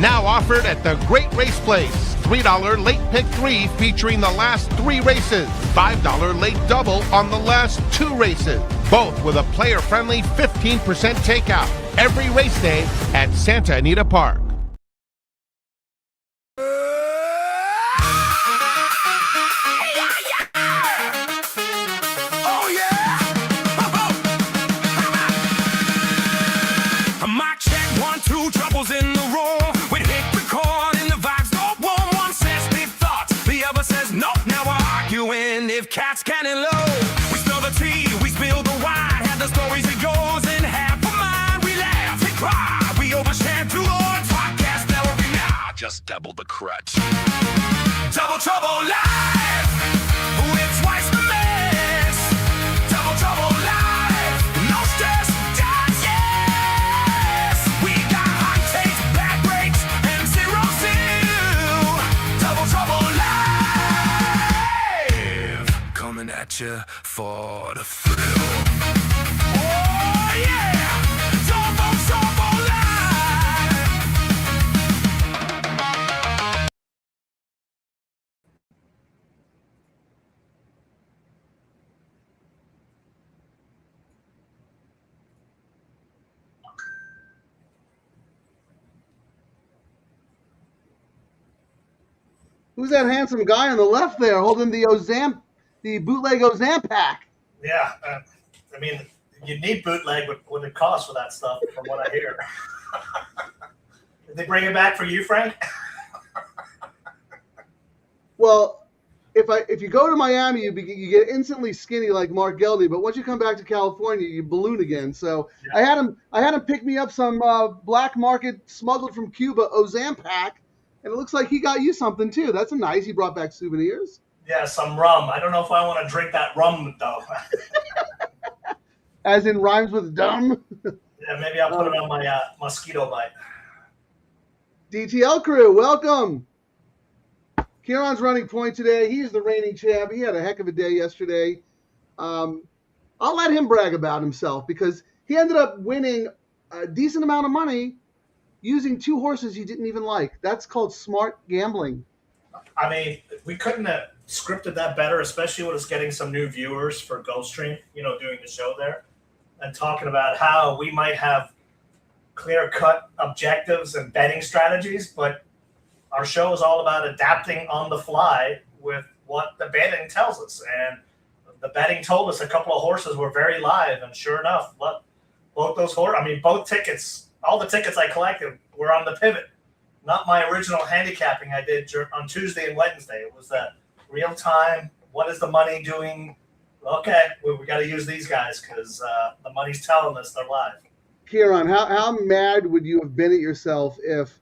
Now offered at the Great Race Place. $3 late pick 3 featuring the last 3 races. $5 late double on the last 2 races. Both with a player-friendly 15% takeout. Every race day at Santa Anita Park. In the roar, we hit record and the vibes go warm. One says big thoughts, the other says no. Now we're arguing if cats can and low. We spill the tea, we spill the wine. Have the stories it goes in half a mind. We laugh and cry, we overshare through our podcast. Now every now just double the crutch. Double trouble live with twice the mess. Double trouble live, no stress. At you for the thrill. Oh yeah, Double Trouble Live. Who's that handsome guy on the left there holding the bootleg Ozamp pack? Yeah, I mean, you need bootleg with what it costs for that stuff, from what I hear. Did they bring it back for you, Frank? Well, if you go to Miami, you get instantly skinny like Mark Gelding, but once you come back to California, you balloon again. So yeah. I had him pick me up some black market smuggled from Cuba Ozamp pack, and it looks like he got you something too. That's nice. He brought back souvenirs. Yeah, some rum. I don't know if I want to drink that rum, though. As in rhymes with dumb? Yeah, maybe I'll put it on my mosquito bite. DTL crew, welcome. Ciaran's running point today. He's the reigning champ. He had a heck of a day yesterday. I'll let him brag about himself because he ended up winning a decent amount of money using 2 horses he didn't even like. That's called smart gambling. I mean, we couldn't have scripted that better, especially with us getting some new viewers for Gulfstream, doing the show there and talking about how we might have clear-cut objectives and betting strategies, but our show is all about adapting on the fly with what the betting tells us. And the betting told us a couple of horses were very live, and sure enough, both those horses, both tickets, all the tickets I collected were on the pivot. Not my original handicapping I did on Tuesday and Wednesday. It was that real time. What is the money doing? Okay, we got to use these guys because the money's telling us they're live. Ciaran, how mad would you have been at yourself if,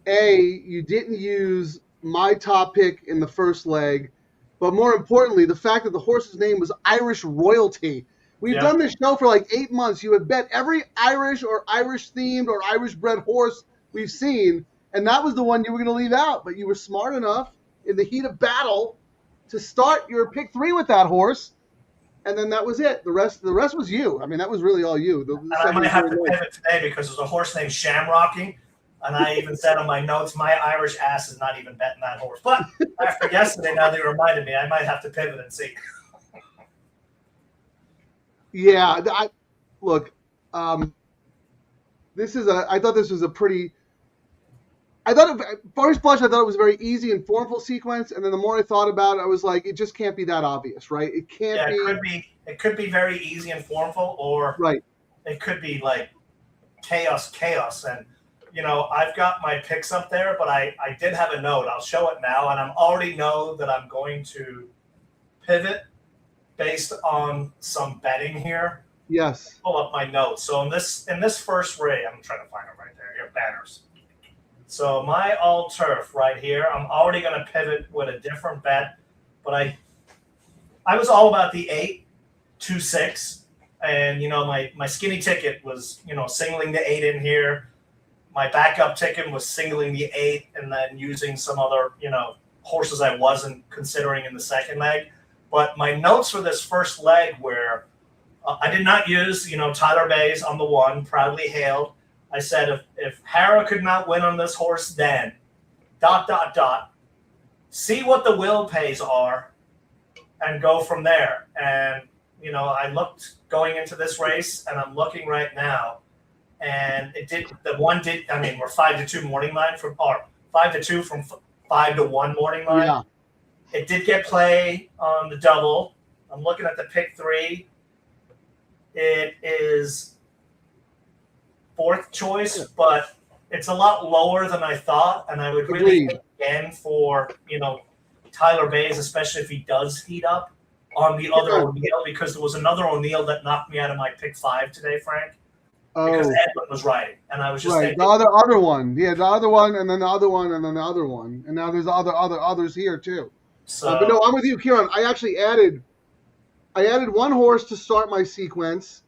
A, you didn't use my top pick in the first leg, but more importantly, the fact that the horse's name was Irish Royalty. We've done this show for like 8 months. You have bet every Irish or Irish-themed or Irish-bred horse we've seen, and that was the one you were going to leave out. But you were smart enough in the heat of battle to start your pick 3 with that horse, and then that was it. The rest was you. That was really all you. I might have to pivot today because there's a horse named Shamrocking, and I even said on my notes, my Irish ass is not even betting that horse. But after yesterday, now they reminded me, I might have to pivot and see. Yeah, look, I thought this was a pretty. First blush, I thought it was a very easy and formful sequence, and then the more I thought about it, I was like, it just can't be that obvious, right? It can't be. It could be very easy and formful, or right. It could be like chaos, and I've got my picks up there, but I did have a note. I'll show it now, and I already know that I'm going to pivot based on some betting here. Yes. Pull up my notes. So in this first ray, I'm trying to find it right there. Here, banners. So my all turf right here, I'm already going to pivot with a different bet, but I was all about the 8-2-6, and my skinny ticket was singling the 8 in here. My backup ticket was singling the 8 and then using some other horses I wasn't considering in the second leg. But my notes for this first leg were I did not use Tyler Bays on the 1, proudly hailed. I said, if Hara could not win on this horse, then ... see what the will pays are and go from there. And, you know, I looked going into this race, and I'm looking right now, and we're 5-2 morning line or 5-2 from 5-1 morning line. Yeah. It did get play on the double. I'm looking at the pick 3. It is 4th choice, but it's a lot lower than I thought, and I would really think again for, you know, Tyler Bays, especially if he does heat up on the other O'Neill, because there was another O'Neill that knocked me out of my pick 5 today, Frank. Because Edwin was riding, and I was just thinking, the other one, the other one, and then the other one, and then the other one, and now there's others here too. So, but no, I'm with you, Ciaran. I actually added one horse to start my sequence.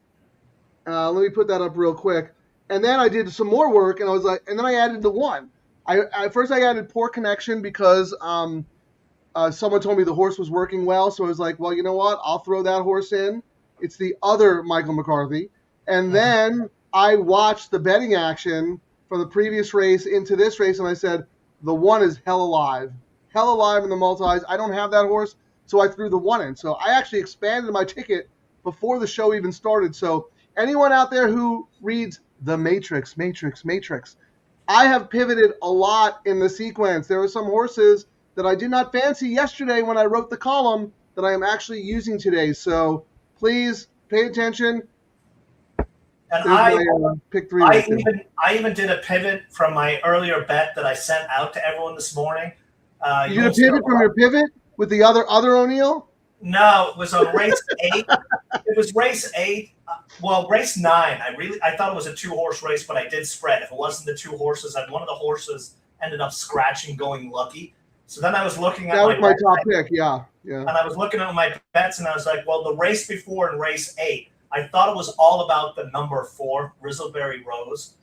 Let me put that up real quick, and then I did some more work, and I was like, and then I added the one. First I added Poor Connection because someone told me the horse was working well, so I was like, well, you know what? I'll throw that horse in. It's the other Michael McCarthy, and then I watched the betting action from the previous race into this race, and I said, the one is hell alive in the multis. I don't have that horse, so I threw the one in. So I actually expanded my ticket before the show even started. So anyone out there who reads the Matrix, I have pivoted a lot in the sequence. There are some horses that I did not fancy yesterday when I wrote the column that I am actually using today. So please pay attention. And pick 3. I even did a pivot from my earlier bet that I sent out to everyone this morning. You did a pivot from your pivot with the other O'Neill? No, it was on race 8. It was race 8. Race 9. I thought it was a 2-horse race, but I did spread. If it wasn't the 2 horses, one of the horses ended up scratching, going lucky. So then I was looking at my top pick, yeah. And I was looking at my bets, and I was like, well, the race before in race 8, I thought it was all about the number 4, Rizzleberry Rose.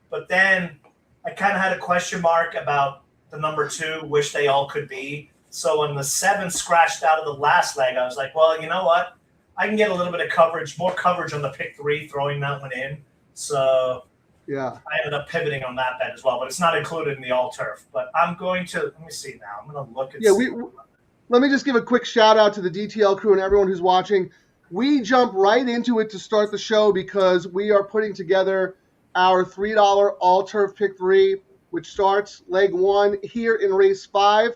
But then I kind of had a question mark about the number 2, Wish They All Could Be. So when the 7 scratched out of the last leg, I was like, well, you know what? I can get a little bit of coverage, more coverage on the pick 3, throwing that one in. So I ended up pivoting on that bet as well, but it's not included in the all-turf. But I'm going to, let me see now. I'm going to look at let me just give a quick shout out to the DTL crew and everyone who's watching. We jump right into it to start the show because we are putting together our $3 all-turf pick 3, which starts leg 1 here in race 5.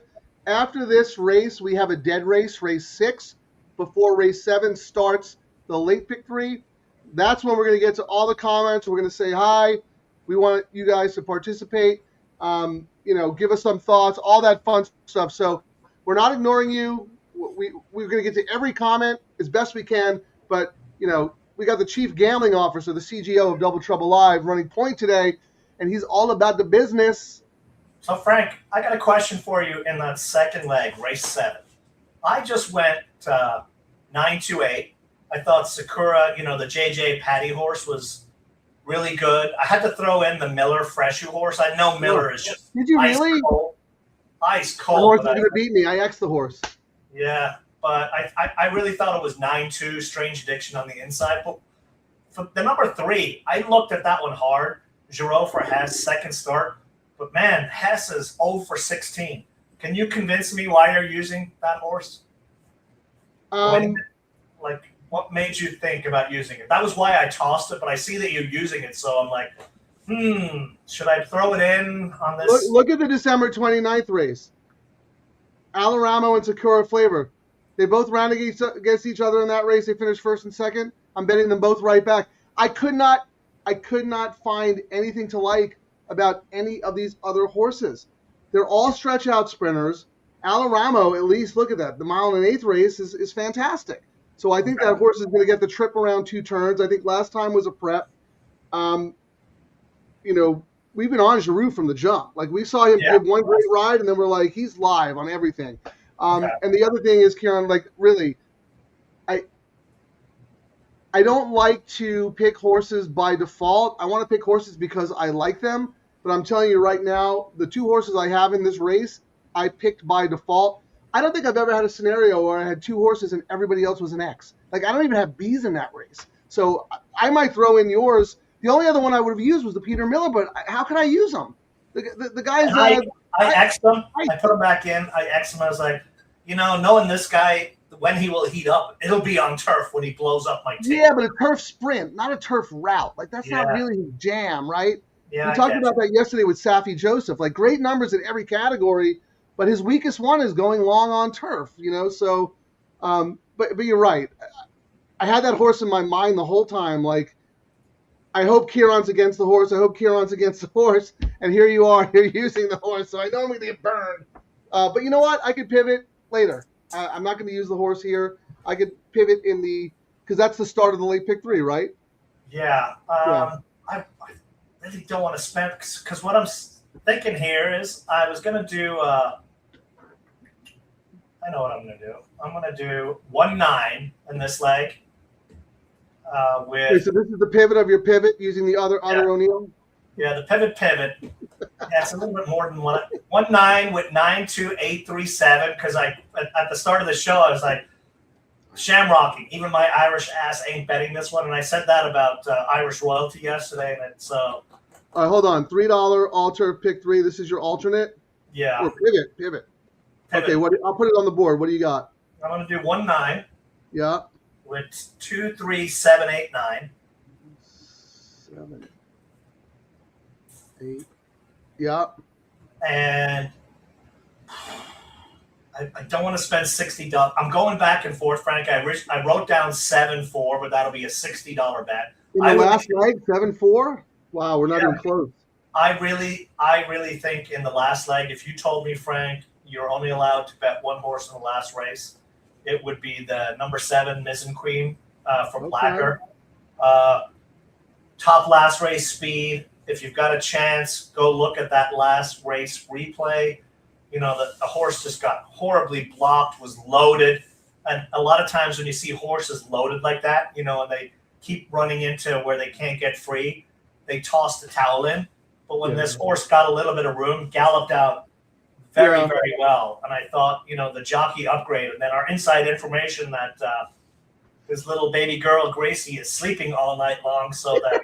After this race, we have a dead race, race 6, before race 7 starts the link pick 3. That's when we're going to get to all the comments. We're going to say hi. We want you guys to participate. Give us some thoughts, all that fun stuff. So we're not ignoring you. We're going to get to every comment as best we can. But, we got the chief gambling officer, the CGO of Double Trouble Live, running point today, and he's all about the business. So, Frank, I got a question for you in that second leg, race 7. I just went 9-2-8. I thought Sakura, the JJ Patty horse was really good. I had to throw in the Miller Freshu horse. I know Miller is just Did you ice really? cold. Ice cold. The horse is going to beat me. I X'd the horse. Yeah, but I really thought it was 9-2, Strange Addiction on the inside. But for the number 3, I looked at that one hard. Giroux for Hess, second start. But, man, Hess is 0 for 16. Can you convince me why you're using that horse? What made you think about using it? That was why I tossed it, but I see that you're using it, so I'm like, should I throw it in on this? Look at the December 29th race. Alaramo and Sakura Flavor. They both ran against each other in that race. They finished first and second. I'm betting them both right back. I could not find anything to like about any of these other horses. They're all stretch out sprinters. Alaramo, at least, look at that. The 1 1/8 race is fantastic. So I think that horse is going to get the trip around 2 turns. I think last time was a prep. We've been on Giroux from the jump. Like, we saw him give one great ride, and then we're like, he's live on everything. And the other thing is, Ciaran, really, I don't like to pick horses by default. I want to pick horses because I like them. But I'm telling you right now, the 2 horses I have in this race, I picked by default. I don't think I've ever had a scenario where I had 2 horses and everybody else was an X. I don't even have B's in that race. So I might throw in yours. The only other one I would have used was the Peter Miller, but how could I use him? The guy's. And I X'd him. I put him back in. I X'd him. I was like, knowing this guy, when he will heat up, it'll be on turf when he blows up my team. Yeah, but a turf sprint, not a turf route. Like, that's not really his jam, right? Yeah, we talked about that yesterday with Safi Joseph. Like, great numbers in every category, but his weakest one is going long on turf, So, but you're right. I had that horse in my mind the whole time. Like, I hope Ciaran's against the horse. I hope Ciaran's against the horse. And here you are, you're using the horse. So I know I'm going to get burned. But you know what? I could pivot later. I'm not going to use the horse here. I could pivot because that's the start of the late pick 3, right? Yeah. I really don't want to spend, because what I'm thinking here is I was going to do, I know what I'm going to do. I'm going to do 1-9 in this leg. Okay, so this is the pivot of your pivot using the other O'Neill? Yeah, the pivot. Yeah, it's a little bit more than 1-9 with 9-2-8-3-7, because at the start of the show, I was like, shamrocking. Even my Irish ass ain't betting this one. And I said that about Irish royalty yesterday. And it's all right, hold on. $3 alter pick 3. This is your alternate? Yeah. Or pivot. Okay, I'll put it on the board. What do you got? I'm going to do 1-9. Yeah. With 2-3-7-8-9. 7, 8. Yeah. And I don't want to spend $60. I'm going back and forth, Frank. I wrote down 7-4, but that'll be a $60 bet. In the last leg, 7-4? Wow, we're not even close. I really think in the last leg, if you told me, Frank, you're only allowed to bet one horse in the last race, it would be the number 7 Mizzen Queen from Blacker. Top last race speed. If you've got a chance, go look at that last race replay. The horse just got horribly blocked, was loaded. And a lot of times when you see horses loaded like that, and they keep running into where they can't get free, they toss the towel in. But when this horse got a little bit of room, galloped out very, very well. And I thought, the jockey upgrade. And then our inside information that his little baby girl, Gracie, is sleeping all night long. So the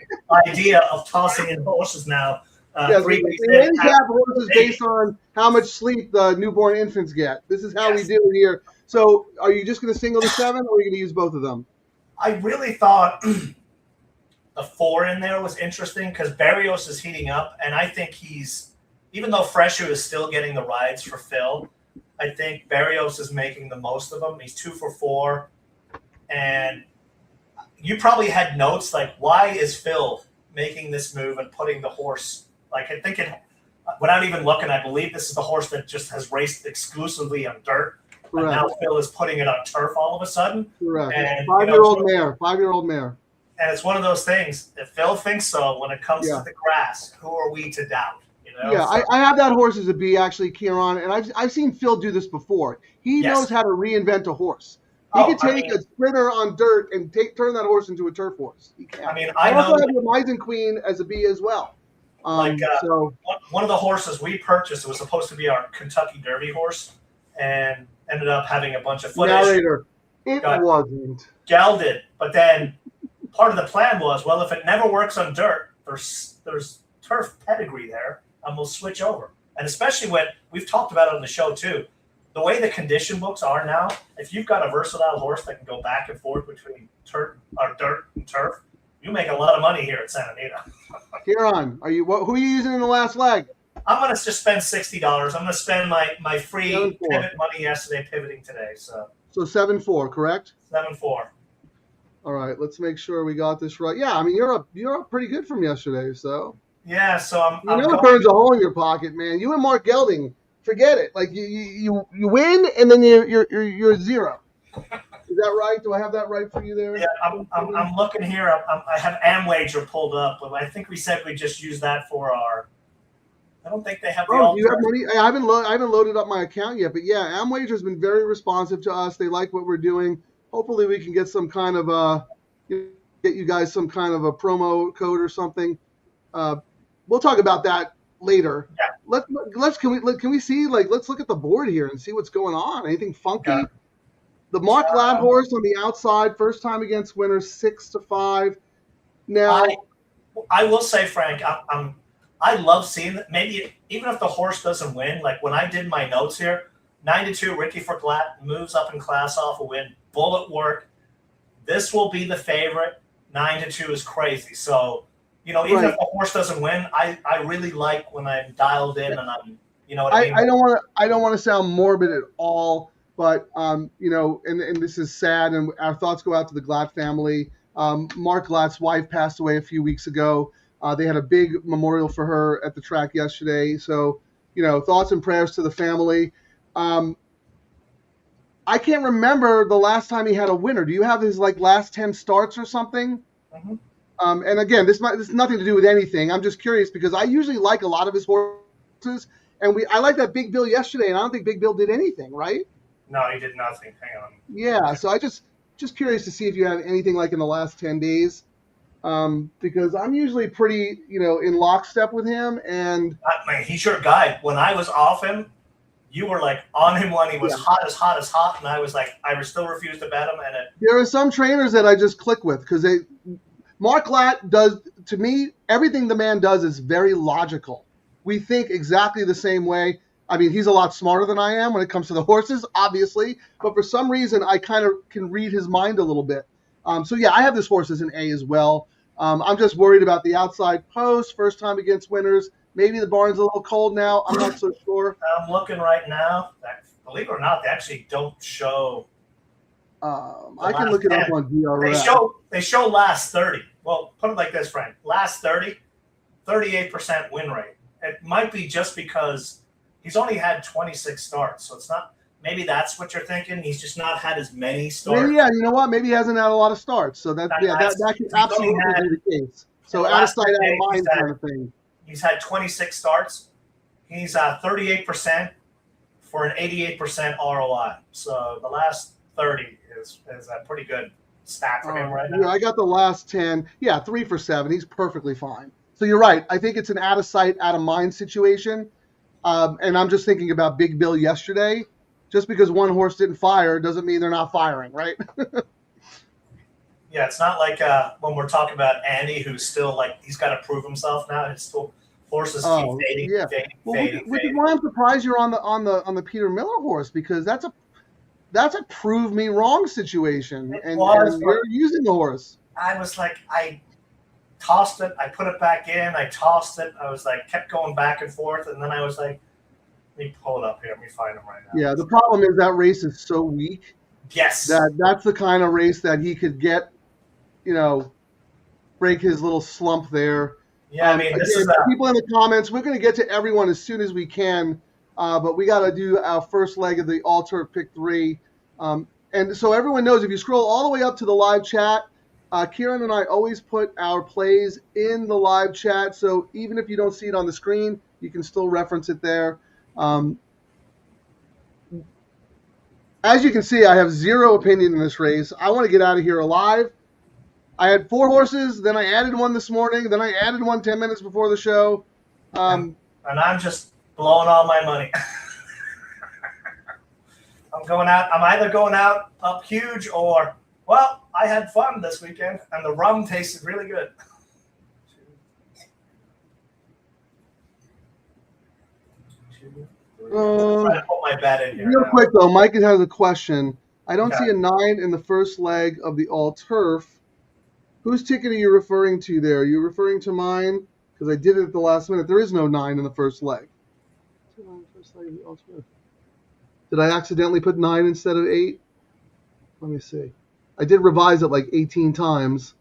idea of tossing in horses now. The handicap horse is based on how much sleep the newborn infants get. This is how we do it here. So are you just going to single the 7 or are you going to use both of them? I really thought the 4 in there was interesting because Barrios is heating up. And I think even though Fresher is still getting the rides for Phil, I think Barrios is making the most of them. He's 2 for 4. And you probably had notes like, why is Phil making this move and putting the horse? Like, I think without even looking, I believe this is the horse that just has raced exclusively on dirt. Correct. And now Phil is putting it on turf all of a sudden. Correct. And, 5-year-old mare. 5-year-old mare. And it's one of those things. If Phil thinks so, when it comes to the grass, who are we to doubt? Yeah, so, I have that horse as a B, actually, Ciaran, and I've seen Phil do this before. He knows how to reinvent a horse. He could take a sprinter on dirt and turn that horse into a turf horse. He can. I also have your Mizzen Queen as a B as well. One of the horses we purchased, it was supposed to be our Kentucky Derby horse, and ended up having a bunch of footage. Narrator, it wasn't. Gelded, but then part of the plan was, well, if it never works on dirt, there's turf pedigree there, and we'll switch over. And especially when we've talked about it on the show too, the way the condition books are now, if you've got a versatile horse that can go back and forth between dirt and turf, you make a lot of money here at Santa Anita. Ciaran, who are you using in the last leg? I'm going to just spend $60. I'm going to spend my free pivot money yesterday, pivoting today. So 7-4, correct? 7-4. All right, let's make sure we got this right. Yeah, I mean you're up pretty good from yesterday, so. Yeah, so I'm. It burns a hole in your pocket, man. You and Mark Gelding, forget it. Like you win and then you're 0. Is that right? Do I have that right for you there? Yeah, I'm looking here. I have Amwager pulled up, but I think we said we just use that for our. I don't think they have. Do you have money? I haven't loaded up my account yet, but yeah, Amwager has been very responsive to us. They like what we're doing. Hopefully, we can get some kind of get you guys some kind of a promo code or something. We'll talk about that later. Yeah. Can we see, let's look at the board here and see what's going on. Anything funky? Yeah. The Mark Ladd horse on the outside, first time against winners, 6-5. Now, I will say, Frank, I love seeing that. Maybe even if the horse doesn't win, like when I did my notes here, 9-2 Ricky Forglat moves up in class off a win. Bullet work. This will be the favorite. 9-2 is crazy. So, even if the horse doesn't win, I really like when I'm dialed in and I'm, what I mean? I don't want to sound morbid at all, but and this is sad, and our thoughts go out to the Glatt family. Mark Glatt's wife passed away a few weeks ago. They had a big memorial for her at the track yesterday. So, thoughts and prayers to the family. I can't remember the last time he had a winner. Do you have his last 10 starts or something? Mm-hmm. And again, this has nothing to do with anything. I'm just curious because I usually like a lot of his horses, and I like that Big Bill yesterday, and I don't think Big Bill did anything, right? No, he did nothing. Hang on. Yeah, so I just curious to see if you have anything like in the last 10 days, because I'm usually pretty, in lockstep with him, and he's your guy. When I was off him, you were on him when he was hot, and I was I still refused to bet him. And there are some trainers that I just click with because Mark Glatt does, to me, everything the man does is very logical. We think exactly the same way. I mean, he's a lot smarter than I am when it comes to the horses, obviously, but for some reason, I kind of can read his mind a little bit. So yeah, I have this horse as an A as well. I'm just worried about the outside post, first time against winners. Maybe the barn's a little cold now. I'm not so sure. I'm looking right now. Believe it or not, they actually don't show. I can look it up on DRS. They show last 30. Well, put it like this, Frank. Last 30, 38% win rate. It might be just because he's only had 26 starts, so it's not. Maybe that's what you're thinking. He's just not had as many starts. Maybe, you know what? Maybe he hasn't had a lot of starts. So that could absolutely be the case. So out of sight, out of mind kind of thing. He's had 26 starts. He's 38% for an 88% ROI. So the last 30 is a pretty good stat for him right now. Yeah, I got the last 10. Yeah, 3 for 7. He's perfectly fine. So you're right. I think it's an out of sight, out of mind situation. And I'm just thinking about Big Bill yesterday. Just because one horse didn't fire doesn't mean they're not firing, right? Yeah, it's not like when we're talking about Andy, who's still he's got to prove himself now. It's still horses keep fading, fading. Which is why I'm surprised you're on the Peter Miller horse, because that's a prove me wrong situation, and you're using the horse. I was I tossed it, I put it back in, I tossed it, I was kept going back and forth, and then I was let me pull it up here. Let me find him right now. Yeah, the problem is that race is so weak. Yes. That's the kind of race that he could get, break his little slump there. Yeah, I mean, this is people in the comments. We're going to get to everyone as soon as we can, but we got to do our first leg of the All-Turf Pick 3. And so everyone knows, if you scroll all the way up to the live chat, Ciaran and I always put our plays in the live chat. So even if you don't see it on the screen, you can still reference it there. As you can see, I have zero opinion in this race. I want to get out of here alive. I had 4 horses, then I added one this morning, then I added one 10 minutes before the show. And I'm just blowing all my money. I'm either going out up huge or, well, I had fun this weekend and the rum tasted really good. I'm trying to put my bet in here. Real quick, though, Mike has a question. I don't see a 9 in the first leg of the All-Turf. Whose ticket are you referring to there? Are you referring to mine? Because I did it at the last minute. There is no 9 in the first leg. Did I accidentally put 9 instead of 8? Let me see. I did revise it 18 times.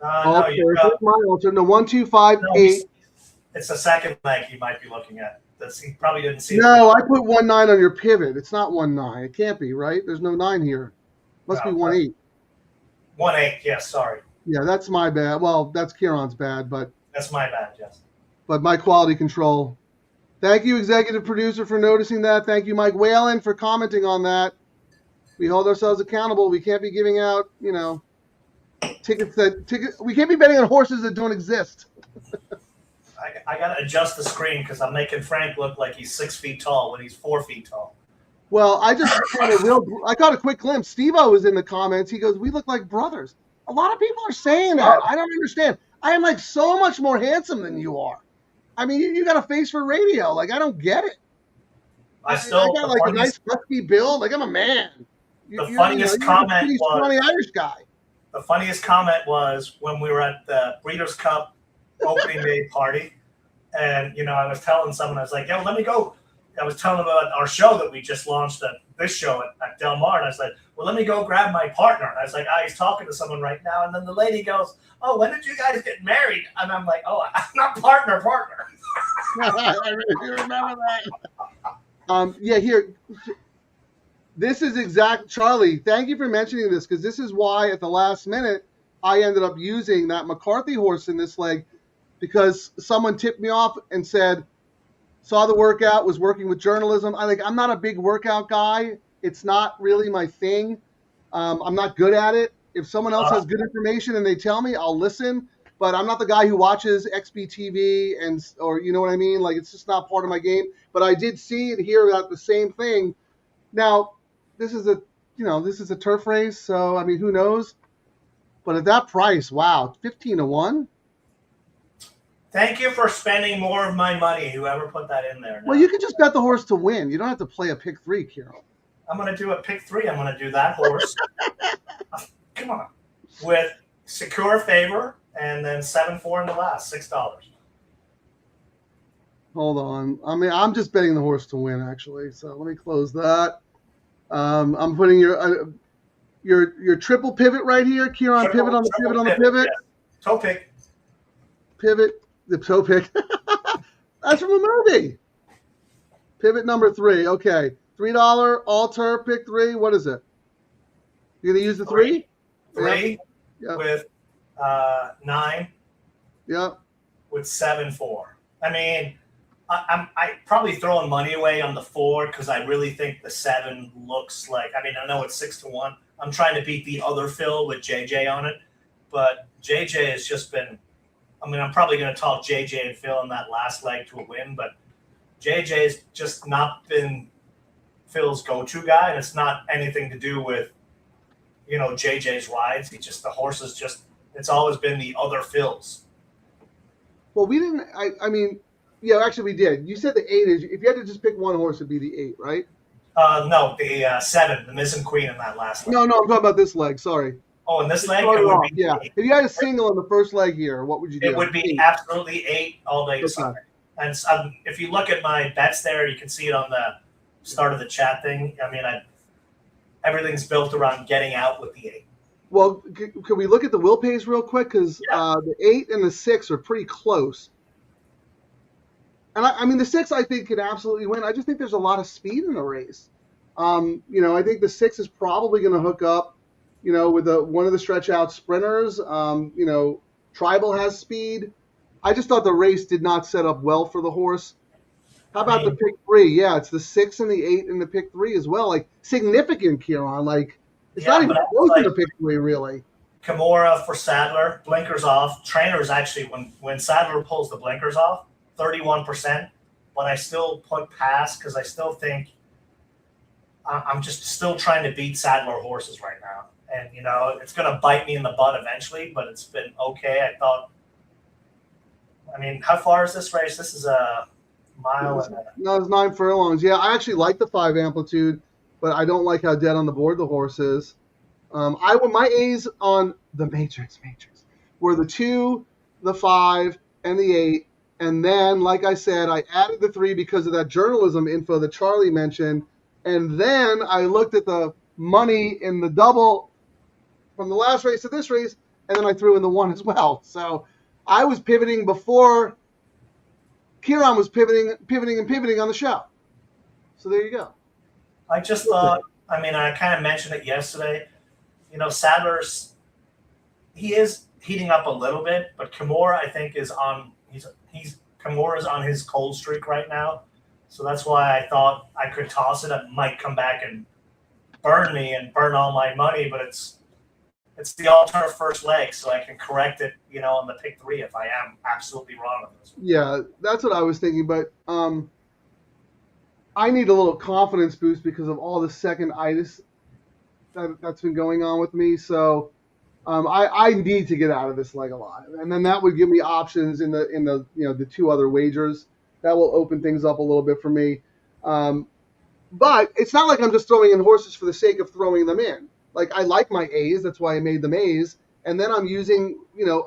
No, you're my altar. No, 1, 2, 5, 8. It's the second leg you might be looking at. He probably didn't see it. No, I put 1, 9 on your pivot. It's not 1, 9. It can't be, right? There's no 9 here. Must be 1, 8. 1, 8. Yes, sorry. Yeah, that's my bad. Well, that's Ciaran's bad, but that's my bad, yes. But my quality control. Thank you, executive producer, for noticing that. Thank you, Mike Whalen, for commenting on that. We hold ourselves accountable. We can't be giving out, tickets. We can't be betting on horses that don't exist. I got to adjust the screen because I'm making Frank look like he's 6 feet tall when he's 4 feet tall. Well, I got a quick glimpse. Steve-O was in the comments. He goes, "We look like brothers." A lot of people are saying that. I don't understand. I am like so much more handsome than you are. I mean, you got a face for radio. Like, I don't get it. I got like a nice musky build. Like, I'm a man. The funniest comment was scrawny Irish guy. The funniest comment was when we were at the Breeders' Cup opening day party, and I was telling someone, I was like, "Yo, let me go." I was telling them about our show that we just launched this show at Del Mar, and I said, "Well, let me go grab my partner." And I was like, "He's talking to someone right now." And then the lady goes, "Oh, when did you guys get married?" And I'm like, "Oh, I'm not partner." I really do remember that. Yeah, here. This is Charlie, thank you for mentioning this, because this is why at the last minute I ended up using that McCarthy horse in this leg, because someone tipped me off and said, saw the workout, was working with journalism. I'm not a big workout guy. It's not really my thing. I'm not good at it. If someone else has good information and they tell me, I'll listen. But I'm not the guy who watches XBTV or you know what I mean? Like, it's just not part of my game. But I did see and hear about the same thing. Now, this is a turf race, so I mean, who knows? But at that price, wow, 15-1. Thank you for spending more of my money, whoever put that in there. Well, you can just bet the horse to win. You don't have to play a pick 3, Ciaran. I'm going to do a pick 3. I'm going to do that horse. Come on. With secure favor and then 7-4 in the last, $6. Hold on. I mean, I'm just betting the horse to win, actually. So let me close that. I'm putting your triple pivot right here, Ciaran. Pivot on the pivot. Yes. Toe pick. Pivot. The toe pick. That's from a movie. Pivot number 3. Okay. $3 all turf pick 3. What is it? You're gonna use the 3? 3 with 9. Yep. With 7-4. I mean, I probably throwing money away on the 4 because I really think the 7 looks like. I mean, I know it's 6-1. I'm trying to beat the other Phil with JJ on it, but JJ has just been. I mean, I'm probably going to talk JJ and Phil in that last leg to a win, but JJ's just not been Phil's go-to guy, and it's not anything to do with JJ's rides. The horse is just. It's always been the other Phil's. Well, we didn't. I mean. Yeah, actually, we did. You said the 8 is. If you had to just pick one horse, it'd be the 8, right? No, the 7, the Miss and Queen in that last leg. No, I'm talking about this leg. Sorry. Oh, in this leg, it would be 8. If you had a single in the first leg here, what would you do? It would be absolutely 8 all day Sunday. And if you look at my bets there, you can see it on the start of the chat thing. I mean, everything's built around getting out with the 8. Well, can we look at the will pays real quick? Because the 8 and the 6 are pretty close. And I mean, the 6 I think could absolutely win. I just think there's a lot of speed in the race. I think the 6 is probably going to hook up, with one of the stretch out sprinters. Tribal has speed. I just thought the race did not set up well for the horse. How about the pick 3? Yeah, it's the 6 and the 8 and the pick 3 as well. Like, significant, Ciaran. Like, it's not even close to the pick 3, really. Kimura for Sadler, blinkers off. Trainers actually, when Sadler pulls the blinkers off, 31%, but I still put pass because I still think I'm just still trying to beat Sadler horses right now. And, it's going to bite me in the butt eventually, but it's been okay. I mean, how far is this race? This is a mile. No, it's 9 furlongs. Yeah, I actually like the 5 amplitude, but I don't like how dead on the board the horse is. My A's on the Matrix were the 2, the 5, and the 8. And then, like I said, I added the 3 because of that journalism info that Charlie mentioned. And then I looked at the money in the double from the last race to this race, and then I threw in the 1 as well. So I was pivoting before Ciaran was pivoting on the show. So there you go. I just thought, I kind of mentioned it yesterday. Sadler's, he is heating up a little bit, but Kimura, I think, is on. Kimura's on his cold streak right now, so that's why I thought I could toss it. It might come back and burn me and burn all my money, but it's the all-turf first leg, so I can correct it, on the pick 3 if I am absolutely wrong on this one. Yeah, that's what I was thinking, but I need a little confidence boost because of all the seconditis that's been going on with me. So I need to get out of this leg alive, and then that would give me options in the the two other wagers. That will open things up a little bit for me. But it's not like I'm just throwing in horses for the sake of throwing them in. Like, I like my A's, that's why I made them A's, and then I'm using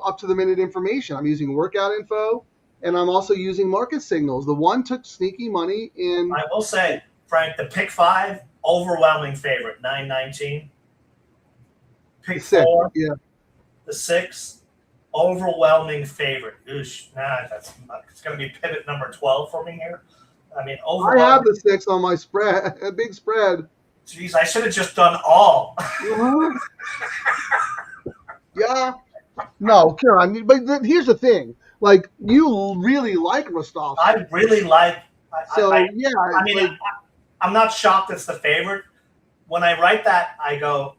up to the minute information. I'm using workout info, and I'm also using market signals. The one took sneaky money in. I will say, Frank, the pick 5, overwhelming favorite, 919. Pick 4, Yeah. the 6, overwhelming favorite. Oosh, it's going to be pivot number 12 for me here. I mean, overwhelming. I have the 6 on my spread, a big spread. Jeez, I should have just done all. Yeah. No, Ciaran, but here's the thing. Like, you really like Rostovsky. I really like. Yeah. I mean, I'm not shocked it's the favorite. When I write that, I go,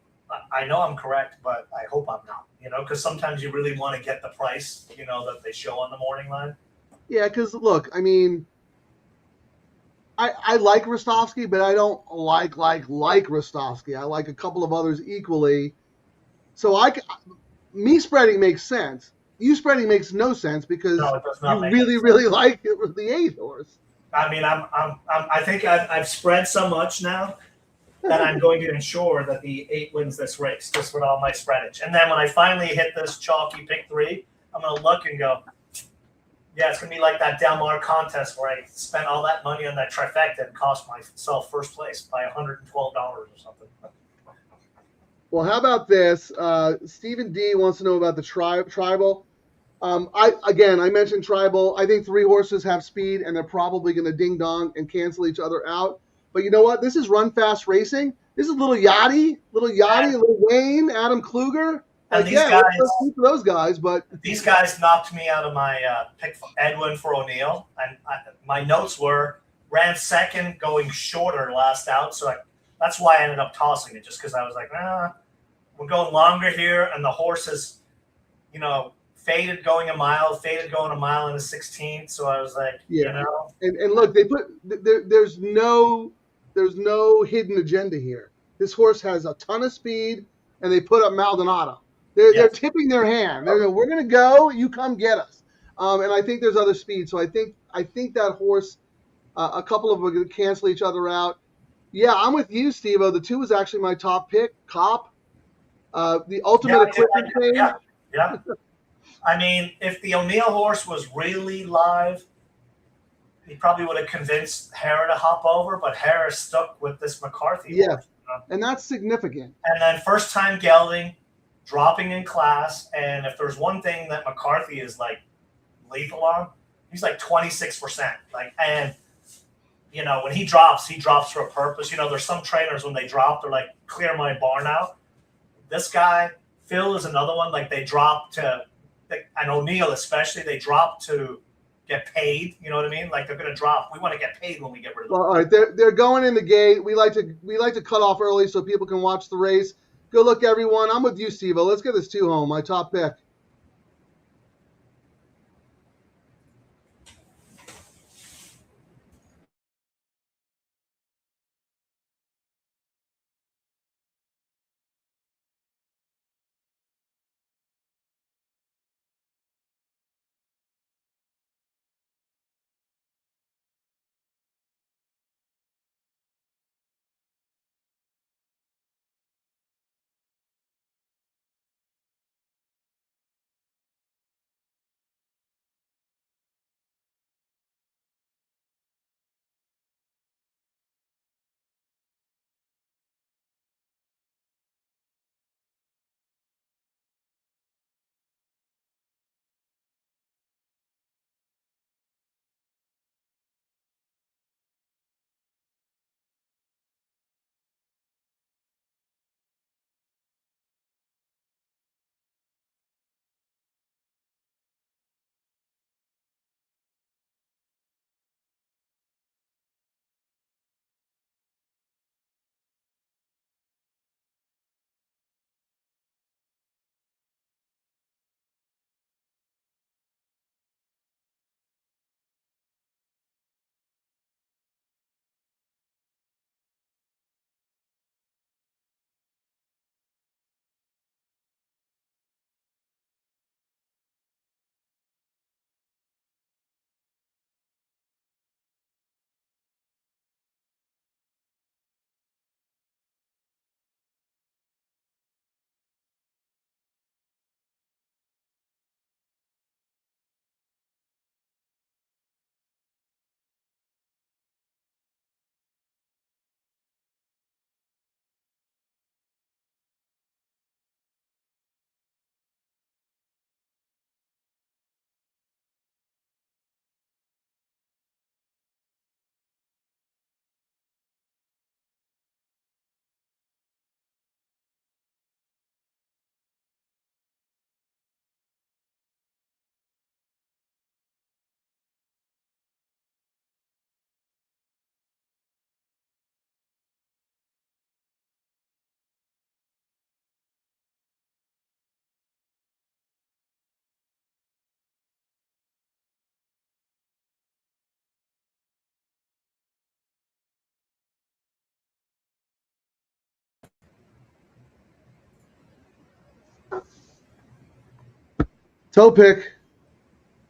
I know I'm correct, but I hope I'm not. Because sometimes you really want to get the price, that they show on the morning line. Yeah, because look, I mean, I like Rostovsky, but I don't like Rostovsky. I like a couple of others equally. So me spreading makes sense. You spreading makes no sense because No, it does not you make really, sense. really like it with the 8th horse. I mean, I think I've spread so much now that I'm going to ensure that the 8 wins this race, just with all my spreadage. And then when I finally hit this chalky pick 3, I'm going to look and go, yeah, it's going to be like that Del Mar contest where I spent all that money on that trifecta and cost myself first place by $112 or something. Well, how about this? Stephen D wants to know about the tribal. I mentioned tribal. I think 3 horses have speed, and they're probably going to ding dong and cancel each other out. But you know what? This is Run Fast Racing. This is little Yachty, little Wayne, Adam Kluger. And Like, these guys, let's keep those guys. But these guys knocked me out of my pick for Edwin for O'Neill. And my notes were ran second, going shorter last out. So that's why I ended up tossing it, just because I was like, we're going longer here, and the horse is, faded going a mile in the 16th. So I was like, And look, they put there's no hidden agenda here. This horse has a ton of speed, and they put up Maldonado. They're tipping their hand. They're going, we're going to go, you come get us. And I think there's other speed. So I think that horse, a couple of them are going to cancel each other out. Yeah, I'm with you, Steve-O. The 2 was actually my top pick, Cop. The ultimate equipment change. Yeah. I mean, if the O'Neill horse was really live, he probably would have convinced Hara to hop over, but Hara stuck with this McCarthy horse. And that's significant. And then first time gelding, dropping in class, and if there's one thing that McCarthy is like lethal on, he's like 26%. And when he drops for a purpose. There's some trainers when they drop, they're like, clear my bar now. This guy, Phil, is another one. Like, they drop to, and O'Neill especially, they drop to get paid. You know what I mean? Like, they're going to drop. We want to get paid when we get rid of them. Well, all right, they're going in the gate. We like to cut off early so people can watch the race. Good luck, everyone. I'm with you, Steve-O. Let's get this 2 home. My top pick. Toe pick.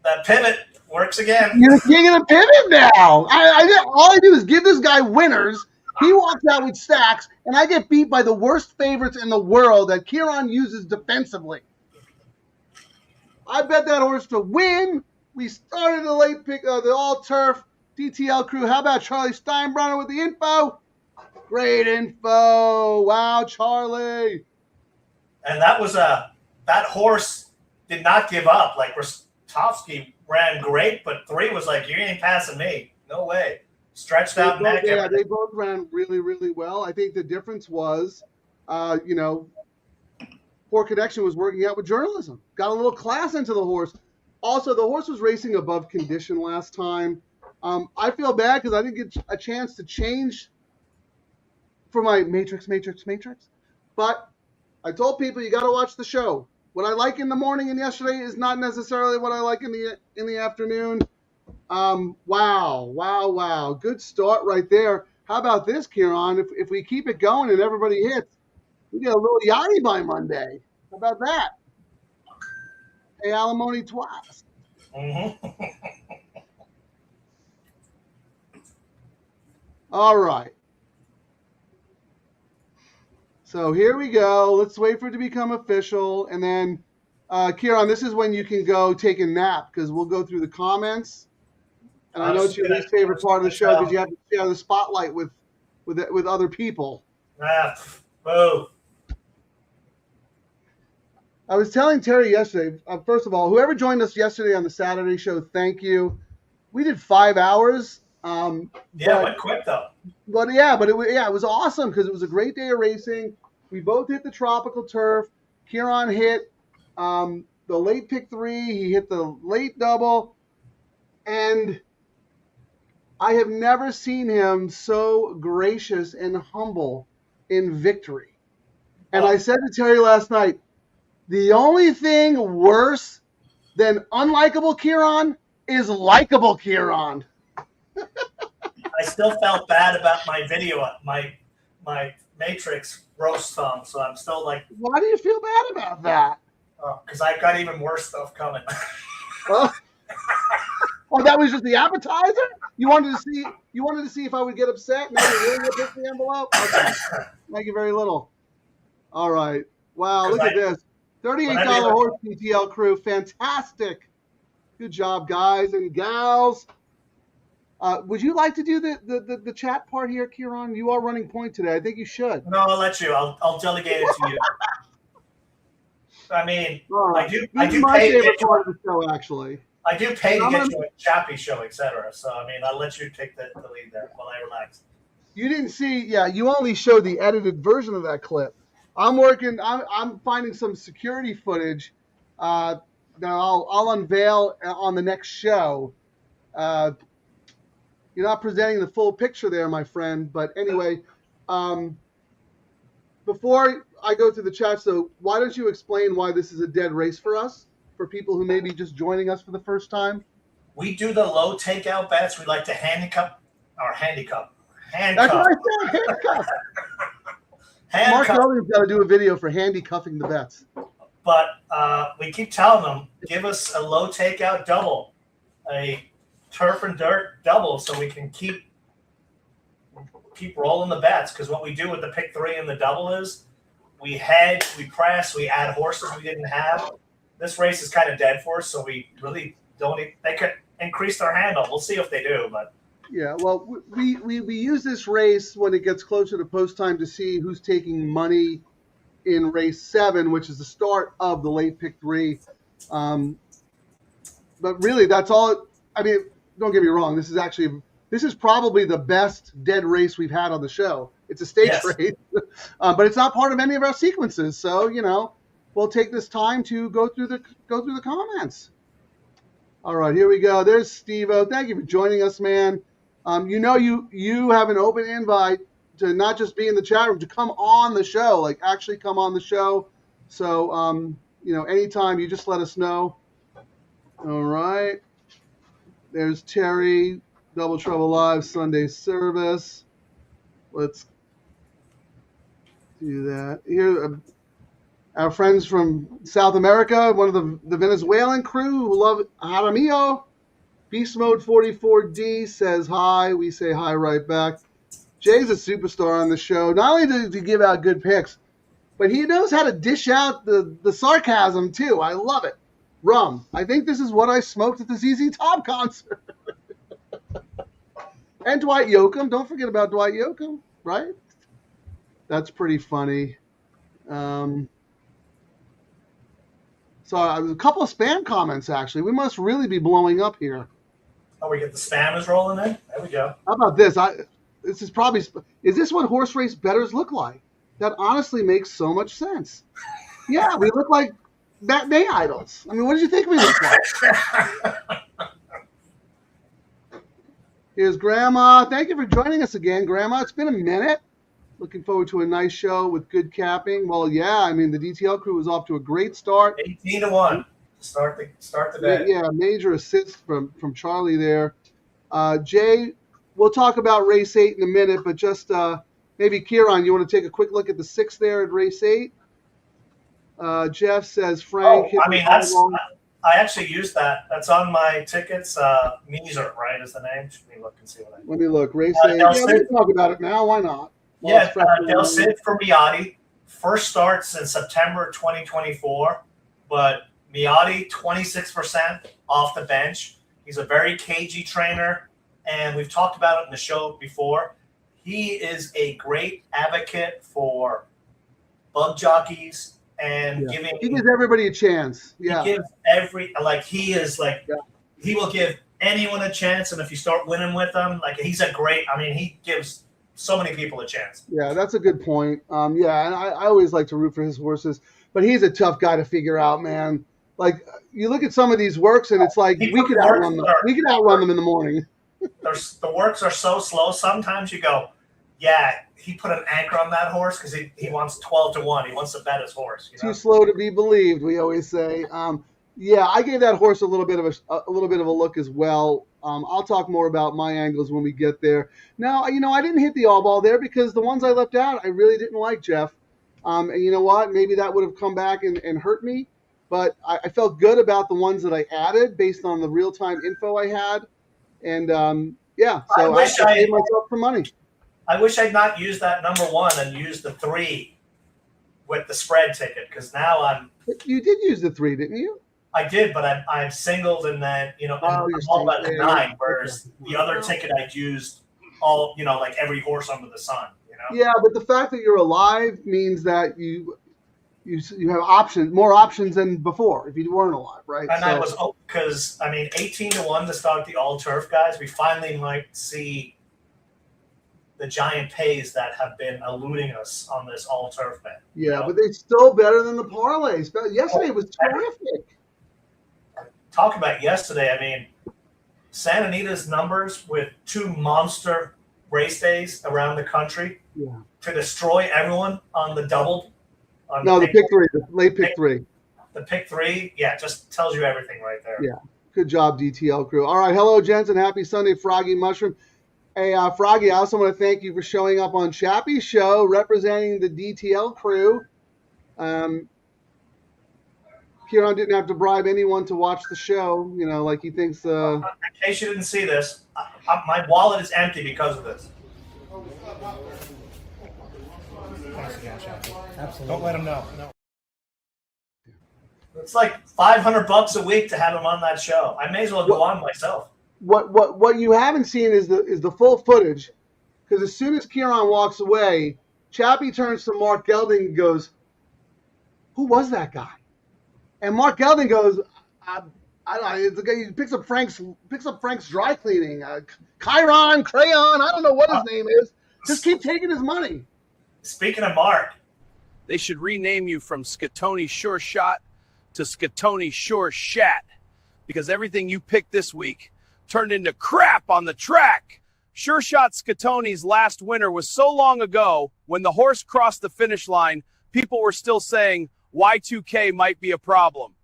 That pivot works again. You're the king of the pivot now. All I do is give this guy winners. He walks out with stacks, and I get beat by the worst favorites in the world that Ciaran uses defensively. I bet that horse to win. We started the late pick, the all-turf DTL crew. How about Charlie Steinbrenner with the info? Great info. Wow, Charlie. And that was that horse did not give up. Like Rostovsky ran great, but 3 was like, you ain't passing me. No way. Stretched out neck. Yeah, they both ran really, really well. I think the difference was, Poor Connection was working out with journalism. Got a little class into the horse. Also, the horse was racing above condition last time. I feel bad because I didn't get a chance to change for my matrix. But I told people you got to watch the show. What I like in the morning and yesterday is not necessarily what I like in the afternoon. Wow. Good start right there. How about this, Ciaran? If we keep it going and everybody hits, we get a little yachty by Monday. How about that? Pay alimony twice. Mm-hmm. All right. So here we go. Let's wait for it to become official. And then, Ciaran, this is when you can go take a nap because we'll go through the comments. And I know it's your least favorite part of the show because you have to share the spotlight with other people. Boo. I was telling Terry yesterday, first of all, whoever joined us yesterday on the Saturday show, thank you. We did 5 hours. It went quick though. But it was awesome because it was a great day of racing. We both hit the tropical turf. Ciaran hit the late pick 3. He hit the late double. And I have never seen him so gracious and humble in victory. And I said to Terry last night, the only thing worse than unlikable Ciaran is likable Ciaran. I still felt bad about my video, my Matrix roast thumb, so I'm still like. Why do you feel bad about that? Because I've got even worse stuff coming. Oh, that was just the appetizer? You wanted to see if I would get upset? Now you're really gonna pick the envelope? Okay. Thank you very little. All right. Wow, look at this. $38 horse DTL crew. Fantastic. Good job, guys and gals. Would you like to do the chat part here, Ciaran? You are running point today. I think you should. No, I'll let you. I'll delegate it to you. I mean, I do my pay favorite part of the show, actually. I do pay to get you a Chappie show, etc. So, I mean, I'll let you take the lead there while I relax. You didn't see, you only showed the edited version of that clip. I'm finding some security footage that I'll unveil on the next show. You're not presenting the full picture there, my friend. But anyway, before I go through the chat, so why don't you explain why this is a dead race for us, for people who may be just joining us for the first time? We do the low takeout bets. We like to handcuff. That's what I said, handcuff. Mark Gelding's got to do a video for handicuffing the bets. But we keep telling them, give us a low takeout double, a turf and dirt double, so we can keep rolling the bets. Because what we do with the pick 3 and the double is we hedge, we press, we add horses we didn't have. This race is kind of dead for us, so we really don't. They could increase their handle. We'll see if they do, but. Yeah, well, we use this race when it gets closer to post time to see who's taking money in race 7, which is the start of the late pick 3. But really, that's all. I mean, don't get me wrong. This is probably the best dead race we've had on the show. It's a stakes race, but it's not part of any of our sequences. So we'll take this time to go through the comments. All right, here we go. There's Steve-O. Thank you for joining us, man. You have an open invite to not just be in the chat room, to come on the show, like actually come on the show. So, anytime, you just let us know. All right. There's Terry, Double Trouble Live Sunday service. Let's do that. Here, Our friends from South America, one of the Venezuelan crew who love Jaramillo. Beast Mode 44D says hi. We say hi right back. Jay's a superstar on the show. Not only does he give out good picks, but he knows how to dish out the sarcasm, too. I love it. Rum. I think this is what I smoked at the ZZ Top concert. And Dwight Yoakam. Don't forget about Dwight Yoakam, right? That's pretty funny. So a couple of spam comments, actually. We must really be blowing up here. Oh, we get the spammers rolling in? There we go. How about this? This is probably... Is this what horse race bettors look like? That honestly makes so much sense. Yeah, we look like matinee idols. I mean, what did you think we looked like? Here's Grandma. Thank you for joining us again, Grandma. It's been a minute. Looking forward to a nice show with good capping. Well, yeah, I mean, the DTL crew was off to a great start. 18-1 to start the day. Yeah, major assist from Charlie there. Jay, we'll talk about race 8 in a minute, but just maybe Ciaran, you want to take a quick look at the 6 there at race 8? Jeff says Frank. I actually used that. That's on my tickets. Meeser, right, is the name. Let me look and see what I. Let me look. Race 8. Yeah, we can talk about it now. Why not? Yeah, Del Cid for Miotti. First starts in September 2024, but Miotti 26% off the bench. He's a very cagey trainer, and we've talked about it in the show before. He is a great advocate for bug jockeys and giving. He gives everybody a chance. Yeah, he gives he will give anyone a chance, and if you start winning with him, he's a great. I mean, he gives so many people a chance. Yeah, that's a good point. And I always like to root for his horses, but he's a tough guy to figure out, man. Like, you look at some of these works, and it's like we could outrun them. We could outrun them in the morning. The works are so slow. Sometimes you go, yeah, he put an anchor on that horse because he wants 12-1. He wants to bet his horse. Too slow to be believed, we always say. I gave that horse a little bit of a look as well. I'll talk more about my angles when we get there. Now, I didn't hit the all ball there because the ones I left out, I really didn't like, Jeff. And you know what? Maybe that would have come back and hurt me. But I felt good about the ones that I added based on the real-time info I had. And, so I gave myself some money. I wish I'd not used that number 1 and used the 3 with the spread ticket because now I'm. You did use the 3, didn't you? I did, but I'm singled and then I'm all about the 9, whereas the other ticket I'd used all every horse under the sun. Yeah, but the fact that you're alive means that you have more options than before if you weren't alive, right? And I was because 18-1 to start the all turf guys. We finally might see the giant pays that have been eluding us on this all turf bet. Yeah, but they're still better than the parlays. Yesterday was terrific. Talk about yesterday. Santa Anita's numbers with 2 monster race days around the country to destroy everyone on the double. The pick 3, the late pick 3. The pick 3, just tells you everything right there. Yeah, good job, DTL crew. All right, hello, gents, and happy Sunday, Froggy Mushroom. Hey, Froggy, I also want to thank you for showing up on Chappie's show, representing the DTL crew. Ciaran didn't have to bribe anyone to watch the show, like he thinks. In case you didn't see this, my wallet is empty because of this. Absolutely. Don't let him know. No. It's like $500 a week to have him on that show. I may as well go on myself. What you haven't seen is the full footage, because as soon as Ciaran walks away, Chappie turns to Mark Gelding and goes, "Who was that guy?" And Mark Gelding goes, "I don't know. It's the guy who picks up Frank's dry cleaning, Chiron, Crayon. I don't know what his name is. Just keep taking his money." Speaking of Mark, they should rename you from Scatoni Sure Shot to Scatoni Sure Shat, because everything you picked this week turned into crap on the track. Sure Shot Scatoni's last winner was so long ago, when the horse crossed the finish line, people were still saying Y2K might be a problem.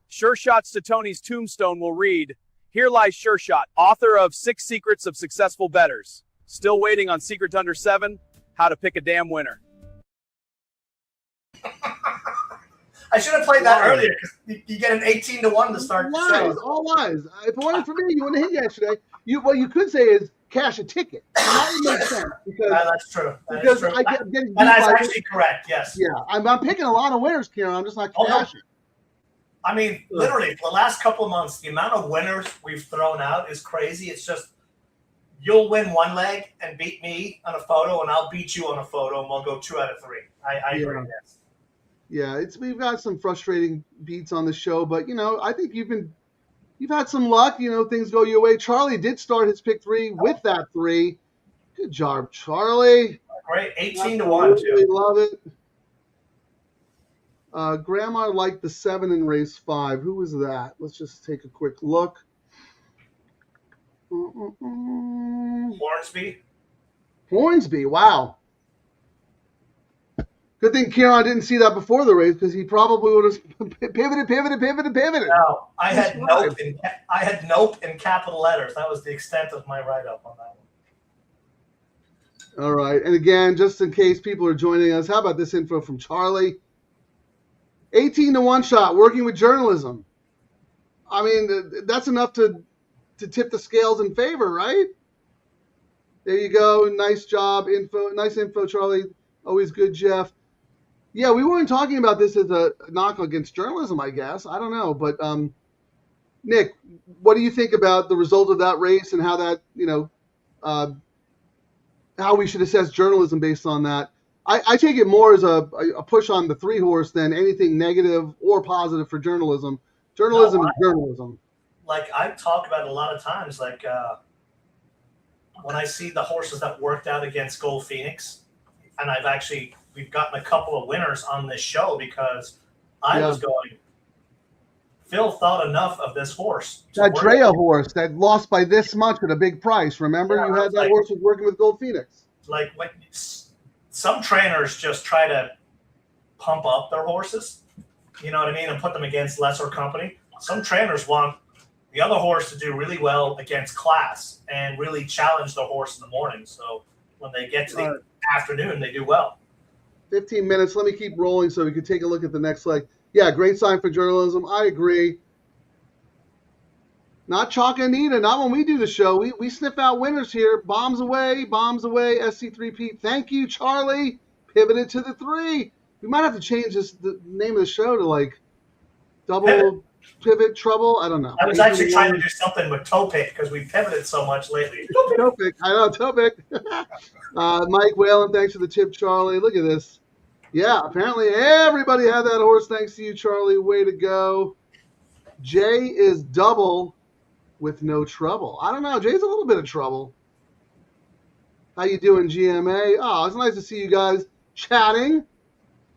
Sure Shot Scatoni's tombstone will read, "Here lies Sure Shot, author of 6 Secrets of Successful Bettors. Still waiting on Secret Under 7, how to pick a damn winner." I should have played that Lies. earlier because you get an 18-1 to start the Lies, show. all lies. If it wasn't for me, you wouldn't hit yesterday. What you could say is cash a ticket. And that would make sense because That's true. because I get getting beat That's by actually correct. Yes. yeah. I'm picking a lot of winners, Ciaran. I'm just not Oh, no. cashing. I mean, literally, for the last couple of months, the amount of winners we've thrown out is crazy. It's just you'll win one leg and beat me on a photo, and I'll beat you on a photo, and we'll go 2 out of 3. I agree. Yes. Yeah, we've got some frustrating beats on the show, but I think you've had some luck. Things go your way. Charlie did start his pick 3 with that 3. Good job, Charlie. Great, 18-1 Absolutely too. love it. Grandma liked the 7 in race 5. Who was that? Let's just take a quick look. Hornsby. Wow. Good thing Ciaran didn't see that before the race because he probably would have pivoted. No, I had nope in capital letters. That was the extent of my write-up on that one. All right. And again, just in case people are joining us, how about this info from Charlie? 18-1 shot, working with journalism. I mean, that's enough to tip the scales in favor, right? There you go. Nice job. Nice info, Charlie. Always good, Jeff. Yeah, we weren't talking about this as a knock against journalism, I guess. I don't know. But, Nick, what do you think about the result of that race and how that, how we should assess journalism based on that? I take it more as a push on the 3 horse than anything negative or positive for journalism. Journalism is journalism. Like I talk about it a lot of times, like when I see the horses that worked out against Gold Phoenix, and we've gotten a couple of winners on this show because I was going, Phil thought enough of this horse. That Drea horse that lost by this much at a big price. Remember, you had that horse was working with Gold Phoenix. Like when some trainers just try to pump up their horses, you know what I mean, and put them against lesser company. Some trainers want the other horse to do really well against class and really challenge the horse in the morning. So when they get to the afternoon, they do well. 15 minutes. Let me keep rolling so we can take a look at the next leg. Yeah, great sign for journalism. I agree. Not Chalk Anita. Not when we do the show. We sniff out winners here. Bombs away. SC3P. Thank you, Charlie. Pivoted to the 3. We might have to change the name of the show to like double pivot trouble. I don't know. I was actually trying to do something with toe pick because we pivoted so much lately. Toe pick. I know, toe pick. Mike Whalen, thanks for the tip, Charlie. Look at this. Yeah, apparently everybody had that horse. Thanks to you, Charlie. Way to go. Jay is double with no trouble. I don't know. Jay's a little bit of trouble. How you doing, GMA? Oh, it's nice to see you guys chatting.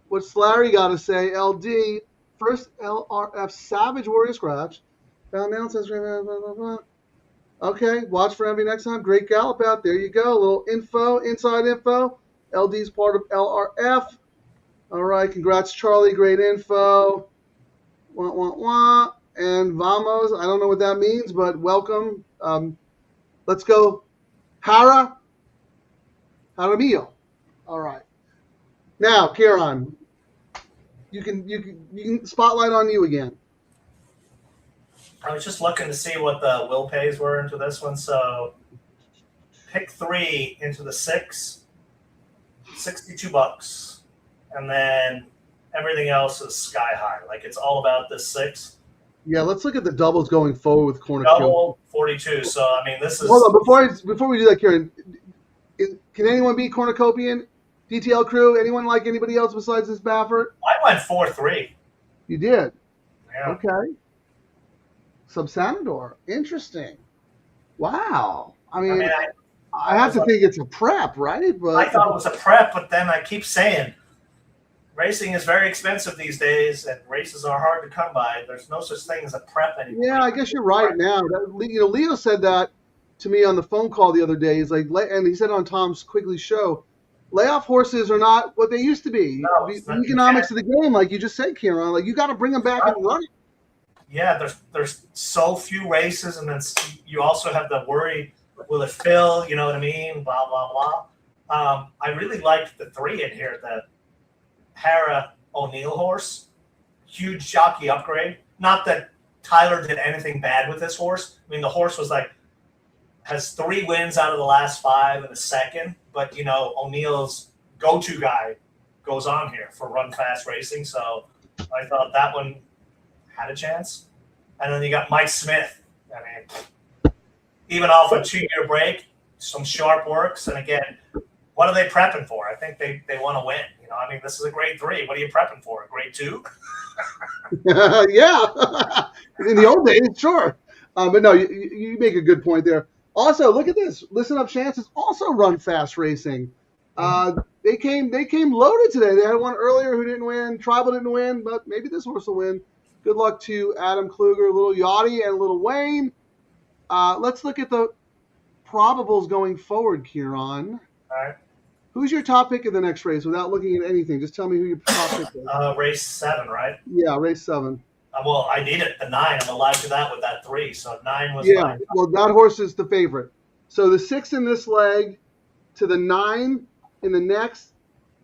What's Larry got to say? LD, first LRF Savage Warrior Scratch. Found down says, blah, blah, blah. Okay, watch for envy next time. Great gallop out. There you go. A little info, inside info. LD's part of LRF. All right, congrats, Charlie. Great info. Wah, wah, wah. And vamos. I don't know what that means, but welcome. Let's go. Jaramillo. All right. Now, Ciaran, you can spotlight on you again. I was just looking to see what the will pays were into this one. So pick 3 into the 6, $62. And then everything else is sky high. Like it's all about this 6. Yeah, let's look at the doubles going forward with corner double 42. So I mean, this is. Hold on, before we do that, Ciaran, can anyone beat Cornucopian? DTL crew? Anyone like anybody else besides this Baffert? I went 4-3. You did. Yeah. Okay. Subsanador. Interesting. Wow. I mean I have to think it's a prep, right? But I thought it was a prep, but then I keep saying racing is very expensive these days, and races are hard to come by. There's no such thing as a prep anymore. Yeah, I guess you're right now. Leo said that to me on the phone call the other day. He's like, and he said on Tom's Quigley show, layoff horses are not what they used to be. No, the economics of the game, like you just said, Ciaran, like you got to bring them back and run it. Yeah, there's so few races, and then you also have the worry, will it fill? You know what I mean? Blah blah blah. I really liked the 3 in here, the Hara O'Neill horse. huge jockey upgrade. Not that Tyler did anything bad with this horse. I mean, the horse was like, has 3 wins out of the last 5 and a second, but you know, O'Neill's go-to guy goes on here for run fast racing. So I thought that one had a chance. And then you got Mike Smith. I mean, even off a 2-year break, some sharp works. And again, what are they prepping for? I think they want to win. You know, I mean, this is a grade 3. What are you prepping for? A grade 2? Yeah. In the old days, sure. But no, you make a good point there. Also, look at this. Listen Up Chances also run fast racing. They came loaded today. They had one earlier who didn't win. Tribal didn't win, but maybe this horse will win. Good luck to Adam Kluger, Little Yachty, and Little Wayne. Let's look at the probables going forward, Ciaran. All right. Who's your top pick in the next race without looking at anything? Just tell me who your top pick is. Race 7, right? Yeah, race 7. Well, I needed the 9. I'm alive to that with that 3. So 9 was Yeah, mine. well, that horse is the favorite. So the 6 in this leg to the 9 in the next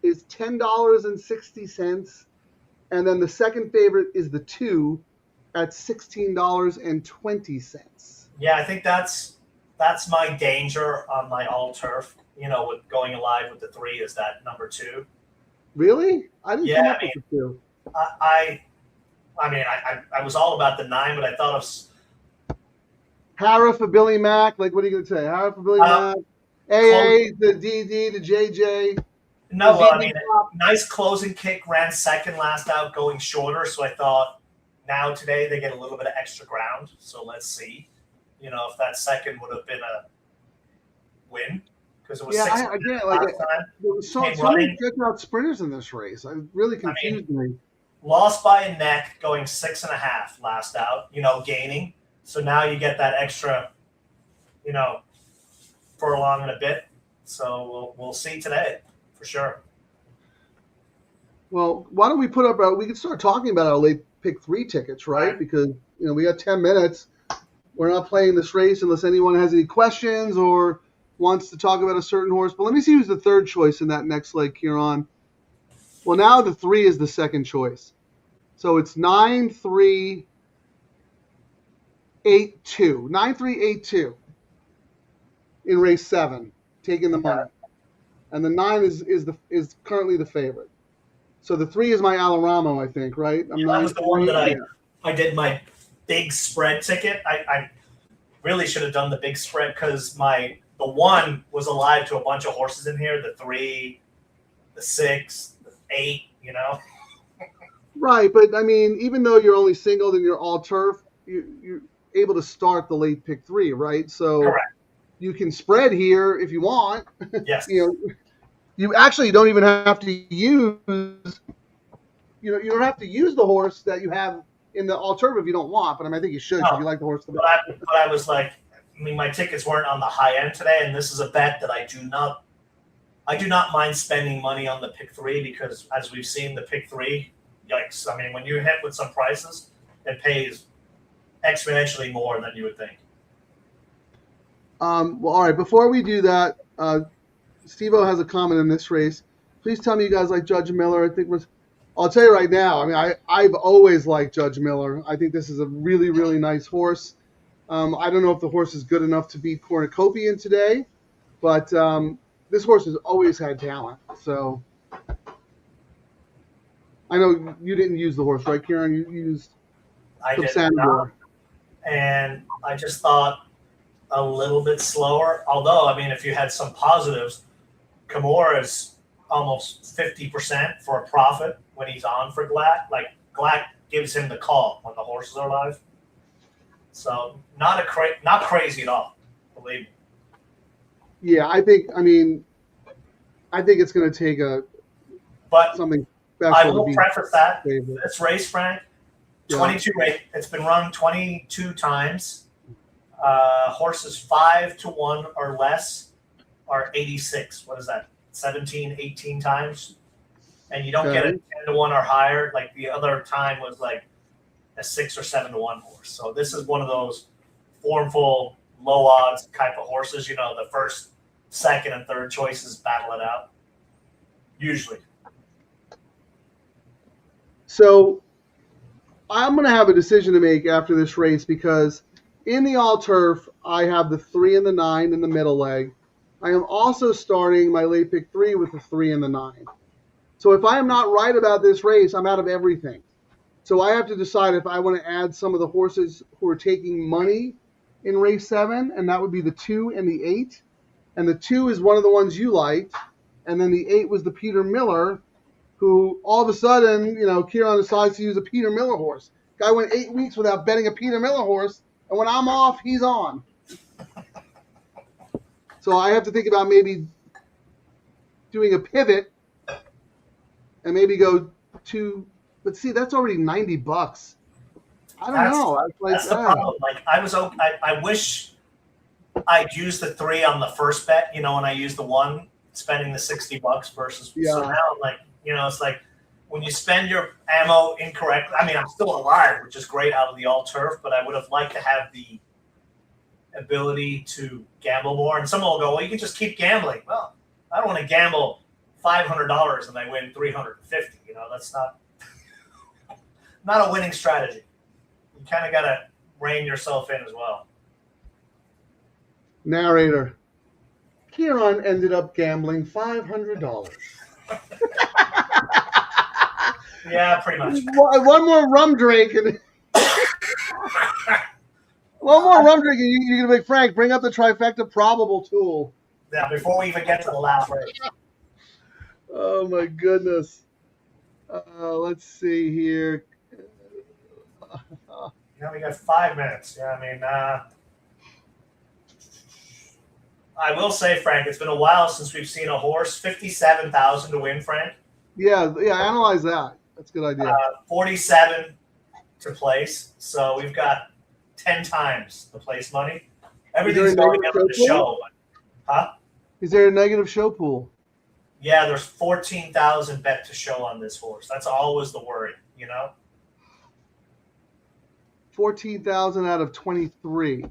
is $10.60. And then the second favorite is the 2 at $16.20. Yeah, I think that's my danger on my all turf. You know, with going alive with the 3 is that number 2. Really? I didn't come Yeah, up with the 2. I was all about the 9, but I thought of Hara for Billy Mack. Like, what are you going to say? Hara for Billy Mack. AA, the DD, the JJ. no. Well, I mean, nice closing kick, ran second last out, going shorter. So I thought now today they get a little bit of extra ground. So let's see, you know, if that second would have been a win because it was 6 again, like last time. there was so many out sprinters in this race. I really confused me. Lost by a neck, going 6.5 last out. You know, gaining. So now you get that extra, you know, furlong and a bit. So we'll see today for sure. Well, why don't we put up we can start talking about our late pick 3 tickets, right? Because, you know, we got 10 minutes. We're not playing this race unless anyone has any questions or wants to talk about a certain horse. But let me see who's the third choice in that next leg, Ciaran. Well, now the 3 is the second choice. So it's 9-3-8-2. 9-3-8-2 in race 7, taking the money. And the 9 is currently the favorite. So the 3 is my Alaramo, I think, right? That was the one that I did my big spread ticket. I really should have done the big spread because the 1 was alive to a bunch of horses in here. The 3, the 6, the 8, you know. Right, but I mean, even though you're only singled and you're all turf, you're able to start the late pick 3, right? So Correct. You can spread here if you want. Yes. You know, you actually don't even have to use. You know, you don't have to use the horse that you have in the alternative if you don't want. But I mean, I think you should because you like the horse the best. But I was like, I mean, my tickets weren't on the high end today, and this is a bet that I do not mind spending money on the pick 3 because as we've seen, the pick 3, yikes! I mean, when you hit with some prices, it pays exponentially more than you would think. Well, all right. Before we do that, Steve-O has a comment in this race. Please tell me you guys like Judge Miller. I'll tell you right now. I mean, I've always liked Judge Miller. I think this is a really, really nice horse. I don't know if the horse is good enough to beat Cornucopian today, but this horse has always had talent. So I know you didn't use the horse, right, Ciaran? You used Santa, and I just thought a little bit slower. Although, I mean, if you had some positives, Kimura is almost 50% for a profit when he's on for Glack. Like, Glack gives him the call when the horses are live. So not crazy at all, believe me. Yeah, I think it's going to take something special. I will preface that favorite. This race, Frank, 22 race. It's been run 22 times. Horses 5 to 1 or less are 86. What is that? 17, 18 times, and you don't get a 10 to 1 or higher. Like the other time was like a 6 or 7 to 1 horse. So this is one of those formful, low odds type of horses. You know, the first, second, and third choices battle it out. Usually. So I'm going to have a decision to make after this race because in the all turf, I have the 3 and the 9 in the middle leg. I am also starting my late pick 3 with the 3 and the 9. So if I am not right about this race, I'm out of everything. So I have to decide if I want to add some of the horses who are taking money in race 7, and that would be the 2 and the 8. And the 2 is one of the ones you liked, and then the 8 was the Peter Miller, who all of a sudden, Ciaran decides to use a Peter Miller horse. Guy went 8 weeks without betting a Peter Miller horse, and when I'm off, he's on. So I have to think about maybe doing a pivot and maybe go to, but see, that's already $90. I don't know. That's the problem. Like I wish I'd used the 3 on the first bet, when I used the 1, spending the $60 versus. Yeah. So now I'm like, it's like when you spend your ammo incorrectly. I mean, I'm still alive, which is great out of the all turf, but I would have liked to have the ability to gamble more. And someone will go, well, you can just keep gambling. Well, I don't want to gamble $500 and I win $350. That's not a winning strategy. You kind of got to rein yourself in as well. Narrator. Ciaran ended up gambling $500. Yeah, pretty much. One more rum drink and one more rum drink and you're gonna make Frank bring up the trifecta probable tool. Yeah, before we even get to the last race. Oh my goodness. Let's see here. We got 5 minutes. Yeah, I mean, I will say, Frank, it's been a while since we've seen a horse. 57,000 to win, Frank. Yeah, analyze that. That's a good idea. 47 to place. So we've got 10 times the place money. Everything's going up in the show. Huh? Is there a negative show pool? Yeah, there's 14,000 bet to show on this horse. That's always the worry, 14,000 out of 23.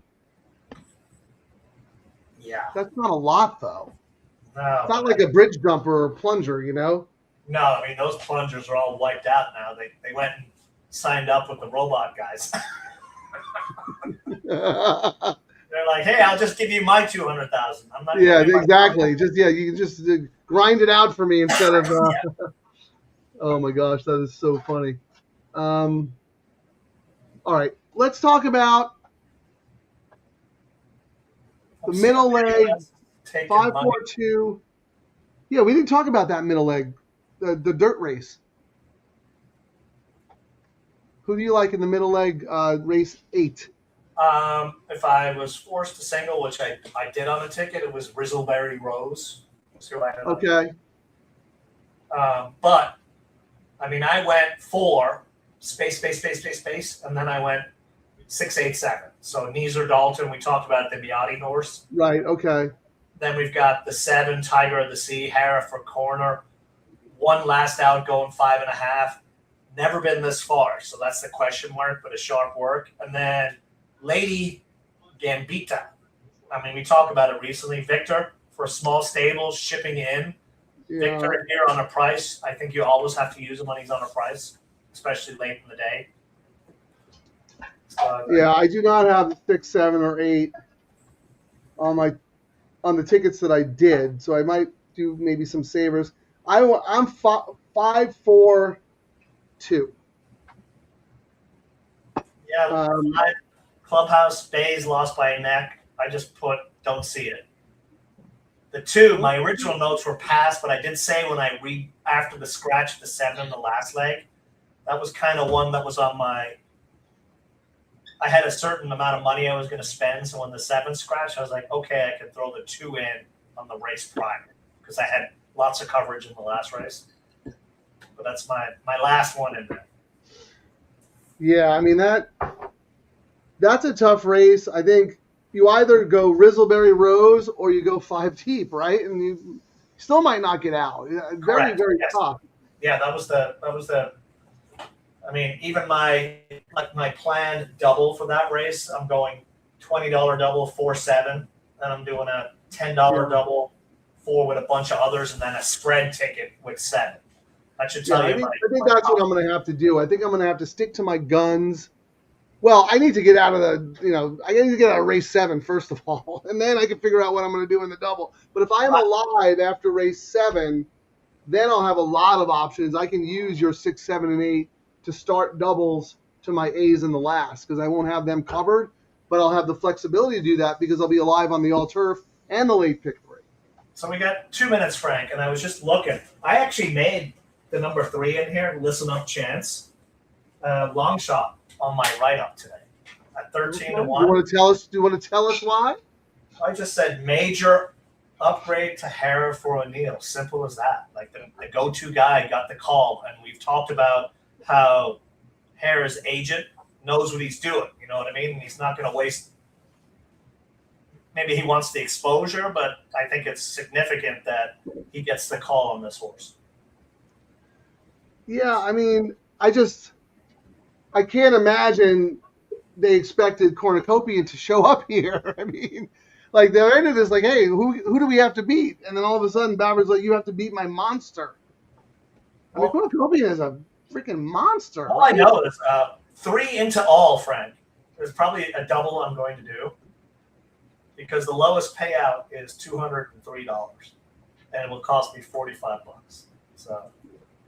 Yeah. That's not a lot, though. No. It's not like a bridge jumper or plunger, No, I mean, those plungers are all wiped out now. They went and signed up with the robot guys. They're like, hey, I'll just give you my 200,000. I'm not. Yeah, exactly. You can just grind it out for me instead of. Yeah. Oh my gosh, that is so funny. All right, let's talk about the middle leg, 542. Yeah, we didn't talk about that middle leg, the dirt race. Who do you like in the middle leg, race 8? If I was forced to single, which I did on a ticket, it was Rizzleberry Rose. Okay. But, I mean, I went 4, space, and then I went 6, 8, 7. So Neezer Dalton, we talked about the Beati horse. Right, okay. Then we've got the 7, Tiger of the Sea, Hereford Corner. 1 last out going 5.5. Never been this far, so that's the question mark, but a sharp work. And then Lady Gambita. I mean, we talked about it recently. Victor, for small stables, shipping in. Yeah. Victor here on a price. I think you always have to use him when he's on a price, especially late in the day. So, yeah, I do not have the 6, 7, or 8 on the tickets that I did, so I might do maybe some savers. I'm 5, 4, 2. Yeah, Clubhouse Bays lost by a neck. I just put don't see it. The 2, my original notes were passed, but I did say when I read after the scratch the 7 in the last leg, that was kind of one that was on my. I had a certain amount of money I was going to spend, so when the 7 scratched, I was like, okay, I can throw the 2 in on the race prior because I had lots of coverage in the last race. But that's my last one in there. Yeah, I mean that's a tough race. I think you either go Rizzleberry Rose or you go 5 deep, right? And you still might not get out. Very, correct. Very yes. tough. Yeah, that was the. I mean, even my planned double for that race, I'm going $20 double 4-7, and I'm doing a $10 double 4 with a bunch of others, and then a spread ticket with 7. That should Yeah, tell I you think, my, I think my that's what top. I'm going to have to do. I think I'm going to have to stick to my guns. Well, I need to get out of I need to get out of race 7 first of all, and then I can figure out what I'm going to do in the double. But if I am alive after race 7, then I'll have a lot of options. I can use your 6, 7, and 8 to start doubles to my A's in the last because I won't have them covered, but I'll have the flexibility to do that because I'll be alive on the all turf and the late pick 3. So we got 2 minutes, Frank, and I was just looking. I actually made the number 3 in here, Listen Up Chance, long shot on my write up today at 13 to You 1. want to tell us? Do you want to tell us why? I just said major upgrade to Hare for O'Neill. Simple as that. Like the go-to guy got the call, and we've talked about how Hare's agent knows what he's doing. You know what I mean? And he's not going to waste. Maybe he wants the exposure, but I think it's significant that he gets the call on this horse. Yeah, I mean, I can't imagine they expected Cornucopian to show up here. I mean, like they're into this, like, hey, who do we have to beat? And then all of a sudden, Bauer's like, you have to beat my monster. I mean, Cornucopian is a freaking monster. All I know is 3 into all, Frank. There's probably a double I'm going to do because the lowest payout is $203, and it will cost me $45. So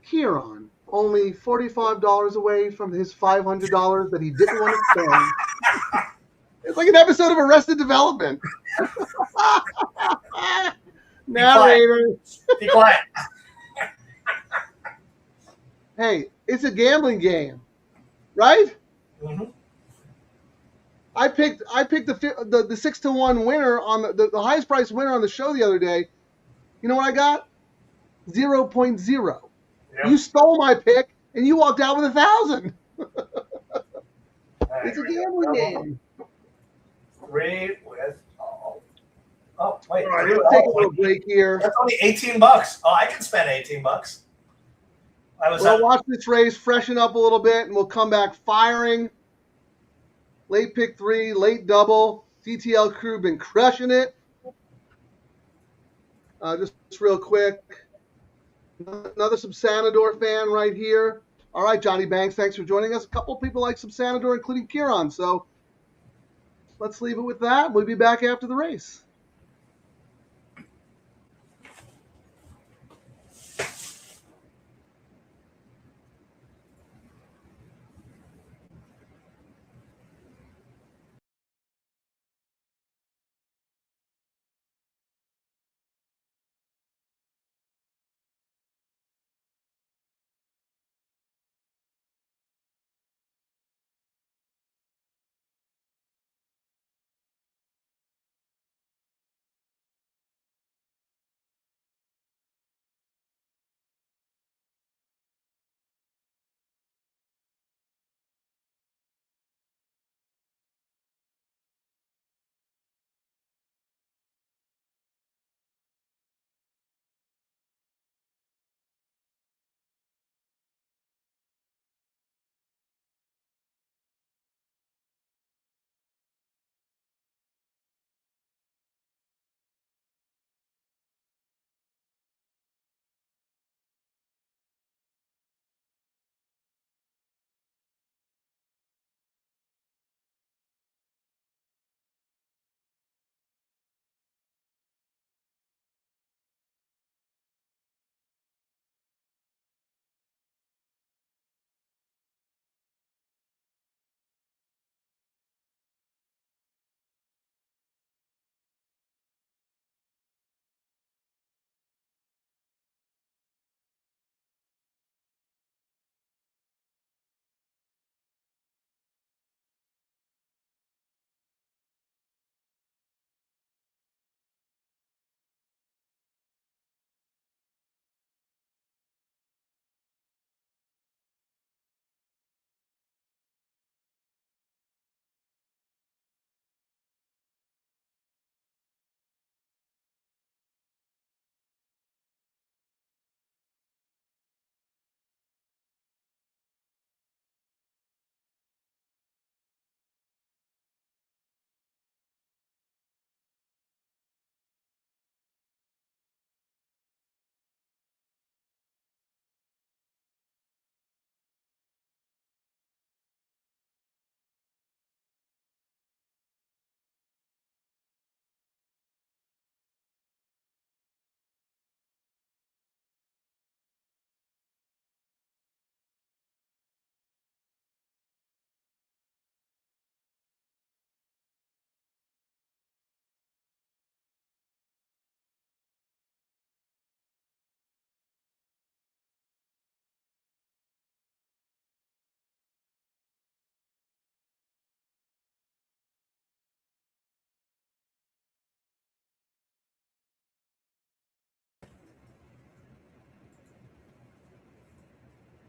Ciaran, only $45 away from his $500 that he didn't want to spend. It's like an episode of Arrested Development. Narrator. be quiet. Hey, it's a gambling game, right? Mm-hmm. I picked the 6-1 winner on the highest price winner on the show the other day. You know what I got? 0.0. Yep. You stole my pick and you walked out with 1,000. Right, It's a gambling game. 3 with all. Oh wait, All right, 3 with let's take a all. little break here. That's only $18. Oh, I can spend $18. We'll watch this race, freshen up a little bit, and we'll come back firing. Late pick 3, late double. DTL crew been crushing it. Just real quick. Another Subsanador fan right here. All right, Johnny Banks, thanks for joining us. A couple of people like Subsanador, including Ciaran. So let's leave it with that. We'll be back after the race.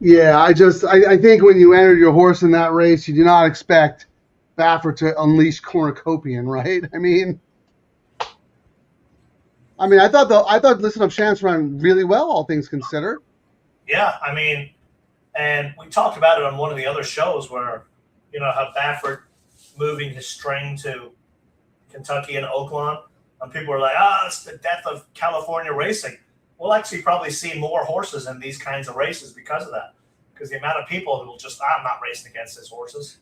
Yeah, I think when you entered your horse in that race, you do not expect Baffert to unleash cornucopian, right? I thought Listen Up Chance ran really well, all things considered. Yeah, I mean, and we talked about it on one of the other shows where, how Baffert moving his string to Kentucky and Oakland, and people were like, it's the death of California racing. We'll actually probably see more horses in these kinds of races because of that. Because the amount of people who will just, I'm not racing against his horses.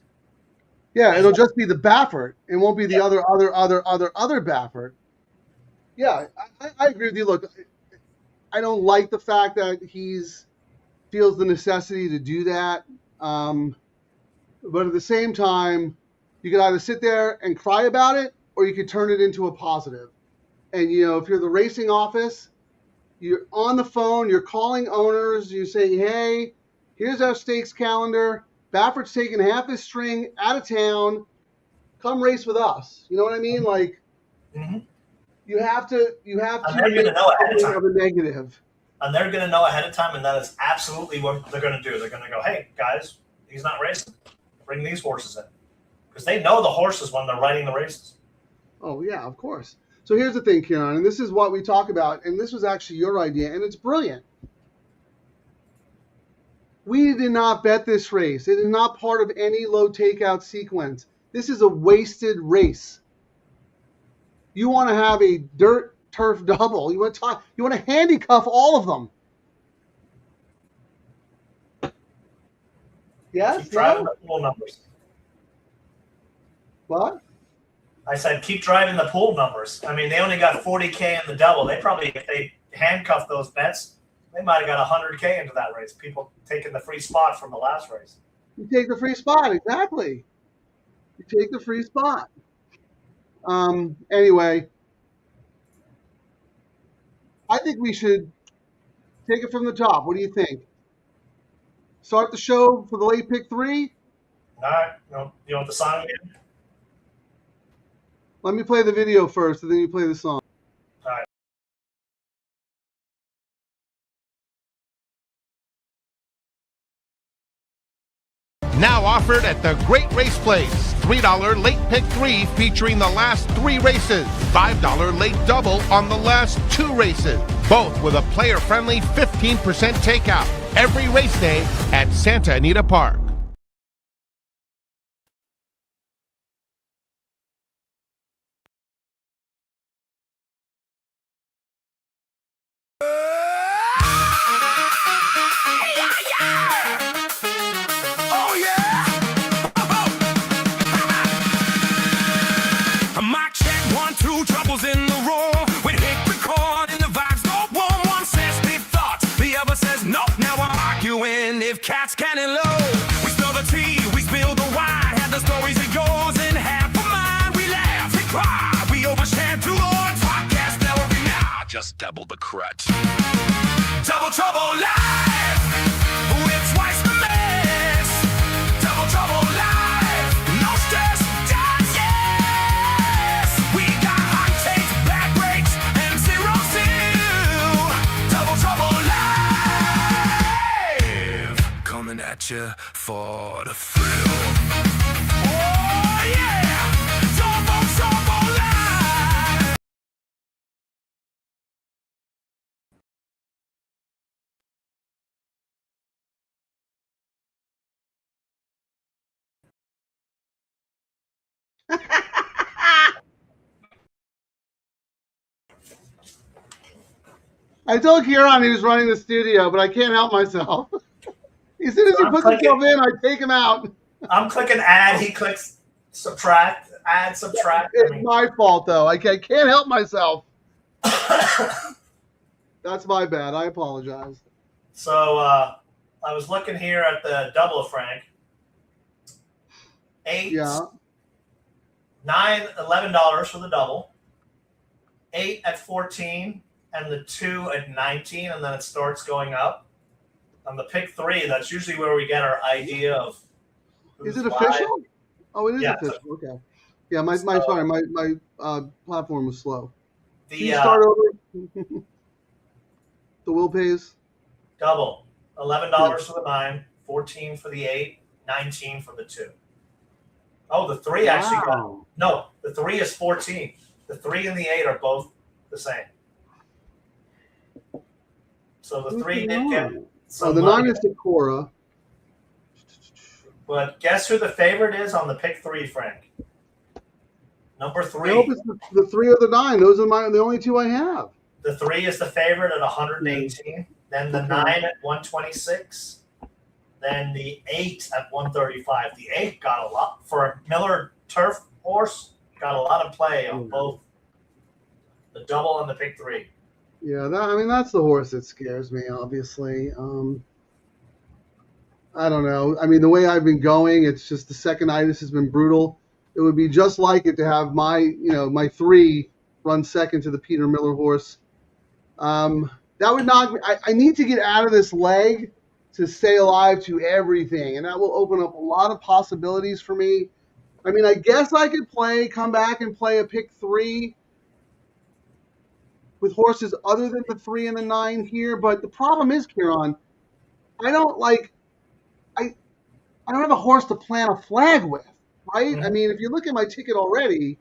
Yeah, it'll just be the Baffert. It won't be the other Baffert. Yeah, I agree with you. Look, I don't like the fact that feels the necessity to do that. But at the same time, you can either sit there and cry about it, or you could turn it into a positive. And, if you're the racing office, you're on the phone, you're calling owners, you say, hey, here's our stakes calendar. Baffert's taking half his string out of town. Come race with us. You know what I mean? Like, you have to And they're going to know ahead of time. Of a negative. And they're going to know ahead of time, and that is absolutely what they're going to do. They're going to go, hey, guys, he's not racing. Bring these horses in. Because they know the horses when they're riding the races. Oh, yeah, of course. So here's the thing, Ciaran, and this is what we talk about, and this was actually your idea, and it's brilliant. We did not bet this race. It is not part of any low takeout sequence. This is a wasted race. You want to have a dirt turf double. You want to handcuff all of them. Yes? Keep driving the pool numbers. What? I said, keep driving the pool numbers. I mean, they only got 40K in the double. They probably, if they handcuff those bets, they might have got 100K into that race. People taking the free spot from the last race. You take the free spot, exactly. You take the free spot. Anyway, I think we should take it from the top. What do you think? Start the show for the late pick 3? All right. You want the song again? Let me play the video first, and then you play the song. All right. Now offered at the Great Race Place. $3 late pick 3 featuring the last 3 races. $5 late double on the last 2 races. Both with a player-friendly 15% takeout. Every race day at Santa Anita Park. Mic check, 1, 2, troubles in the roar. We hit record and the vibes go warm. One says big thoughts, the other says no. Now we're arguing if cats can and low. We spill the tea, we spill the wine. Have the stories it goes in half a mind. We laugh and cry, we overshare too long. Podcast now every now, just double the crutch. Double trouble live with twice the mess. Double trouble live, no stress. At you for the thrill. Oh yeah, Turbo Live. I told Ciaran he was running the studio, but I can't help myself. As soon as he puts himself in, I take him out. I'm clicking add. He clicks subtract. Add, subtract. It's my fault, though. I can't help myself. That's my bad. I apologize. So I was looking here at the double, Frank. 8, Yeah. $9, $11 for the double. 8 at 14, and the 2 at 19, and then it starts going up. On the pick 3, that's usually where we get our idea of. Is it official? Oh, it is Yeah, official. Okay. Yeah, my platform was slow. Can The you start over? The will pays. double. $11 for the 9, 14 for the 8, 19 for the 2. Oh, the 3 actually got no. The 3 is 14. The 3 and the 8 are both the same. So the 3 did get some the money 9 is Decorah. But guess who the favorite is on the pick 3, Frank? Number 3. I hope it's the 3 or the 9. Those are the only 2 I have. The 3 is the favorite at 118. Then the 9 at 126. Then the 8 at 135. The 8 got a lot for a Miller Turf horse. Got a lot of play on both the double and the pick 3. Yeah, that's the horse that scares me. Obviously, I don't know. I mean, the way I've been going, it's just the seconditis has been brutal. It would be just like it to have my 3 run second to the Peter Miller horse. That would knock me. I need to get out of this leg to stay alive to everything, and that will open up a lot of possibilities for me. I mean, I guess I could come back and play a pick 3 with horses other than the 3 and the 9 here, but the problem is, Ciaran, I don't have a horse to plant a flag with, right? Mm-hmm. I mean, if you look at my ticket already,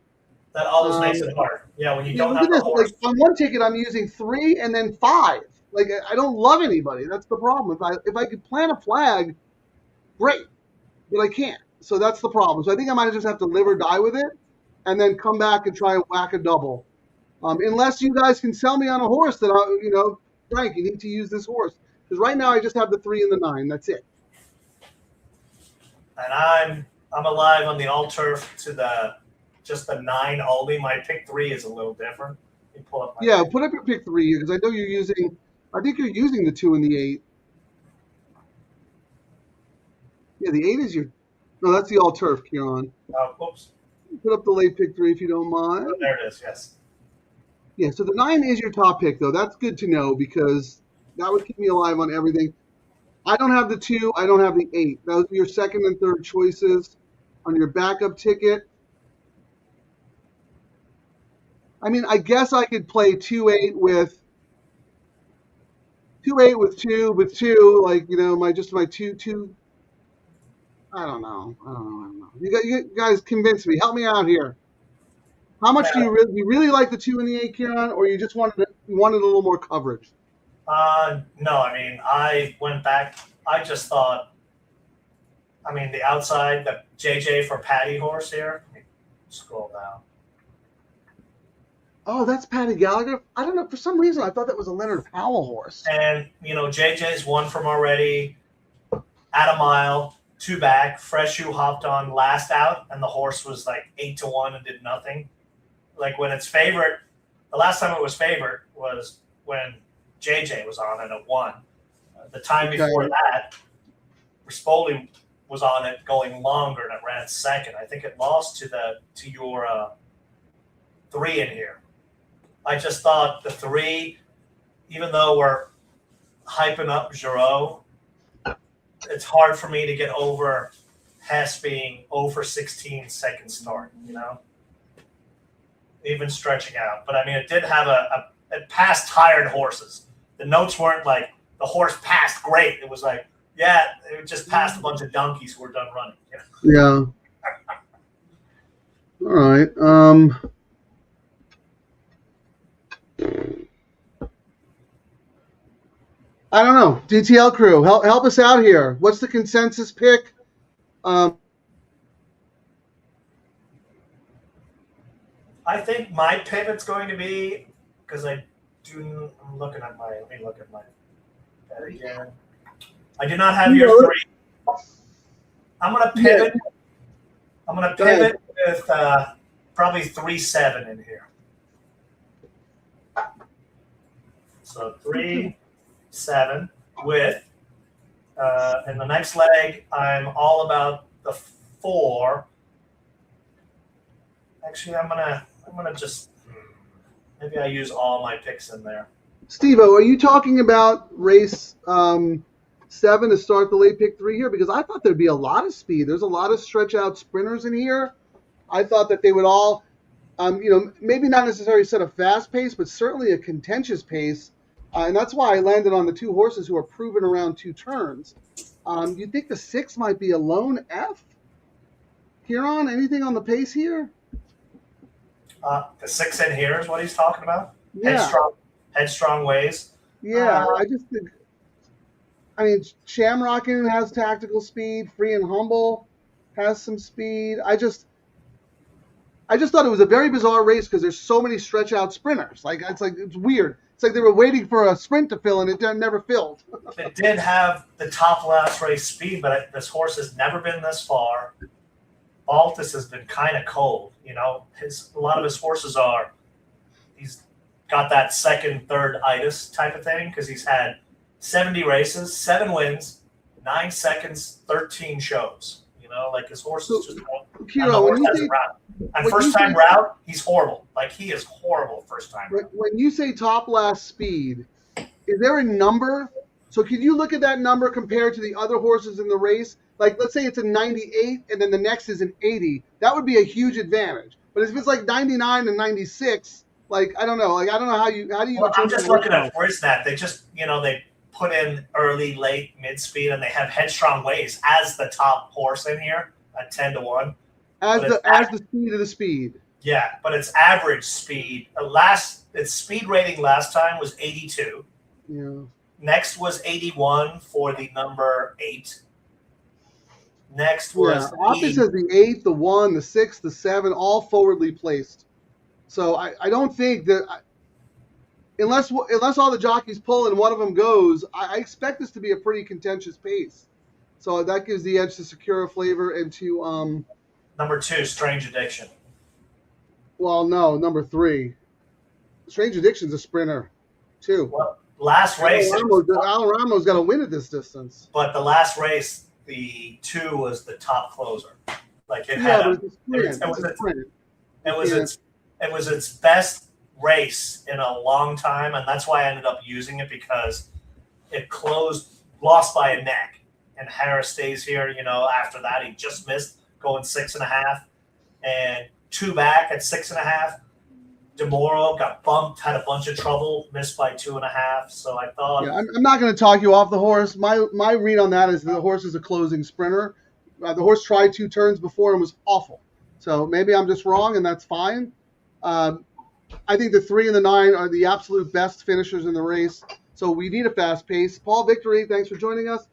that always makes it hard. Yeah, when you don't have a horse. Like, on one ticket, I'm using 3 and then 5. Like, I don't love anybody. That's the problem. If I could plant a flag, great, but I can't. So that's the problem. So I think I might just have to live or die with it, and then come back and try and whack a double. Unless you guys can sell me on a horse that Frank, you need to use this horse, because right now I just have the 3 and the 9. That's it. And I'm alive on the all turf to just the 9 only. My pick 3 is a little different. You pull up my put up your pick 3 here, because I know you're using. I think you're using the 2 and the 8. Yeah, the 8 is your. No, that's the all turf, Ciaran. Oh, oops. Put up the late pick 3 if you don't mind. Oh, there it is. Yes. Yeah, so the 9 is your top pick, though. That's good to know, because that would keep me alive on everything. I don't have the 2. I don't have the 8. Those are your second and third choices on your backup ticket. I mean, I guess I could play 2-8 with 2-8 with 2 with 2, like, my 2. I don't know. You guys convince me. Help me out here. How much do you really like the 2 and the 8, Ciaran, or you just wanted a little more coverage? No, I mean, I went back. I just thought, the outside, the JJ for Patty horse here. Let me scroll down. Oh, that's Patty Gallagher. I don't know. For some reason, I thought that was a Leonard Powell horse. And, JJ's won from already at a mile, 2 back. Fresh Shoe hopped on last out, and the horse was like 8-1 and did nothing. Like when it's favorite, the last time it was favorite was when JJ was on and it won. The time before that, Rispoli was on it going longer and it ran second. I think it lost to your 3 in here. I just thought the 3, even though we're hyping up Giroux, it's hard for me to get over Hess being 0 for 16 second start, even stretching out. But it did have it passed tired horses. The notes weren't like the horse passed great. It was like, yeah, it just passed a bunch of donkeys who were done running. Yeah. All right. I don't know. DTL crew, help us out here. What's the consensus pick? I think my pivot's going to be, because I'm looking at let me look at my bet again. I do not have your 3. I'm going to pivot. Yeah. I'm going to pivot with probably 3-7 in here. So 3-7 with, in the next leg, I'm all about the 4. Actually, I'm gonna just maybe I use all my picks in there. Steve-O, are you talking about race 7 to start the late pick 3 here? Because I thought there'd be a lot of speed. There's a lot of stretch out sprinters in here. I thought that they would all, maybe not necessarily set a fast pace, but certainly a contentious pace. And that's why I landed on the 2 horses who are proven around 2 turns. You think the 6 might be a lone F? Ciaran, anything on the pace here? The 6 in here is what he's talking about. Yeah. Headstrong ways. Yeah, I just think. I mean, Shamrockin' has tactical speed. Free and Humble has some speed. I just thought it was a very bizarre race because there's so many stretch out sprinters. It's weird. It's like they were waiting for a sprint to fill and it never filled. It did have the top last race speed, but this horse has never been this far. Baltus has been kind of cold. You know, a lot of his horses he's got that second, third itis type of thing because he's had 70 races, 7 wins, 9 seconds, 13 shows. You know, like his horse is just first time route, he's horrible. Like he is horrible first time route. When you say top last speed, is there a number? So can you look at that number compared to the other horses in the race? Like let's say it's a 98 and then the next is an 80. That would be a huge advantage. But if it's like 99 and 96, like I don't know how do you. Well, I'm just looking at Voicesnat. They just they put in early, late, mid speed, and they have Headstrong Ways as the top horse in here at 10-1. As the speed of the speed. Yeah, but its average speed its speed rating last time was 82. Yeah. Next was 81 for the number 8. Next was Office has the 8, the 1, the 6, the 7, all forwardly placed. So I don't think that unless all the jockeys pull and one of them goes, I expect this to be a pretty contentious pace. So that gives the edge to Secure Flavor and to number 2, Strange Addiction. Well, no, number 3. Strange Addiction's a sprinter, too. Well, last race, Alan Ramo's got to win at this distance. But the last race, the 2 was the top closer. Like it had it was its best race in a long time, and that's why I ended up using it because it lost by a neck, and Harris stays here. After that he just missed going 6.5, and 2 back at 6.5. DeMoro got bumped, had a bunch of trouble, missed by 2.5. So I thought, I'm not going to talk you off the horse. My read on that is the horse is a closing sprinter. The horse tried 2 turns before and was awful. So maybe I'm just wrong, and that's fine. I think the 3 and the 9 are the absolute best finishers in the race. So we need a fast pace. Paul Victory, thanks for joining us.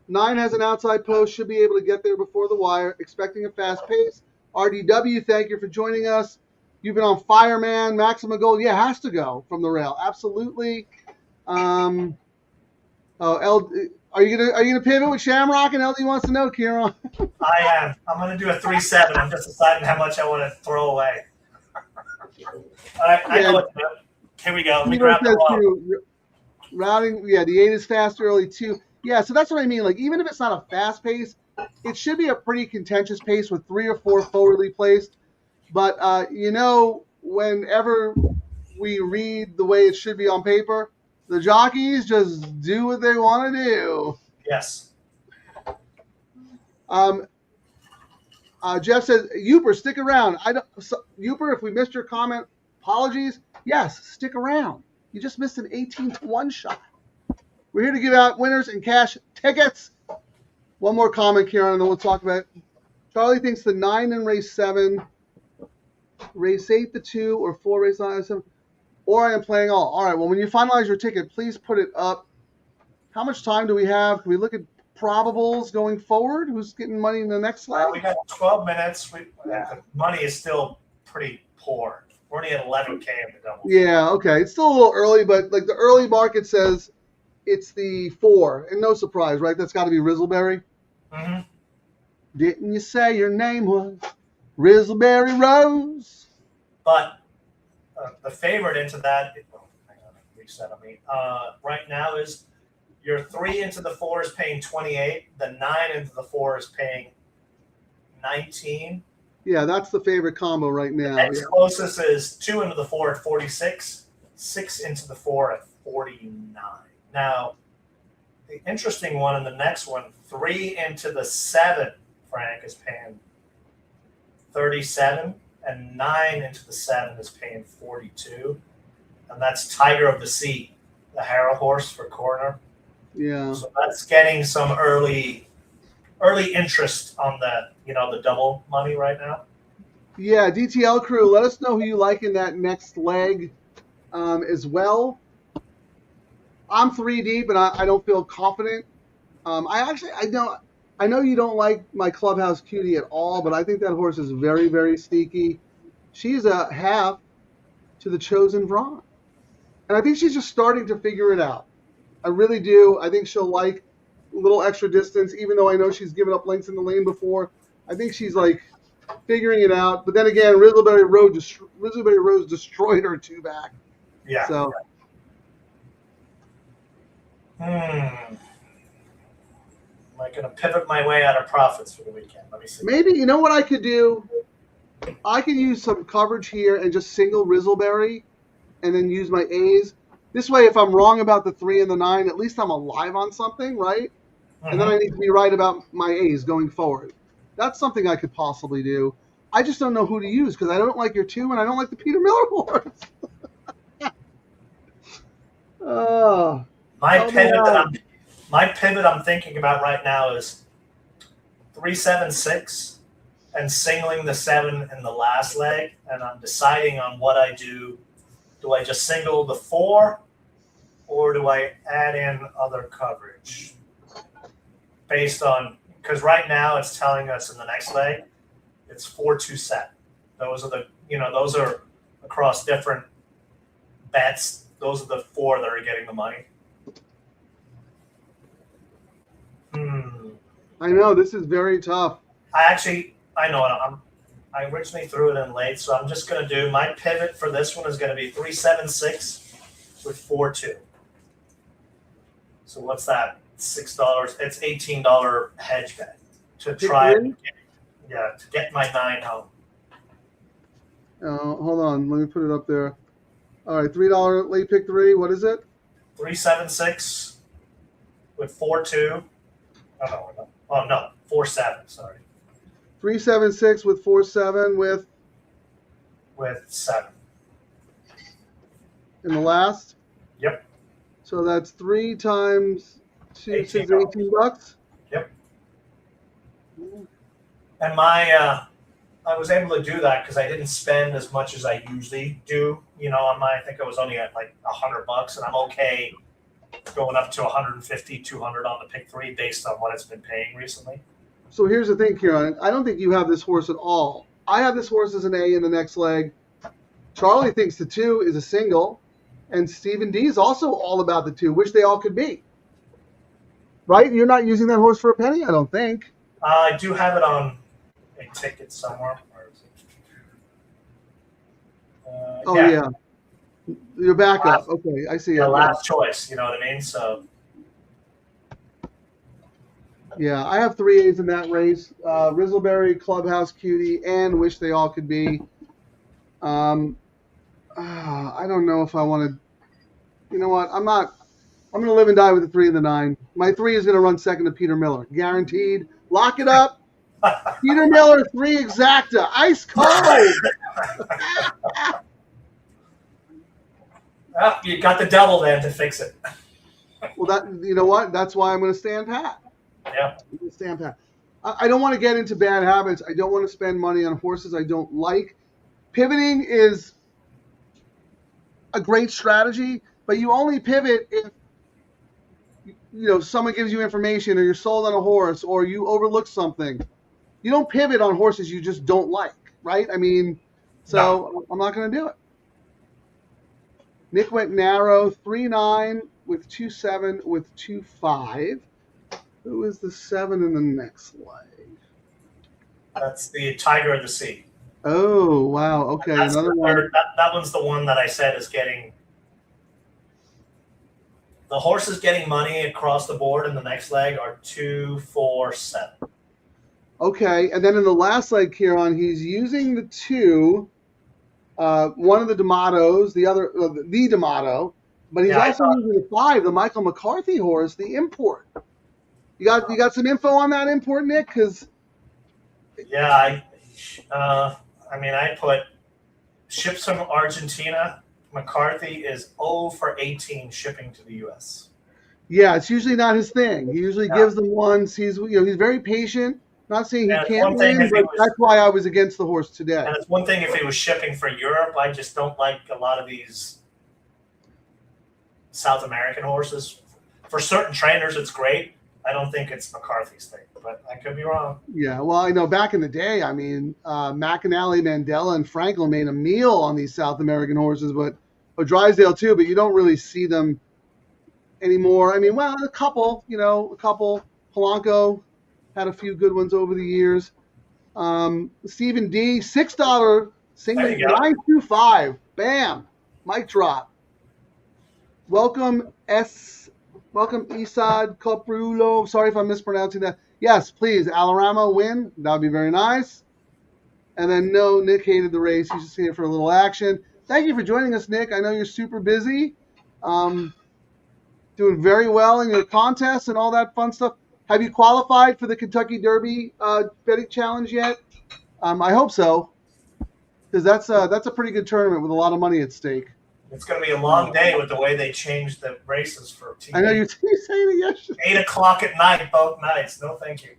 9 has an outside post, should be able to get there before the wire, expecting a fast pace. RDW, thank you for joining us. You've been on fire, man. Maxima Gold, has to go from the rail. Absolutely. Are you gonna pivot with Shamrock? And LD wants to know, Ciaran. I am. I'm gonna do a 3-7. I'm just deciding how much I want to throw away. All right, I know what to do. Here we go. Let me grab the ball. Routing, the 8 is fast early too. Yeah, so that's what I mean. Like even if it's not a fast pace, it should be a pretty contentious pace with 3 or 4 forwardly placed. But whenever we read the way it should be on paper, the jockeys just do what they want to do. Yes. Jeff says, Uper, stick around. Uper, if we missed your comment, apologies. Yes, stick around. You just missed an 18-1 shot. We're here to give out winners and cash tickets. One more comment, Ciaran, and then we'll talk about it. Charlie thinks the 9 in race 7, race 8 the 2, or 4 race 9 7, or I am playing all. All right, well, when you finalize your ticket, please put it up. How much time do we have? Can we look at probables going forward? Who's getting money in the next slide? We got 12 minutes. Money is still pretty poor. We're only at 11K in the double. Yeah, okay. It's still a little early, but like the early market says it's the 4. And no surprise, right? That's got to be Rizzleberry. Mm-hmm. Didn't you say your name was Rizzleberry Rose? But the favorite into that, hang on, reset on me. Right now is your 3 into the 4 is paying 28. The 9 into the 4 is paying 19. Yeah, that's the favorite combo right now. The next closest is 2 into the 4 at 46, 6 into the 4 at 49. Now, the interesting one in the next one, 3 into the 7, Frank, is paying 37, and 9 into the 7 is paying 42. And that's Tiger of the Sea the Harrow horse for corner. Yeah. So that's getting some early interest on the double money right now. Yeah, DTL crew, let us know who you like in that next leg as well. I'm 3 deep, and I don't feel confident. I know you don't like my Clubhouse Cutie at all, but I think that horse is very, very sneaky. She's a half to the Chosen Vron. And I think she's just starting to figure it out. I really do. I think she'll like a little extra distance, even though I know she's given up lengths in the lane before. I think she's like figuring it out. But then again, Rizzleberry Rose destroyed her 2 back. Yeah. So. Am I going to pivot my way out of profits for the weekend? Let me see. Maybe, you know what I could do? I could use some coverage here and just single Rizzleberry and then use my A's. This way, if I'm wrong about the 3 and the 9, at least I'm alive on something, right? And then I need to be right about my A's going forward. That's something I could possibly do. I just don't know who to use because I don't like your 2 and I don't like the Peter Miller horse. My pivot I'm thinking about right now is 3-7-6 and singling the 7 in the last leg, and I'm deciding on what I do. Do I just single the 4, or do I add in other coverage? Based on, because right now it's telling us in the next leg it's 4-2-7. Those are across different bets. Those are the 4 that are getting the money. I know, this is very tough. I know I originally threw it in late, so I'm just going to do my pivot for this one is going to be 3-7-6 with 4-2. So what's that? $6. It's $18 hedge bet to try to get my 9 home. Hold on, let me put it up there. All right, $3 late pick 3. What is it? 3-7-6 with 4-2. Oh no, 4-7. Sorry. 3-7-6 with 4-7 with 7. In the last. Yep. So that's 3 times 2 is $18. Yep. And my I was able to do that because I didn't spend as much as I usually do. On my, I think I was only at like $100, and I'm okay going up to 150, 200 on the pick 3 based on what it's been paying recently. So here's the thing, Ciaran. I don't think you have this horse at all. I have this horse as an A in the next leg. Charlie thinks the 2 is a single, and Stephen D is also all about the 2, which they all could be. Right? You're not using that horse for a penny, I don't think. I do have it on a ticket somewhere. Where is it? Yeah. Your backup. Okay, I see. The last choice, you know what I mean? So. Yeah, I have 3 A's in that race. Rizzleberry, Clubhouse Cutie, and Wish They All Could Be. I don't know if I want to. You know what? I'm going to live and die with the 3 and the 9. My 3 is going to run second to Peter Miller. Guaranteed. Lock it up. Peter Miller, 3 exacta. Ice cold. Well, you got the double then to fix it. Well, you know what? That's why I'm going to stand pat. Yeah. Stand pat. I don't want to get into bad habits. I don't want to spend money on horses I don't like. Pivoting is a great strategy, but you only pivot if someone gives you information, or you're sold on a horse, or you overlook something. You don't pivot on horses you just don't like, right? I mean, so I'm not going to do it. Nick went narrow, 3-9 with 2-7 with 2-5. Who is the 7 in the next leg? That's the Tiger of the Sea. Oh, wow. Okay, That's another one. That one's the one that I said is getting – the horses getting money across the board in the next leg are 2, 4, 7. Okay, and then in the last leg, Ciaran, he's using the 2, one of the D'Amatos, the other the D'Amato, but he's also using the 5, the Michael McCarthy horse, the import. You got some info on that import, Nick? Because I put ships from Argentina, McCarthy is 0 for 18 shipping to the U.S. Yeah, it's usually not his thing. He usually No. gives them once. He's very patient. Not saying he And it's can't one thing win, if he but was- that's why I was against the horse today. And it's one thing if he was shipping for Europe. I just don't like a lot of these South American horses. For certain trainers, it's great. I don't think it's McCarthy's thing, but I could be wrong. Yeah, well, I know back in the day, I mean, McAnally, Mandela, and Franklin made a meal on these South American horses, but Drysdale too. But you don't really see them anymore. I mean, well, a couple. Polanco had a few good ones over the years. Stephen D, $6 single There you go. 925. Bam, mic drop. Welcome Isad Coprulo. Sorry if I'm mispronouncing that. Yes, please, Alarama win. That would be very nice. And then no, Nick hated the race. He's just here for a little action. Thank you for joining us, Nick. I know you're super busy. Doing very well in your contests and all that fun stuff. Have you qualified for the Kentucky Derby betting challenge yet? I hope so, because that's a pretty good tournament with a lot of money at stake. It's going to be a long day with the way they changed the races for TV. I know you're saying it yesterday. 8 o'clock at night, both nights. No, thank you.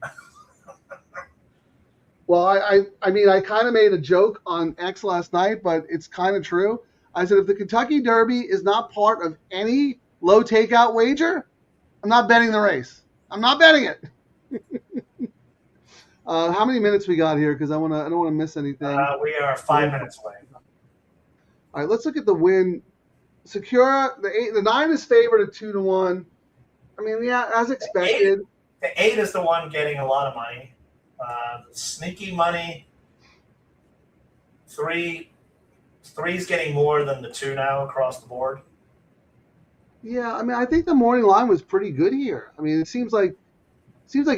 Well, I mean, I kind of made a joke on X last night, but it's kind of true. I said, if the Kentucky Derby is not part of any low takeout wager, I'm not betting the race. I'm not betting it. How many minutes we got here? Because I don't want to miss anything. We are 5 minutes away. All right, let's look at the win. Secura, the 9 is favored at 2-1. I mean, yeah, as expected. The 8 is the one getting a lot of money. Sneaky money. 3's getting more than the 2 now across the board. Yeah, I mean, I think the morning line was pretty good here. I mean, it seems like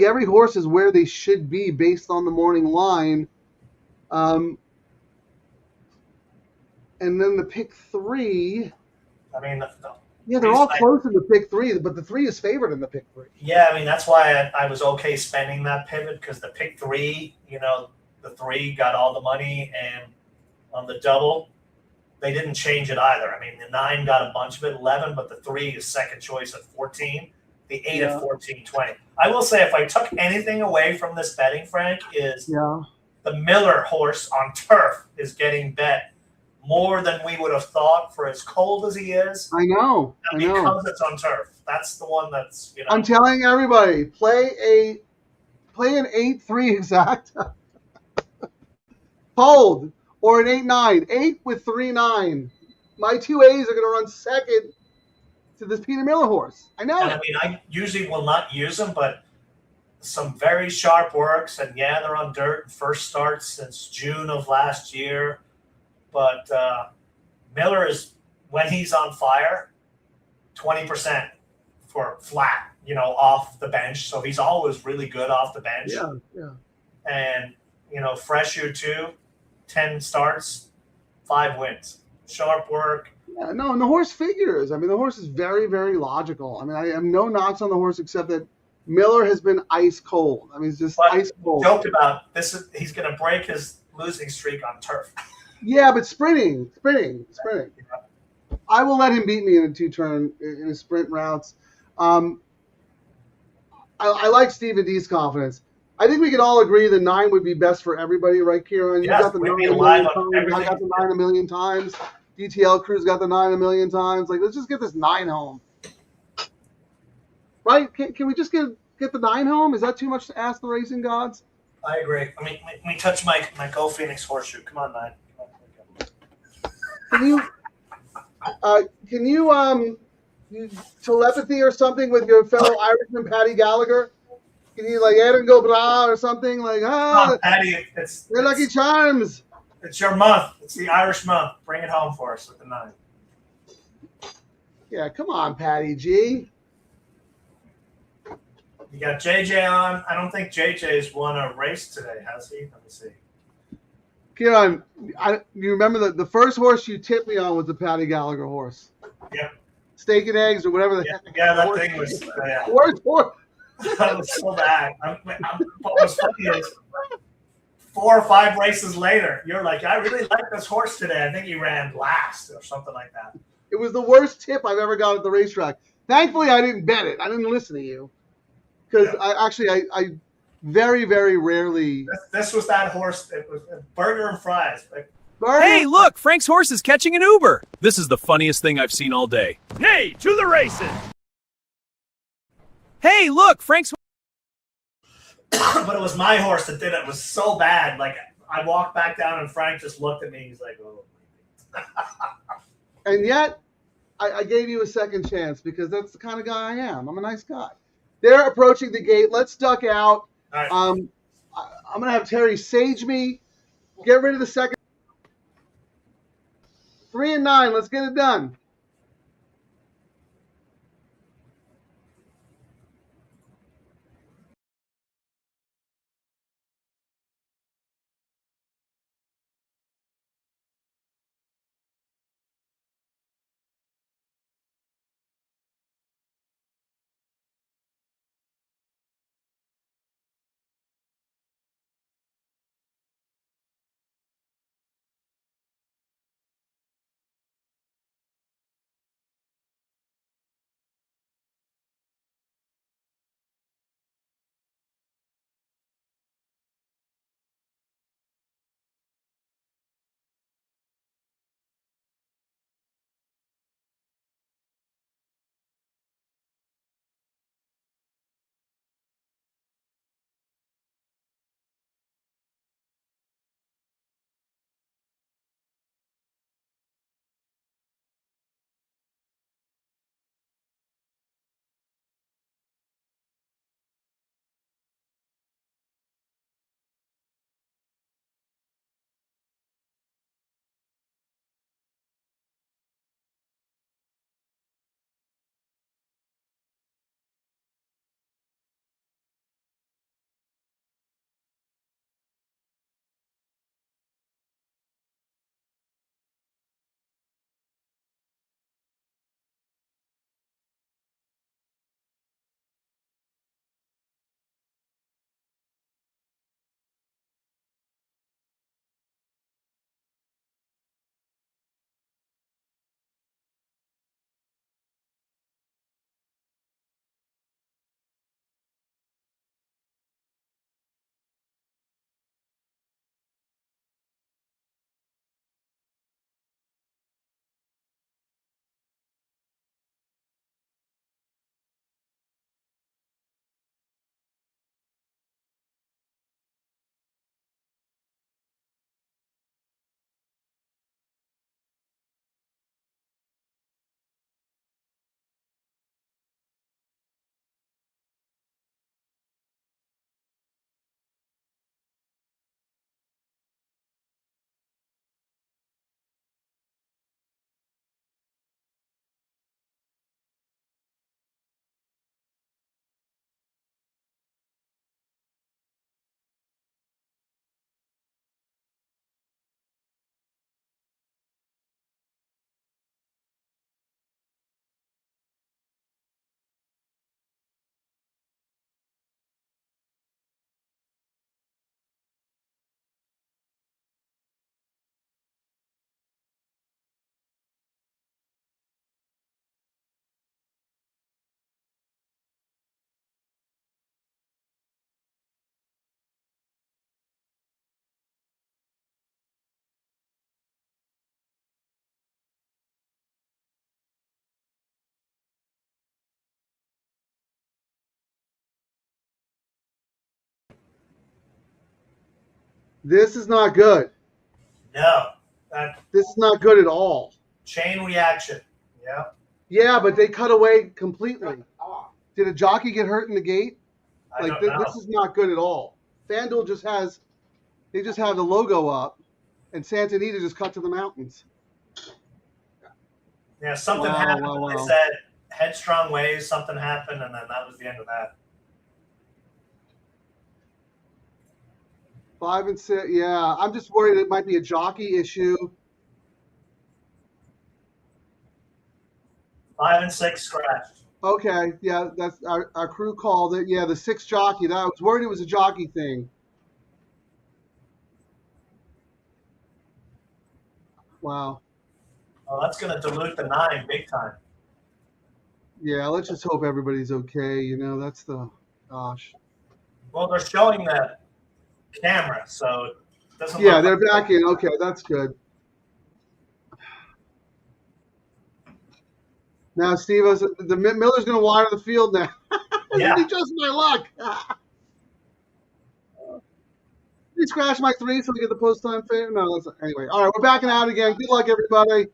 every horse is where they should be based on the morning line. And then the pick 3. I mean, Yeah, they're all close in the pick 3, but the 3 is favored in the pick 3. Yeah, I mean, that's why I was okay spending that pivot, because the pick 3, the 3 got all the money, and on the double, they didn't change it either. I mean, the 9 got a bunch of it, 11, but the 3 is second choice at 14, the 8 at 14, 20. I will say, if I took anything away from this betting, Frank, is the Miller horse on turf is getting bet more than we would have thought for as cold as he is. I know. Because it's on turf. That's the one that's, I'm telling everybody, play an 8-3 exact. Cold. Or an 8-9. 8 with 3-9. My 2 A's are going to run second to this Peter Miller horse. I know. And I mean, I usually will not use them, but some very sharp works. And yeah, they're on dirt. First starts since June of last year. But Miller is, when he's on fire, 20% for flat, off the bench. So he's always really good off the bench. Yeah. And, fresh U2, 10 starts, 5 wins. Sharp work. Yeah, no, and the horse figures. I mean, the horse is very, very logical. I mean, I have no knocks on the horse except that Miller has been ice cold. I mean, it's just ice cold. Joked about this. He's going to break his losing streak on turf. Yeah, but sprinting. I will let him beat me in a 2-turn in his sprint routes. I like Stephen D's confidence. I think we can all agree the 9 would be best for everybody, right, Ciaran? Yes, You got the 9 a million times. I got the 9 a million times. DTL crew's got the 9 a million times. Like, let's just get this 9 home. Right? Can we just get the 9 home? Is that too much to ask the racing gods? I agree. I mean, let me touch my Go Phoenix horseshoe. Come on, 9. Can you telepathy or something with your fellow Irishman Paddy Gallagher? Can you add and go bra or something Paddy, they're Lucky Charms. It's your month. It's the Irish month. Bring it home for us with the 9. Yeah, come on, Paddy G. You got JJ on. I don't think JJ's won a race today, has he? Let me see. Ciaran, you remember the first horse you tipped me on was the Paddy Gallagher horse. Yeah. Steak and eggs or whatever the heck. Yeah, that thing was. Worst horse. That was so bad. What was funny is 4 or 5 races later, you're like, I really like this horse today. I think he ran last or something like that. It was the worst tip I've ever got at the racetrack. Thankfully, I didn't bet it. I didn't listen to you because I very, very rarely. This was that horse. It was burger and fries. Hey, look, Frank's horse is catching an Uber. This is the funniest thing I've seen all day. Hey, to the races. Hey, look, Frank's. But it was my horse that did it. It was so bad. Like, I walked back down and Frank just looked at me. He's like, oh. And yet, I gave you a second chance because that's the kind of guy I am. I'm a nice guy. They're approaching the gate. Let's duck out. All right. I'm going to have Terry sage me. Get rid of the second. 3 and 9. Let's get it done. This is not good. No. This is not good at all. Chain reaction. Yeah. Yeah, but they cut away completely. Did a jockey get hurt in the gate? I don't know. This is not good at all. FanDuel just has the logo up, and Santa Anita just cut to the mountains. Yeah, something Wow, happened. wow, They wow. said headstrong ways, something happened, and then that was the end of that. 5 and 6. Yeah, I'm just worried it might be a jockey issue. 5 and 6 scratched. Okay, yeah, that's our crew called it. Yeah, the 6 jockey. I was worried it was a jockey thing. Wow. Oh, that's going to dilute the 9 big time. Yeah, let's just hope everybody's okay. You know, that's the gosh. Well, they're showing the camera, so it doesn't Yeah, look they're like back in. Okay, that's good. Now, Steve, the Miller's going to water the field now. Yeah. He just my luck. He scratched my 3 so we get the post time favor. No, that's anyway. All right, we're backing out again. Good luck, everybody.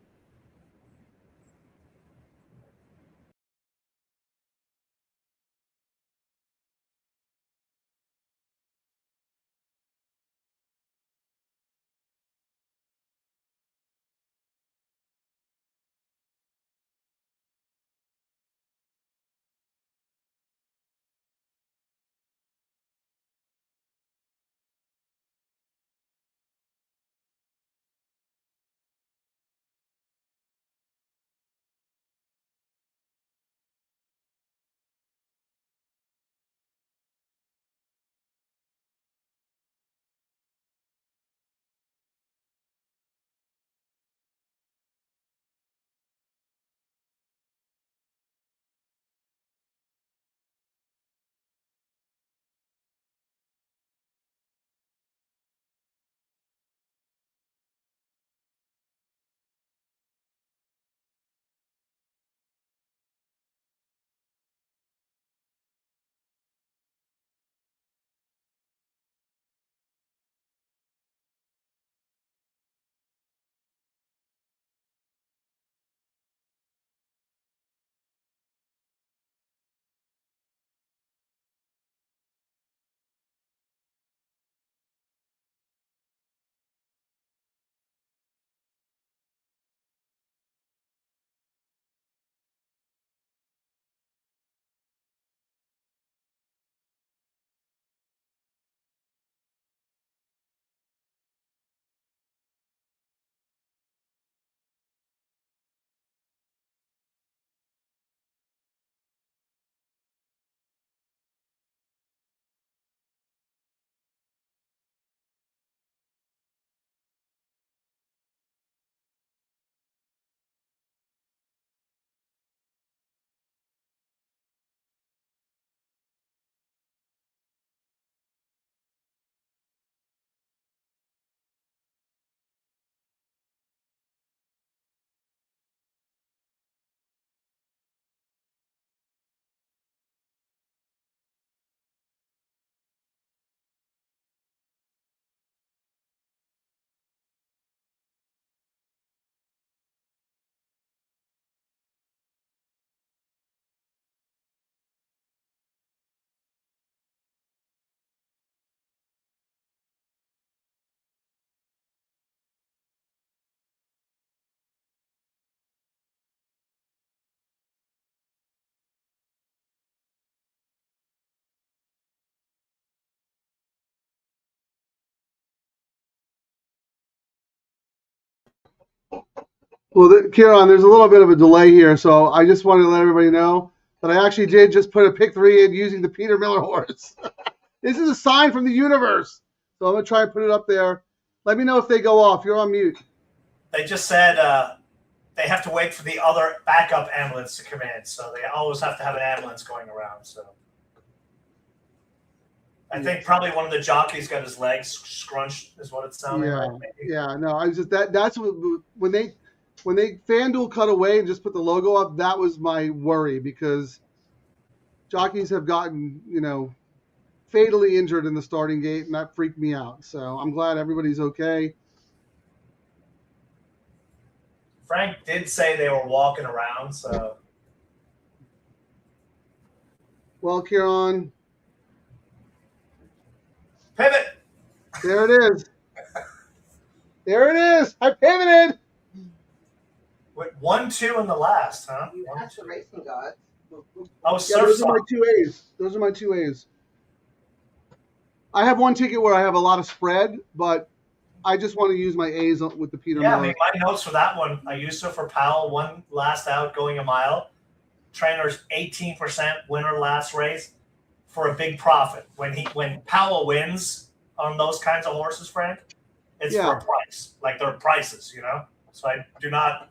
Well, Ciaran, there's a little bit of a delay here, so I just wanted to let everybody know that I actually did just put a pick 3 in using the Peter Miller horse. This is a sign from the universe. So I'm going to try and put it up there. Let me know if they go off. You're on mute. They just said they have to wait for the other backup ambulance to come in, so they always have to have an ambulance going around. So I think probably one of the jockeys got his legs scrunched, is what it sounded like. Yeah. No, I just that's what when they FanDuel cut away and just put the logo up, that was my worry because jockeys have gotten fatally injured in the starting gate, and that freaked me out. So I'm glad everybody's okay. Frank did say they were walking around, so. Well, Ciaran. Pivot! There it is. There it is. I pivoted. With 1-2 in the last, huh? You asked the racing gods. Oh, Yeah, those are my 2 A's. Those are my 2 A's. I have one ticket where I have a lot of spread, but I just want to use my A's with the Peter Miller. I mean, my notes for that one, I used it for Powell, one last out going a mile. Trainer's 18% winner last race for a big profit. When Powell wins on those kinds of horses, Frank, it's for a price. Like they're prices, So I do not.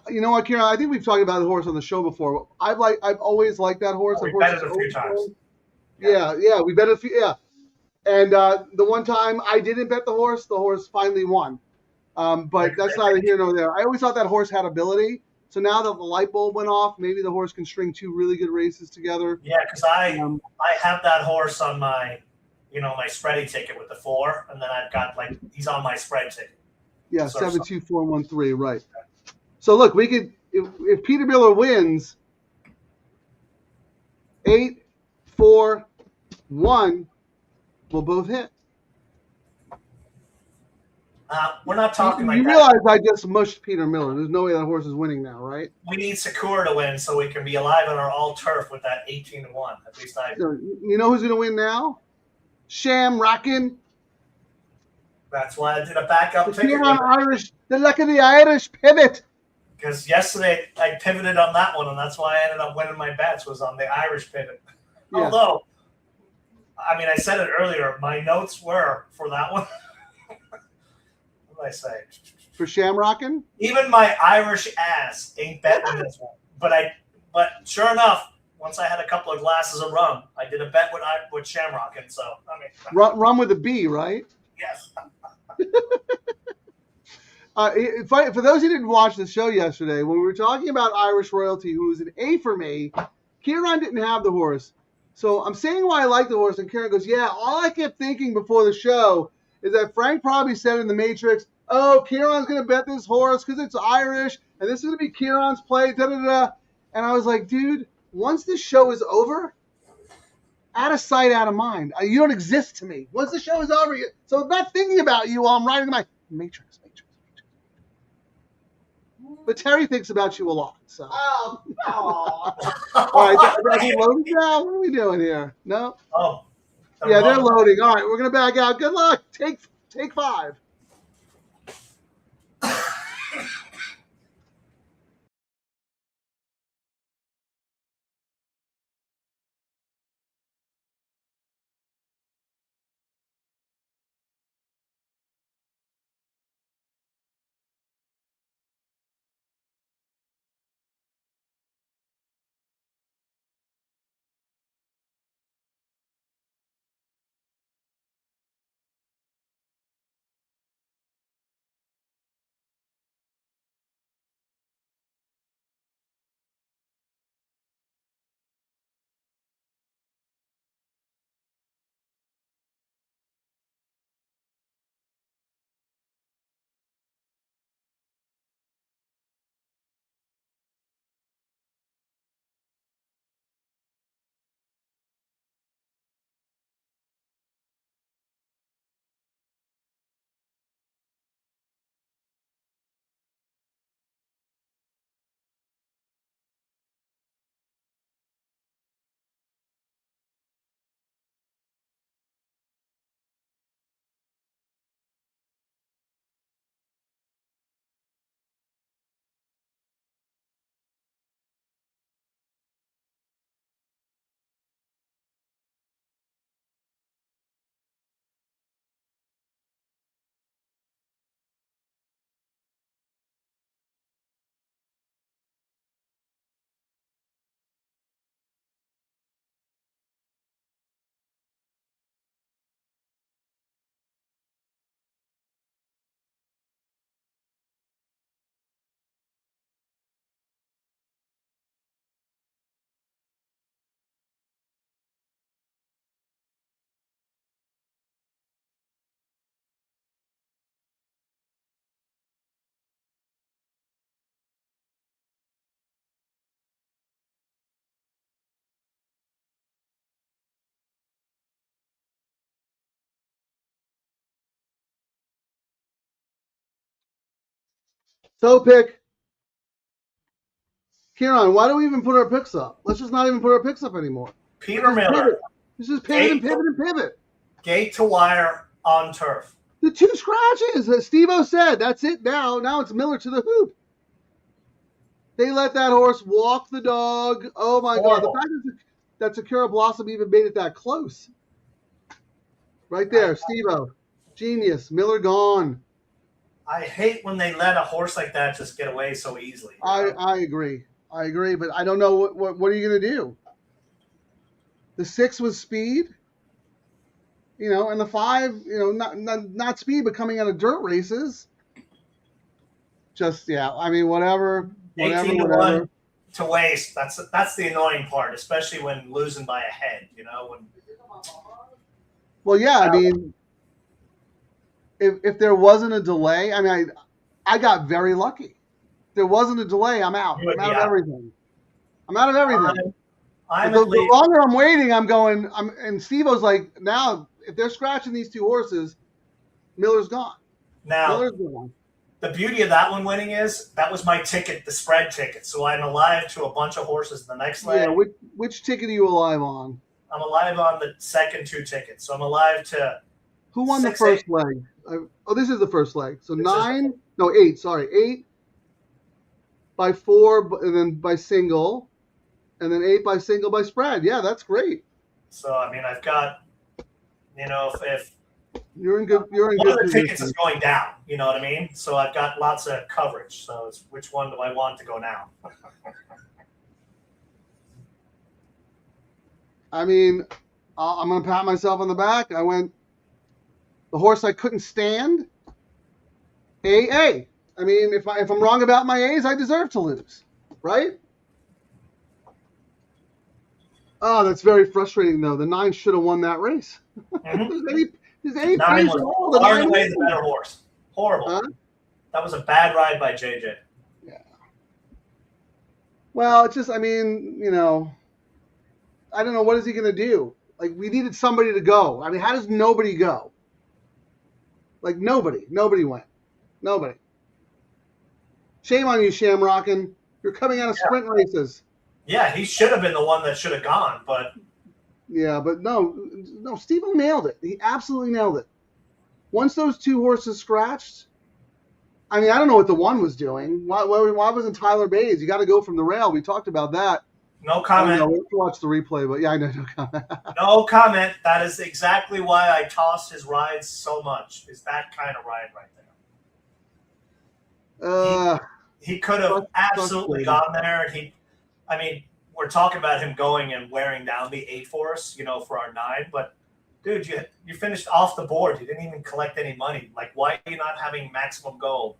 You know what, Ciaran? I think we've talked about the horse on the show before. I've always liked that horse. We That horse bet it a few times. Yeah, we bet a few. Yeah, and the one time I didn't bet the horse finally won. But that's neither here nor there. I always thought that horse had ability. So now that the light bulb went off, maybe the horse can string two really good races together. Yeah, because I have that horse on my, my spready ticket with the 4, and then I've got he's on my spread ticket. Yeah, 72413, right. So look, we could if Peter Miller wins 8, 4, 1, we'll both hit. We're not talking like you that. realize I just mushed Peter Miller. There's no way that horse is winning now, right? We need Sakura to win so we can be alive on our all turf with that 18-1. At least I. You know who's going to win now? Sham Rockin'. That's why I did a backup ticket. The luck of the Irish pivot. Because yesterday I pivoted on that one, and that's why I ended up winning my bets was on the Irish pivot. Yeah. Although, I mean, I said it earlier. My notes were for that one. What did I say? For Shamrockin'? Even my Irish ass ain't betting this one. But sure enough, once I had a couple of glasses of rum, I did a bet with Shamrockin'. So I mean, rum with a B, right? yes. For those who didn't watch the show yesterday, when we were talking about Irish Royalty, who was an A for me, Ciaran didn't have the horse. So I'm saying why I like the horse, and Ciaran goes, yeah, all I kept thinking before the show is that Frank probably said in the Matrix, oh, Ciaran's going to bet this horse because it's Irish, and this is going to be Ciaran's play, da-da-da. And I was like, dude, once this show is over, out of sight, out of mind. You don't exist to me. Once the show is over, so I'm not thinking about you while I'm writing my Matrix. But Terry thinks about you a lot. So. Oh. All right, are we loading now? What are we doing here? No? Oh. Yeah, they're loading. All right, we're going to back out. Good luck. Take 5. So pick. Ciaran, why do we even put our picks up? Let's just not even put our picks up anymore. Peter Miller. Let's just pivot and pivot and pivot. Gate to wire on turf. The 2 scratches, as Steve-O said. That's it now. Now it's Miller to the hoop. They let that horse walk the dog. Oh, my God. The fact that Sakura Blossom even made it that close. Right there, Steve-O. Genius. Miller gone. I hate when they let a horse like that just get away so easily. I agree. I agree, but I don't know what are you going to do? The 6 was speed, and the 5, not speed, but coming out of dirt races. Just I mean, whatever. 18 to 1 to waste. That's the annoying part, especially when losing by a head. Well, yeah, I mean, if there wasn't a delay, I mean, I got very lucky. If there wasn't a delay, I'm out. I'm out of everything. I'm out of everything. The longer I'm waiting, and Steve-O's like, now, if they're scratching these 2 horses, Miller's gone. Now, the beauty of that one winning is that was my ticket, the spread ticket. So I'm alive to a bunch of horses in the next leg. Yeah, which ticket are you alive on? I'm alive on the second 2 tickets. So I'm alive to. Who won the first leg? This is the first leg. So 8. Sorry, 8 by 4, and then by single, and then 8 by single by spread. Yeah, that's great. So I mean, I've got, if you're in good one of the tickets is going down, you know what I mean? So I've got lots of coverage. So it's which one do I want to go now? I mean, I'm going to pat myself on the back. I went the horse I couldn't stand. A. I mean, if I'm wrong about my A's, I deserve to lose, right? Oh, that's very frustrating, though. The 9 should have won that race. Mm-hmm. There's any 9 was far and away the better horse. Horrible. Huh? That was a bad ride by JJ. Yeah. Well, it's just, I mean, I don't know, what is he going to do? Like, we needed somebody to go. I mean, how does nobody go? Like, nobody went. Nobody. Shame on you, Shamrockin'. You're coming out of sprint races. Yeah, he should have been the one that should have gone, but. Yeah, but no, Steve-O nailed it. He absolutely nailed it. Once those 2 horses scratched, I mean, I don't know what the 1 was doing. Why wasn't Tyler Bays? You got to go from the rail. We talked about that. No comment. We'll have to watch the replay, but yeah, I know, no comment. No comment. That is exactly why I toss his rides so much, is that kind of ride right there. He could have absolutely gone there, and we're talking about him going and wearing down the 8 for us, for our 9. But, dude, you finished off the board. You didn't even collect any money. Like, why are you not having maximum gold?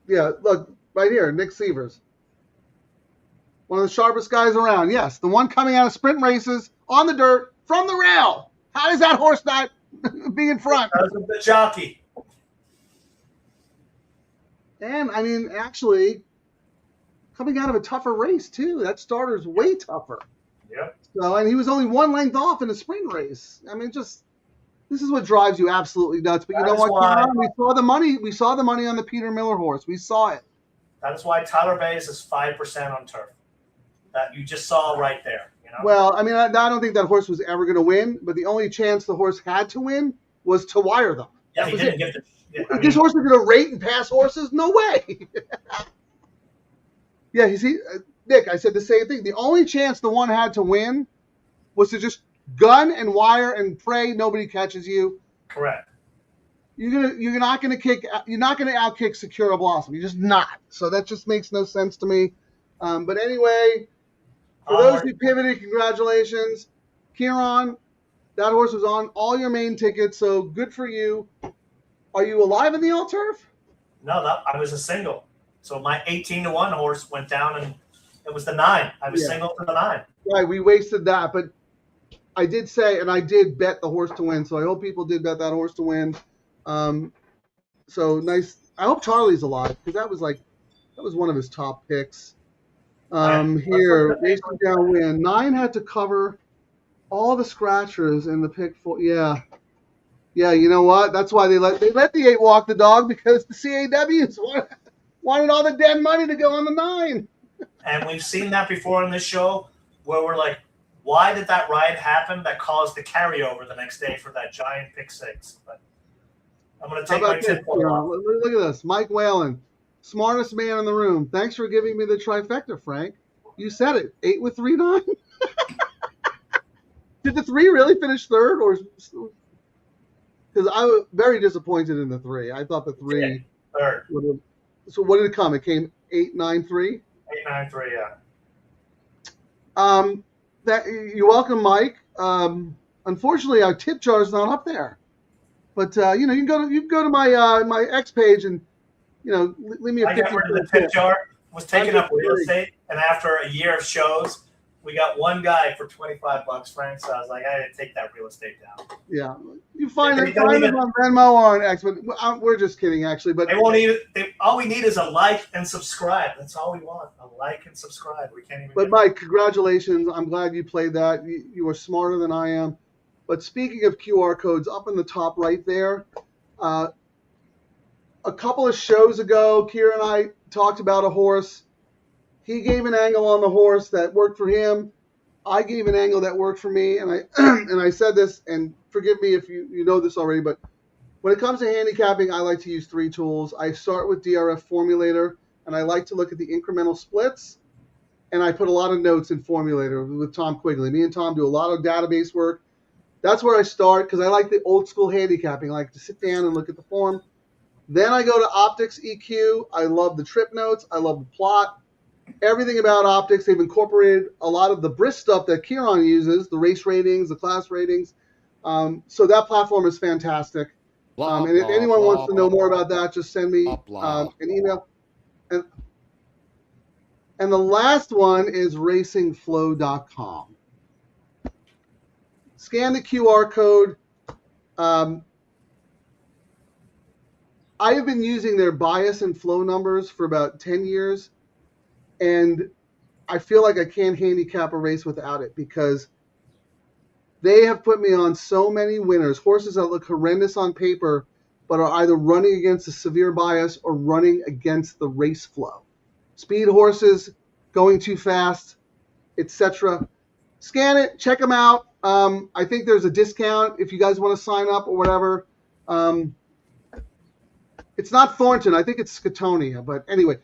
Yeah, look, right here, Nick Sievers. One of the sharpest guys around. Yes, the one coming out of sprint races on the dirt from the rail. How does that horse not be in front? Because of the jockey. And, I mean, actually, coming out of a tougher race, too. That starter's way tougher. Yep. So, and he was only 1 length off in a sprint race. I mean, this is what drives you absolutely nuts. But you know what, Ciaran? We saw the money. We saw the money on the Peter Miller horse. We saw it. That is why Tyler Bays is 5% on turf. That you just saw right there. Well, I mean, I don't think that horse was ever going to win. But the only chance the horse had to win was to wire them. Yeah, he didn't give the. This horse is going to rate and pass horses? No way. Yeah, you see, Nick, I said the same thing. The only chance the 1 had to win was to just gun and wire and pray nobody catches you. Correct. You're not going to outkick Secura Blossom. You're just not. So that just makes no sense to me. But anyway, for those who pivoted, congratulations. Ciaran, that horse was on all your main tickets, so good for you. Are you alive in the all turf? No, I was a single. So my 18 to 1 horse went down, and it was the 9. I was single to the 9. Right, we wasted that, but I did say, and I did bet the horse to win. So I hope people did bet that horse to win. So nice. I hope Charlie's alive, because that was one of his top picks. Here, racing down win. 9 had to cover all the scratchers in the pick 4. Yeah. Yeah, you know what? That's why they let the 8 walk the dog, because the CAWs wanted all the dead money to go on the 9. And we've seen that before on this show, where we're like, why did that ride happen that caused the carryover the next day for that giant pick 6? But I'm going to take my 10 point off. Look at this. Mike Whalen, smartest man in the room. Thanks for giving me the trifecta, Frank. You said it. 8 with 3 9. Did the 3 really finish third? Because because I was very disappointed in the 3. I thought the 3 Third. would have. So what did it come? It came 893. 893. Yeah. That you're welcome, Mike. Unfortunately, our tip jar is not up there. But you can go to my my X page and leave me a I 50 got rid of the tip jar. Was taking up real estate, and after a year of shows, we got one guy for $25, Frank. So I was like, I didn't take that real estate down. Yeah, you find They it don't even- on Venmo or on X. But we're just kidding, actually. But They won't even. All we need is a like and subscribe. That's all we want. A like and subscribe. We can't even. But Mike, congratulations! I'm glad you played that. You are smarter than I am. But speaking of QR codes, up in the top right there, a couple of shows ago, Ciaran and I talked about a horse. He gave an angle on the horse that worked for him. I gave an angle that worked for me, and I and I said this, and forgive me if you know this already, but when it comes to handicapping, I like to use 3 tools. I start with DRF Formulator, and I like to look at the incremental splits, and I put a lot of notes in Formulator with Tom Quigley. Me and Tom do a lot of database work. That's where I start because I like the old school handicapping. I like to sit down and look at the form. Then I go to Optics EQ. I love the trip notes. I love the plot. Everything about Optics. They've incorporated a lot of the BRIS stuff that Ciaran uses, the race ratings, the class ratings. So that platform is fantastic. And if anyone wants to know more about that, just send me an email. And the last one is racingflow.com. Scan the QR code. I have been using their bias and flow numbers for about 10 years, and I feel like I can't handicap a race without it because they have put me on so many winners, horses that look horrendous on paper, but are either running against a severe bias or running against the race flow. Speed horses, going too fast, etc. Scan it, check them out. I think there's a discount if you guys want to sign up or whatever. It's not Thornton. I think it's Scatonia. But anyway,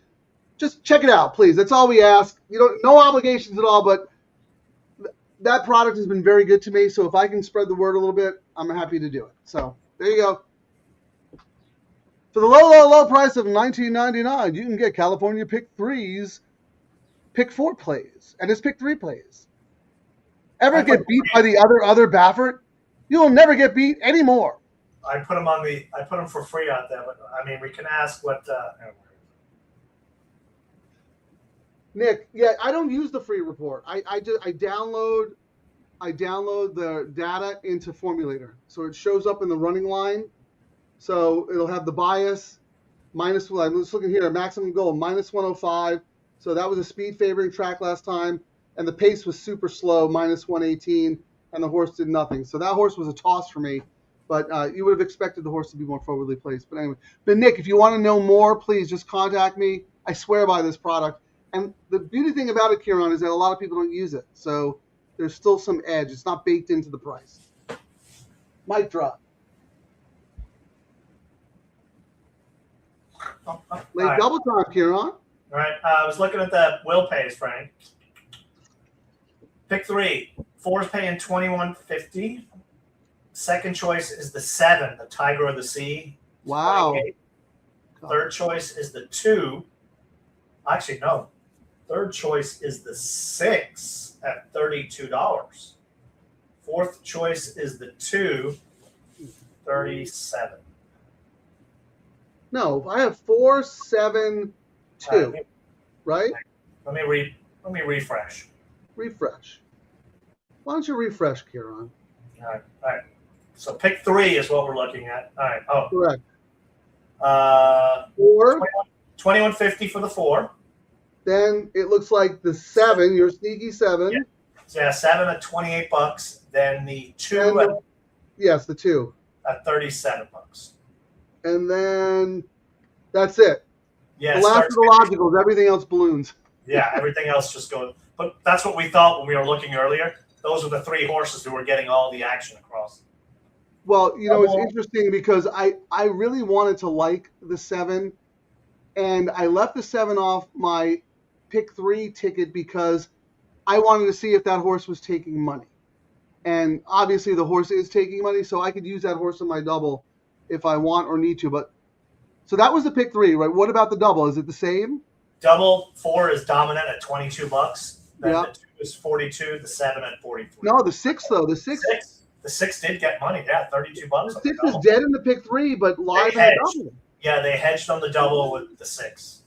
just check it out, please. That's all we ask. No obligations at all, but that product has been very good to me. So if I can spread the word a little bit, I'm happy to do it. So there you go. For the low price of $19.99, you can get California Pick 3's Pick 4 plays and his Pick 3 plays. Ever get beat by the other Baffert? You'll never get beat anymore. I put them for free out there, but I mean, we can ask what. Nick, yeah, I don't use the free report. I download the data into Formulator, so it shows up in the running line. So it'll have the bias minus. I'm just looking here, maximum goal minus 105. So that was a speed favoring track last time, and the pace was super slow, minus 118, and the horse did nothing. So that horse was a toss for me. But you would have expected the horse to be more forwardly placed. But anyway, Nick, if you want to know more, please just contact me. I swear by this product. And the beauty thing about it, Ciaran, is that a lot of people don't use it. So there's still some edge. It's not baked into the price. Mic drop. Late double time, Ciaran. All right. I was looking at the will pays, Frank. Pick 3. 4 is paying $21.50. Second choice is the 7, the Tiger of the Sea. Wow. Third choice is the 2. Actually, no. Third choice is the 6 at $32. Fourth choice is the 2, $37. No, I have 4, 7, 2. Right? Let me refresh. Refresh. Why don't you refresh, Ciaran? All right. So pick 3 is what we're looking at. All right. Oh, correct. 4. $21.50 for the 4. Then it looks like the 7, your sneaky 7. Yeah, 7 at $28. Then the 2 yes, the 2 at $37. And then that's it. Yeah. The last of the logicals, everything else balloons. Yeah, everything else just goes. But that's what we thought when we were looking earlier. Those were the 3 horses who were getting all the action across. Well, it's interesting because I really wanted to like the 7, and I left the 7 off my pick 3 ticket because I wanted to see if that horse was taking money. And obviously the horse is taking money, so I could use that horse in my double if I want or need to. But so that was the pick 3, right? What about the double? Is it the same? Double 4 is dominant at $22. Then Yeah. the 2 is 42. The 7 at 43. No, the 6 though. The 6. The 6 did get money. Yeah, $32. The on the 6 is double. dead in the pick 3, but live in the hedged. double. Yeah, they hedged on the double with the 6.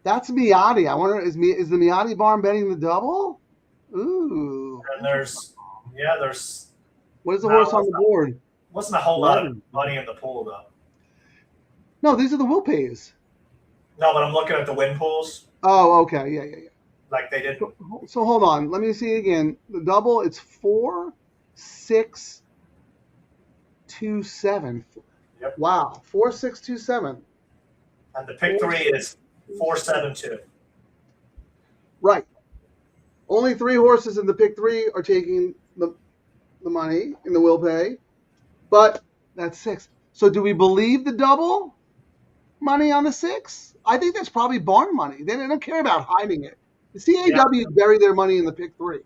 That's Miotti. I wonder, is the Miotti barn betting the double? Ooh. And there's What is the No, horse on the board? wasn't a whole lot of 11. money in the pool though. No, these are the will pays. No, but I'm looking at the win pools. Oh, okay. Yeah. Like they didn't. So hold on. Let me see again. The double, it's 4, 6, 2, 7. Yep. Wow. 4, 6, 2, 7. And the pick 3 is 4-7-2. Right. Only 3 horses in the pick 3 are taking the money in the will pay, but that's 6. So do we believe the double money on the 6? I think that's probably barn money. They don't care about hiding it. The CAW bury their money in the pick 3.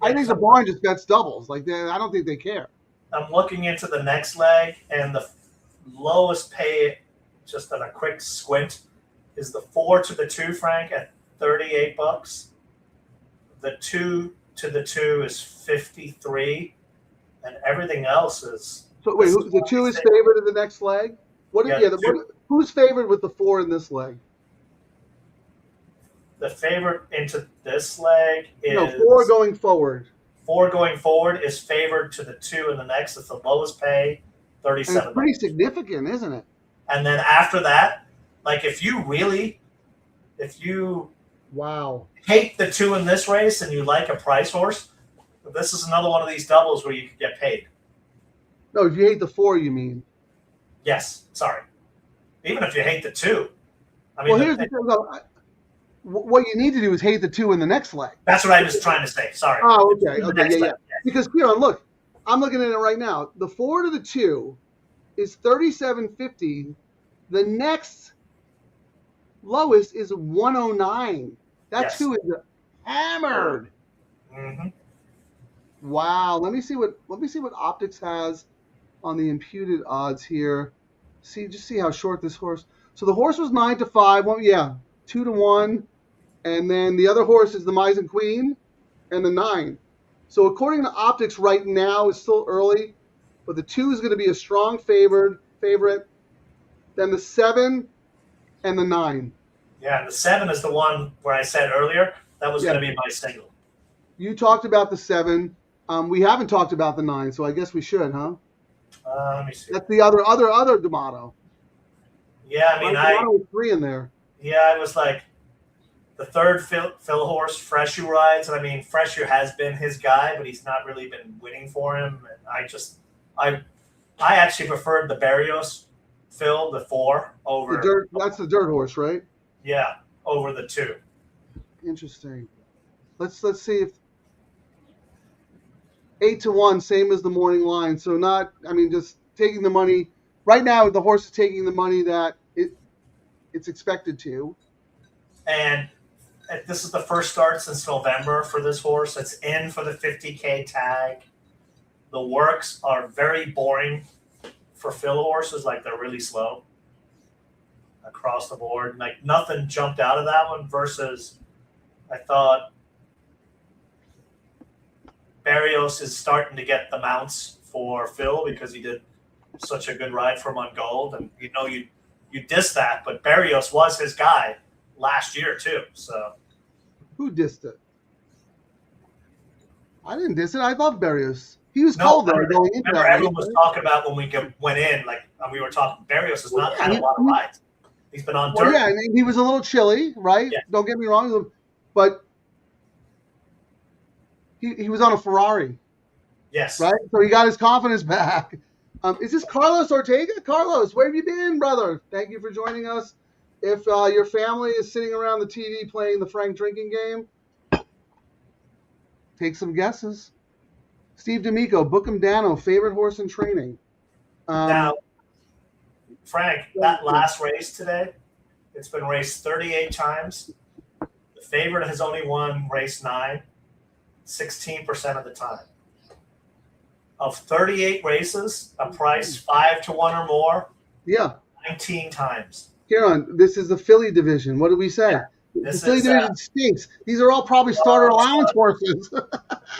I think the barn just bets doubles. Like I don't think they care. I'm looking into the next leg, and the lowest pay, just on a quick squint, is the 4 to the 2, Frank, at $38. The 2 to the 2 is 53, and everything else is. So wait, the 2 is favored in the next leg? Who's favored with the 4 in this leg? The favorite into this leg is 4 going forward. 4 going forward is favored to the 2 in the next. It's the lowest pay, And $37. it's pretty significant, isn't it? And then after that, like if you Wow. hate the 2 in this race and you like a price horse, this is another one of these doubles where you could get paid. No, if you hate the 4, you mean. Yes, sorry. Even if you hate the 2. I Well, mean, here's the thing, though. What you need to do is hate the 2 in the next leg. that's what I was trying to say. Sorry. Oh, The okay. 2 in the Okay, next yeah. leg, yes. Because, Ciaran, look, I'm looking at it right now. The 4 to the 2 is $37.50. The next lowest is $109. That Yes. 2 is hammered. Mm-hmm. Wow. Let me see what Optics has on the imputed odds here. Just see how short this horse. So the horse was 9 to 5. Well, yeah, 2 to 1. And then the other horse is the Misen Queen and the 9. So according to Optics right now, it's still early, but the 2 is going to be a strong favorite. Then the 7 and the 9. Yeah, and the 7 is the one where I said earlier that was going to be my single. You talked about the 7. We haven't talked about the 9, so I guess we should, huh? Let me see. That's the other D'Amato. Yeah, I mean, D'Amato was 3 in there. I was like the third Phil horse, Freshu rides. And I mean, Freshu has been his guy, but he's not really been winning for him. And I actually preferred the Barrios Phil, the 4, over That's the dirt horse, right? Yeah, over the 2. Interesting. Let's see if 8 to 1, same as the morning line. So just taking the money. Right now, the horse is taking the money that it's expected to. And this is the first start since November for this horse. It's in for the 50K tag. The works are very boring for Phil horses. Like, they're really slow across the board. Like, nothing jumped out of that one versus I thought Barrios is starting to get the mounts for Phil because he did such a good ride for him on Gold. And, you diss that, but Barrios was his guy last year too. So who dissed it? I didn't diss it. I love Barrios. He was cold though going into that. Everyone was talking about when we went in, like we were talking. Barrios has not had a lot of rides. He's been on dirt. Yeah, and he was a little chilly, right? Yeah. Don't get me wrong, but he was on a Ferrari. Yes. Right. So he got his confidence back. Is this Carlos Ortega? Carlos, where have you been, brother? Thank you for joining us. If your family is sitting around the TV playing the Frank drinking game, take some guesses. Steve D'Amico, Bookham Dano, favorite horse in training. Now, Frank, that last race today, it's been raced 38 times. The favorite has only won race 9, 16% of the time. of 38 races, a price 5 to 1 or more, Yeah. 19 times. Ciaran, this is the Philly division. What did we say? The This Philly is division stinks. These are all probably starter allowance horses.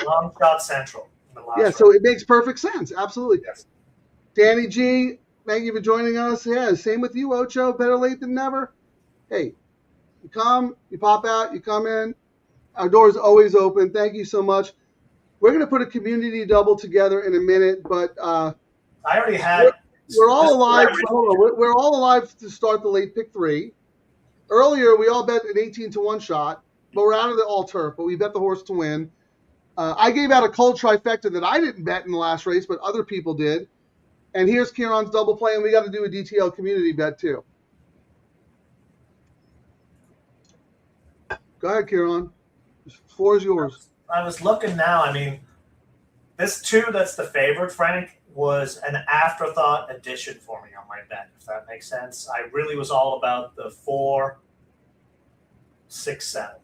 long shot central. In the last Yeah, so it makes perfect sense. Absolutely. Yes. Danny G, thank you for joining us. Yeah, same with you, Ocho. Better late than never. Hey, you come, you pop out, you come in. Our door is always open. Thank you so much. We're going to put a community double together in a minute, but I already had. we're all alive. Hold on. We're all alive to start the late pick 3. Earlier, we all bet an 18 to 1 shot, but we're out of the all turf, but we bet the horse to win. I gave out a cold trifecta that I didn't bet in the last race, but other people did. And here's Ciaran's double play, and we got to do a DTL community bet too. Go ahead, Ciaran. The floor is yours. I was looking now. I mean, this 2 that's the favorite, Frank, was an afterthought addition for me on my bet, if that makes sense. I really was all about the 4, 6, 7.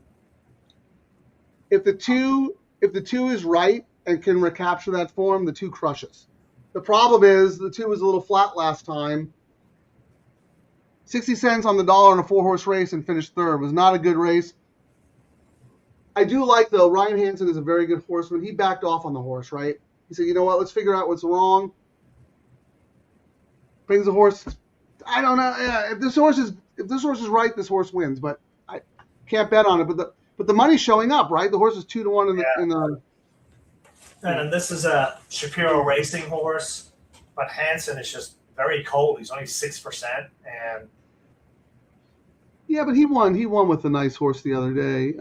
If the two is right and can recapture that form, the 2 crushes. The problem is the 2 was a little flat last time. 60 cents on the dollar in a 4-horse race and finished 3rd. It was not a good race. I do like, though, Ryan Hansen is a very good horseman. He backed off on the horse, right? He said, you know what, let's figure out what's wrong. Brings the horse. I don't know. Yeah, if this horse is right, this horse wins. But I can't bet on it. But the money's showing up, right? The horse is 2 to 1 in the. And this is a Shapiro Racing horse, but Hansen is just very cold. He's only 6%, and Yeah, but he won. He won with a nice horse the other day.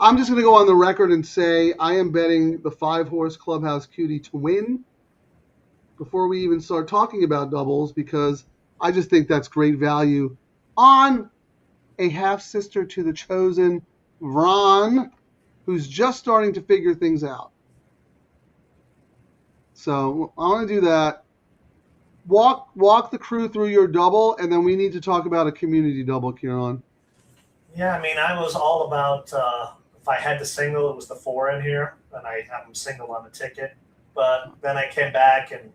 I'm just going to go on the record and say I am betting the 5-horse Clubhouse Cutie to win before we even start talking about doubles, because I just think that's great value on a half-sister to the chosen, Vron, who's just starting to figure things out. So I want to do that. Walk the crew through your double, and then we need to talk about a community double, Ciaran. yeah, I mean, I was all about if I had to single, it was the 4 in here, and I have them single on the ticket. But then I came back and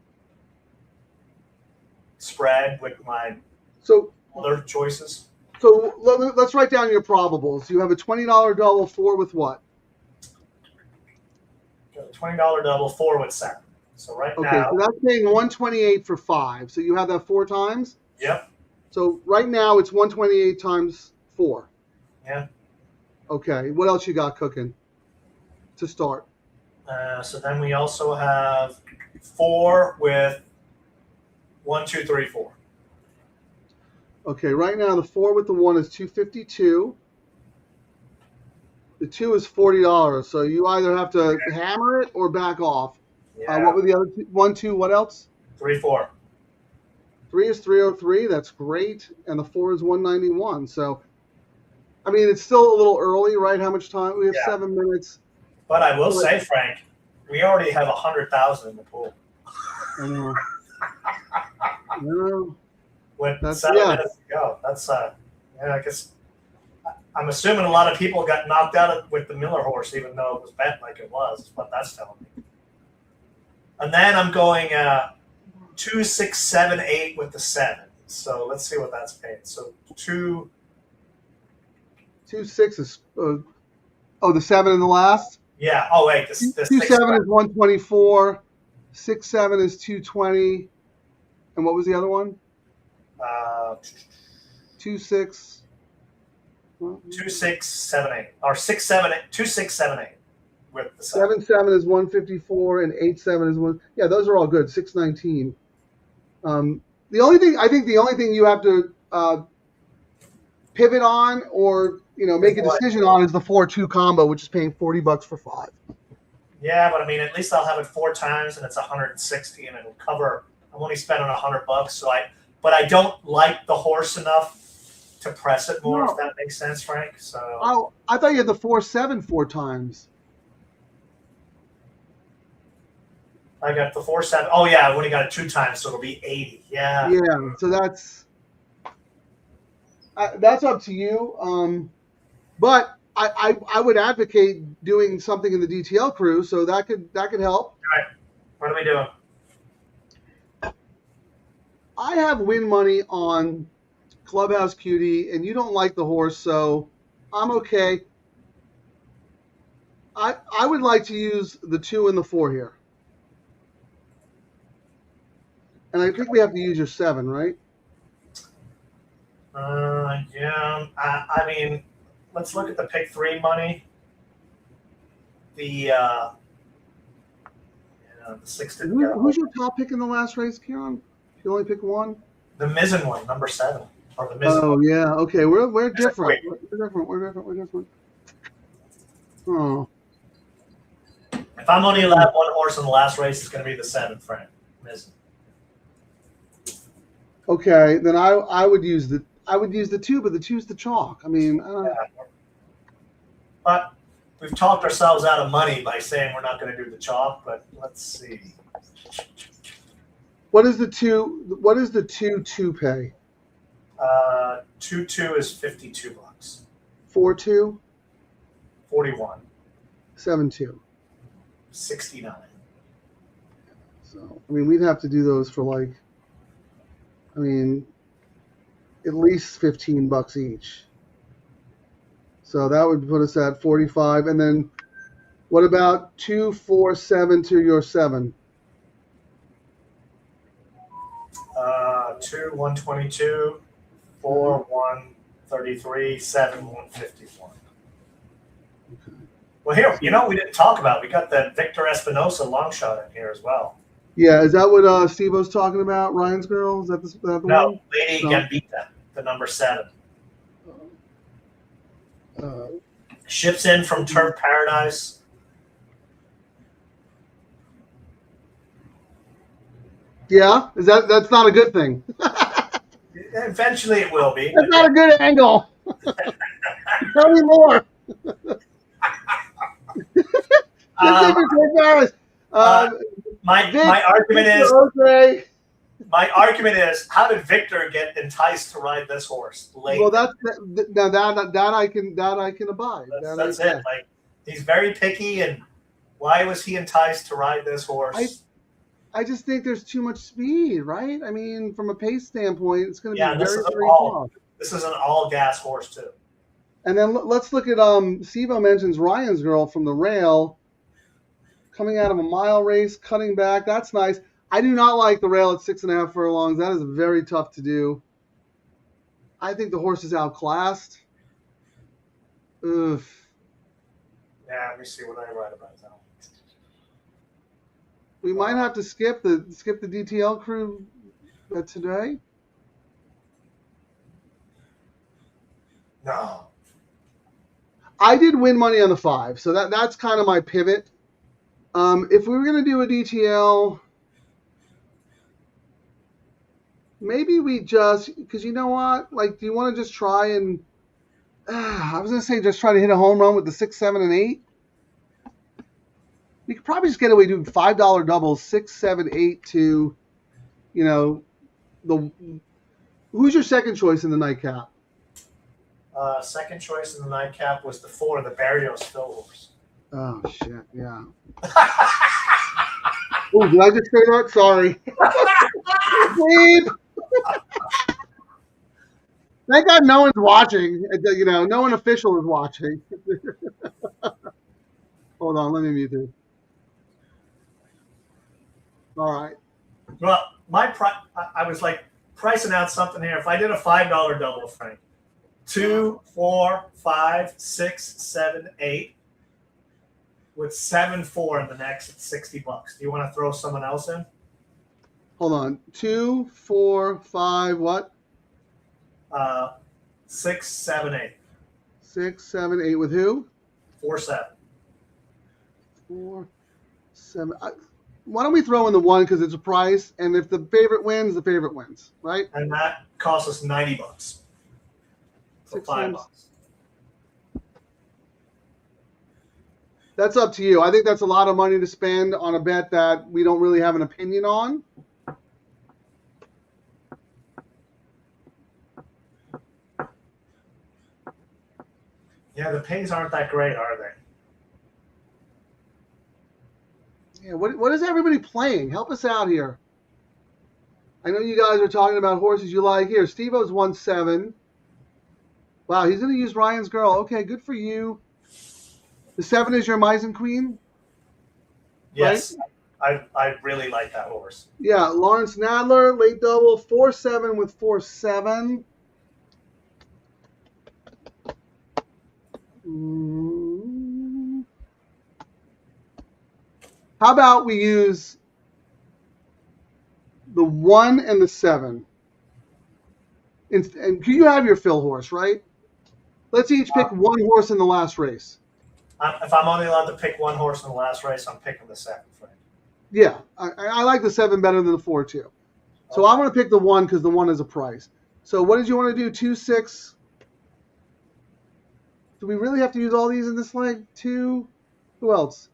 spread with my other choices. So let's write down your probables. You have a $20 double, 4 with what? Got a $20 double, 4 with 7. So right now, so that's paying 128 for 5. So you have that 4 times? Yep. So right now it's 128 times 4. Yeah. Okay. What else you got cooking to start? So then we also have 4 with 1, 2, 3, 4. Okay. Right now the 4 with the 1 is 252. The 2 is $40. So you either have to hammer it or back off. Yeah. What were the other 2? 1, 2, what else? 3, 4. 3 is 303. That's great. And the 4 is 191. So, I mean, it's still a little early, right? How much time? We have 7 minutes. But I will say, Frank, we already have 100,000 in the pool. I know. I know. With 7 minutes to go. That's, I guess I'm assuming a lot of people got knocked out with the Miller horse, even though it was bet like it was. Is what that's telling me. And then I'm going 2, 6, 7, 8 with the 7. So let's see what that's paid. So 2, 6 is the 7 in the last. Yeah. Oh wait, this 2, 7 is 124. 6, 7 is 220. And what was the other one? 2, 6. 2, 6, 7, 8, or 6, 7, 8. 2, 6, 7, 8. With the 7, 7 is 154, and 8, 7 is 1. Yeah, those are all good. 619. The only thing you have to pivot on, or make a decision on, is the 4-2 combo, which is paying $40 for 5. Yeah, but I mean, at least I'll have it 4 times, and it's 160, and it'll cover. I'm only spending $100, so but I don't like the horse enough to press it more. No. If that makes sense, Frank. So. I thought you had the 4-7 4 times. I got the 4-7. Oh yeah, I only got it 2 times, so it'll be 80. Yeah. Yeah. So that's up to you. But I would advocate doing something in the DTL crew, so that could help. Right. What are we doing? I have win money on Clubhouse Cutie, and you don't like the horse, so I'm okay. I would like to use the 2 and the 4 here. And I think we have to use your 7, right? Yeah. I mean, let's look at the pick 3 money. The 6 didn't go. Who's your top pick in the last race, Ciaran? If you only pick one? The Mizzen one, number 7. Or the Mizzen Oh, one. yeah. Okay, we're different. Wait. We're different. Oh. If I'm only allowed one horse in the last race, it's going to be the 7, Frank. Mizzen. Okay, then I would use the 2, but the 2's the chalk. I mean, I don't know. Yeah. But we've talked ourselves out of money by saying we're not going to do the chalk, but let's see. What is the 2 pay? 2-2 is $52. 4-2? 41. 7-2. 69. So I mean, we'd have to do those for like, I mean, at least $15 each. So that would put us at 45. And then what about 2, 4, 7 to your 7? 2, 122, 4, 133, 7, 151. Okay. Well, here, you know, we didn't talk about. We got the Victor Espinosa long shot in here as well. Yeah, is that what Steve-O's talking about? Ryan's girl? Is that the No, one? Lady No. Gambita, the number 7. Uh, Ships in from Turf Paradise. yeah, that's not a good thing. Eventually it will be. That's not a good angle. Tell me more. My argument is okay. my argument is how did Victor get enticed to ride this horse late? Well, that I can abide. That's it. Like, he's very picky, and why was he enticed to ride this horse? I just think there's too much speed, right? I mean, from a pace standpoint, it's going to be this very, is very tough. This is an all gas horse too. And then let's look at Sivo mentions Ryan's girl from the rail, coming out of a mile race, cutting back. That's nice. I do not like the rail at 6.5 furlongs. That is very tough to do. I think the horse is outclassed. Oof. Yeah, let me see what I write about that. We might have to skip the DTL crew today. No. I did win money on the 5, so that's kind of my pivot. If we were going to do a DTL, maybe we just, because you know what? Like, do you want to just try and, I was going to say just try to hit a home run with the 6, 7, and 8? We could probably just get away doing $5 doubles, 6, 7, 8 to, you know, who's your second choice in the nightcap? Second choice in the nightcap was the 4, the Barrios Phil horse. Oh, shit, yeah. Oh, did I just say that? Sorry. Bleep. Thank God no one's watching. You know, no one official is watching. Hold on, let me mute this. All right. Well, I was like pricing out something here. If I did a $5 double, Frank, 2, 4, 5, 6, 7, 8, with 7, 4 in the next at $60. Do you want to throw someone else in? Hold on. 2, 4, 5, what? 6, 7, 8. 6, 7, 8 with who? 4, 7. 4, 7. Why don't we throw in the 1 because it's a price, and if the favorite wins, the favorite wins, right? And that costs us $90 for $5. That's up to you. I think that's a lot of money to spend on a bet that we don't really have an opinion on. Yeah, the pays aren't that great, are they? Yeah, what is everybody playing? Help us out here. I know you guys are talking about horses you like. Here, Steve-O's won 7. Wow, he's going to use Ryan's Girl. Okay, good for you. The 7 is your Meissen Queen? Yes, right? I really like that horse. Yeah, Lawrence Nadler, late double, 4-7 with 4-7. How about we use the 1 and the 7? And you have your fill horse, right? Let's each pick one horse in the last race. If I'm only allowed to pick one horse in the last race, I'm picking the 7, Frank. Yeah, I like the 7 better than the 4 too. So I'm going to pick the 1 because the 1 is a price. So what did you want to do? 2, 6. Do we really have to use all these in this leg? 2. Who else?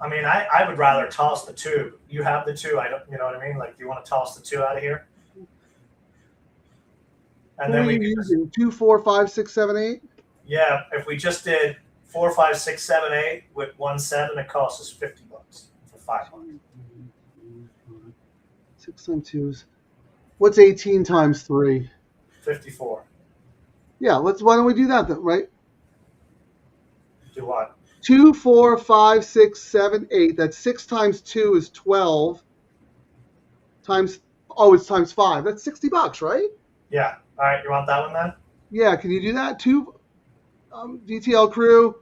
I mean, I would rather toss the 2. You have the 2. I don't. You know what I mean? Like, do you want to toss the 2 out of here? And then we using 2, 4, 5, 6, 7, 8. Yeah, if we just did 4, 5, 6, 7, 8 with 1, 7, it costs us $50 for 5 months. 6 times 2s. What's 18 times 3? 54. Yeah, why don't we do that then, right? Do what? 2, 4, 5, 6, 7, 8. That's 6 times 2 is 12. It's times 5. That's $60, right? Yeah. All right, you want that one then? Yeah, can you do that? 2 DTL crew.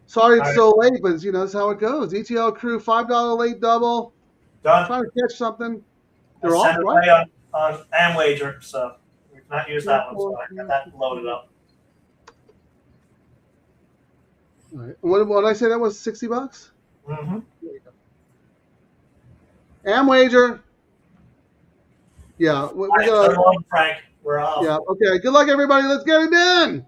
Sorry it's so late, but that's how it goes. DTL crew, $5 late double. Done. Trying to catch something. They're all right on Amwager, so we've not used that one, so I got that loaded up. All right. What did I say? That was $60? Mm-hmm. Amwager. Yeah, we got. Frank. We're off. Yeah. Okay. Good luck, everybody. Let's get it done.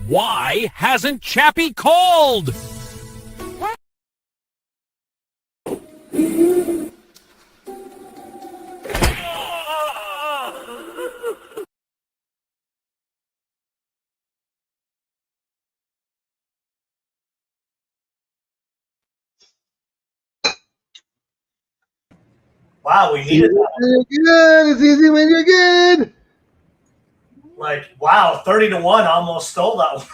Why hasn't Chappie called? Wow, we needed that. You're good. It's easy when you're good. Like, wow, 30-1 almost stole that one.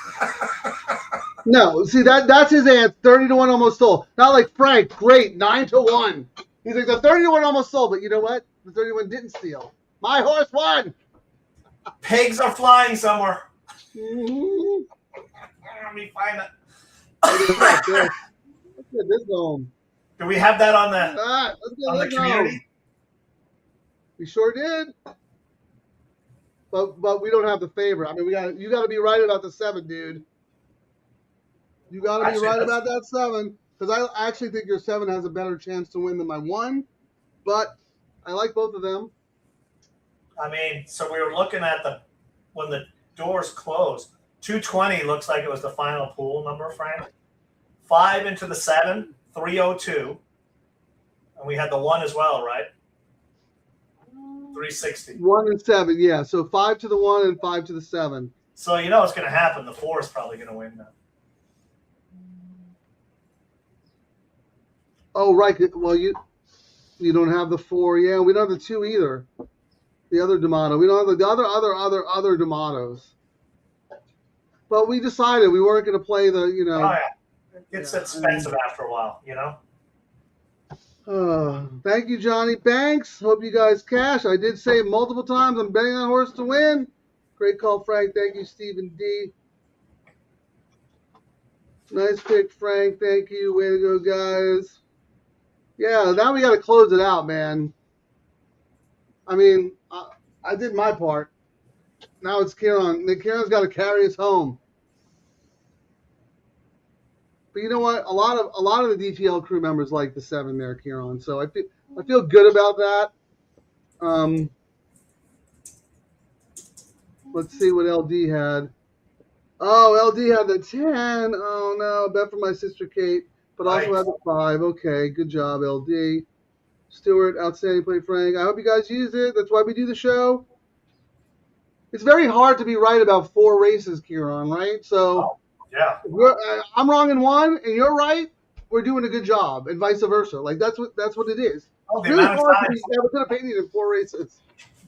No, see that's his answer. 30-1 almost stole. Not like Frank. Great, 9-1. He's like the 30-1 almost stole, but you know what? The 31 didn't steal. My horse won. Pigs are flying somewhere. Mm-hmm. Let me find it. Let's get this home. Do we have that on the Let's get this community? home. We sure did. But we don't have the favorite. I mean, you got to be right about the 7, dude. You got to be right about that 7, because I actually think your 7 has a better chance to win than my 1. But I like both of them. I mean, so we were looking at when the doors closed. 220 looks like it was the final pool number, Frank. 5 into the 7, 302, and we had the 1 as well, right? 360. 1 and 7, yeah. So 5 to the 1 and 5 to the 7. So you know what's going to happen. The 4 is probably going to win now. Oh, right. Well, you don't have the 4. Yeah, we don't have the 2 either. The other D'Amato. We don't have the other D'Amatos. But we decided we weren't going to play the, you know. Oh, yeah. It gets expensive after a while, you know. Thank you, Johnny Banks. Hope you guys cash. I did say multiple times I'm betting that horse to win. Great call, Frank. Thank you, Stephen D. Nice pick, Frank. Thank you. Way to go, guys. Yeah, now we got to close it out, man. I mean, I did my part. Now it's Ciaran. Ciaran's got to carry us home. But you know what? A lot of the DTL crew members like the 7 there, Ciaran. So I feel good about that. Let's see what LD had. Oh, LD had the 10. Oh no, bet for my sister Kate, but also had the 5. Okay, good job, LD. Stuart, outstanding play, Frank. I hope you guys use it. That's why we do the show. It's very hard to be right about 4 races, Ciaran, right? So, yeah, if I'm wrong in 1 and you're right, we're doing a good job, and vice versa. Like that's what it is. Oh, it's really hard to be an opinion in 4 races.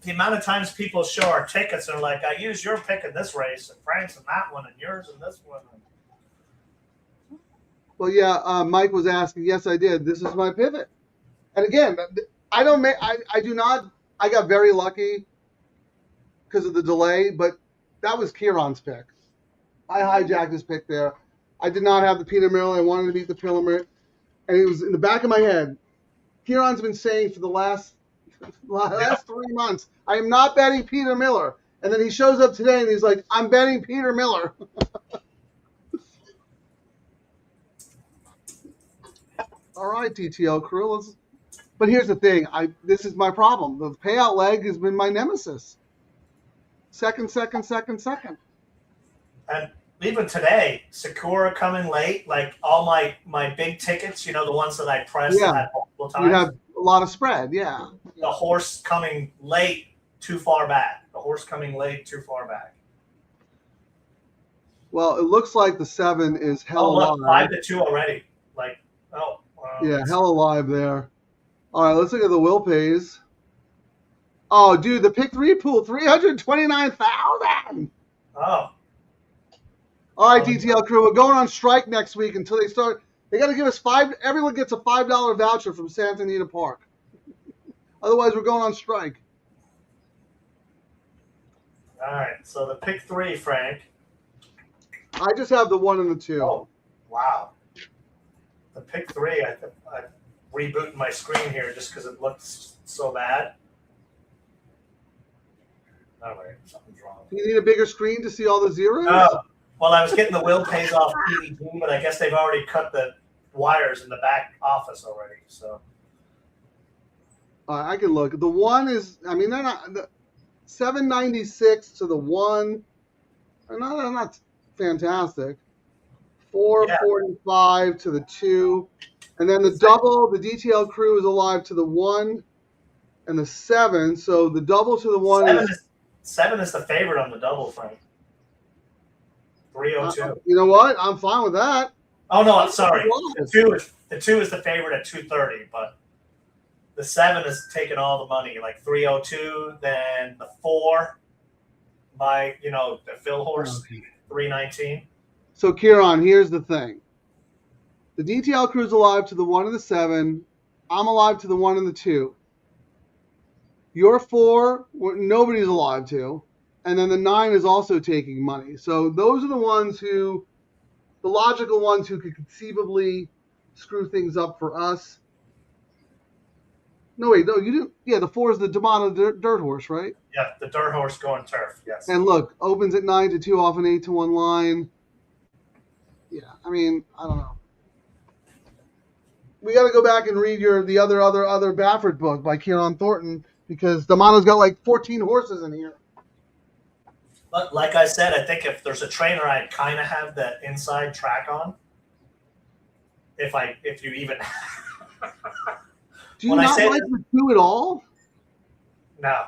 The amount of times people show our tickets and are like, I used your pick in this race, and Frank's in that one, and yours in this one. Well, yeah, Mike was asking. Yes, I did. This is my pivot. And again, I got very lucky because of the delay, but that was Ciaran's pick. I hijacked his pick there. I did not have the Peter Miller. I wanted to beat the Pillimer. And it was in the back of my head. Ciaran's been saying for the last 3 months, I am not betting Peter Miller. And then he shows up today and he's like, I'm betting Peter Miller. All right, DTL crew. But here's the thing. This is my problem. The payout leg has been my nemesis. Second. And even today, Sakura coming late, like all my big tickets, you know, the ones that I pressed multiple times. You have a lot of spread, yeah. The horse coming late, too far back. Well, it looks like the 7 is hell alive. 5-2 already. Yeah, hell alive there. All right, let's look at the will pays. Oh, dude, the pick 3 pool, 329,000. Oh. All right, DTL crew, we're going on strike next week until they start. They got to give us everyone gets a $5 voucher from Santa Anita Park. Otherwise, we're going on strike. All right, so the pick 3, Frank. I just have the 1 and the 2. Oh, wow. The pick 3, I'm rebooting my screen here just because it looks so bad. Oh, wait, something's wrong. Do you need a bigger screen to see all the zeros? Oh, well, I was getting the will pays off PDG, but I guess they've already cut the wires in the back office already. So I can look. The 1 is, I mean, they're not, the 796 to the 1, they're not fantastic. 445 to the 2. And then the double, the DTL crew is alive to the 1 and the 7. So the double to the 1 7 is the favorite on the double, Frank. 302. You know what? I'm fine with that. Oh no, I'm sorry. The 2 is the favorite at 230, but the 7 is taking all the money, like 302. Then the 4, the Phil horse, 319. So Ciaran, here's the thing. The DTL crew's alive to the 1 and the 7. I'm alive to the 1 and the 2. Your 4, nobody's alive to. And then the 9 is also taking money. So those are the logical ones who could conceivably screw things up for us. No, wait, no, you didn't. Yeah, the 4 is the D'Amato dirt horse, right? Yeah, the dirt horse going turf. Yes. And look, opens at 9-2 off an 8-1 line. Yeah, I mean, I don't know. We got to go back and read the other Baffert book by Ciaran Thornton because D'Amato's got like 14 horses in here. But like I said, I think if there's a trainer I'd kind of have that inside track on. If you even. Do you not like the 2 at all? No,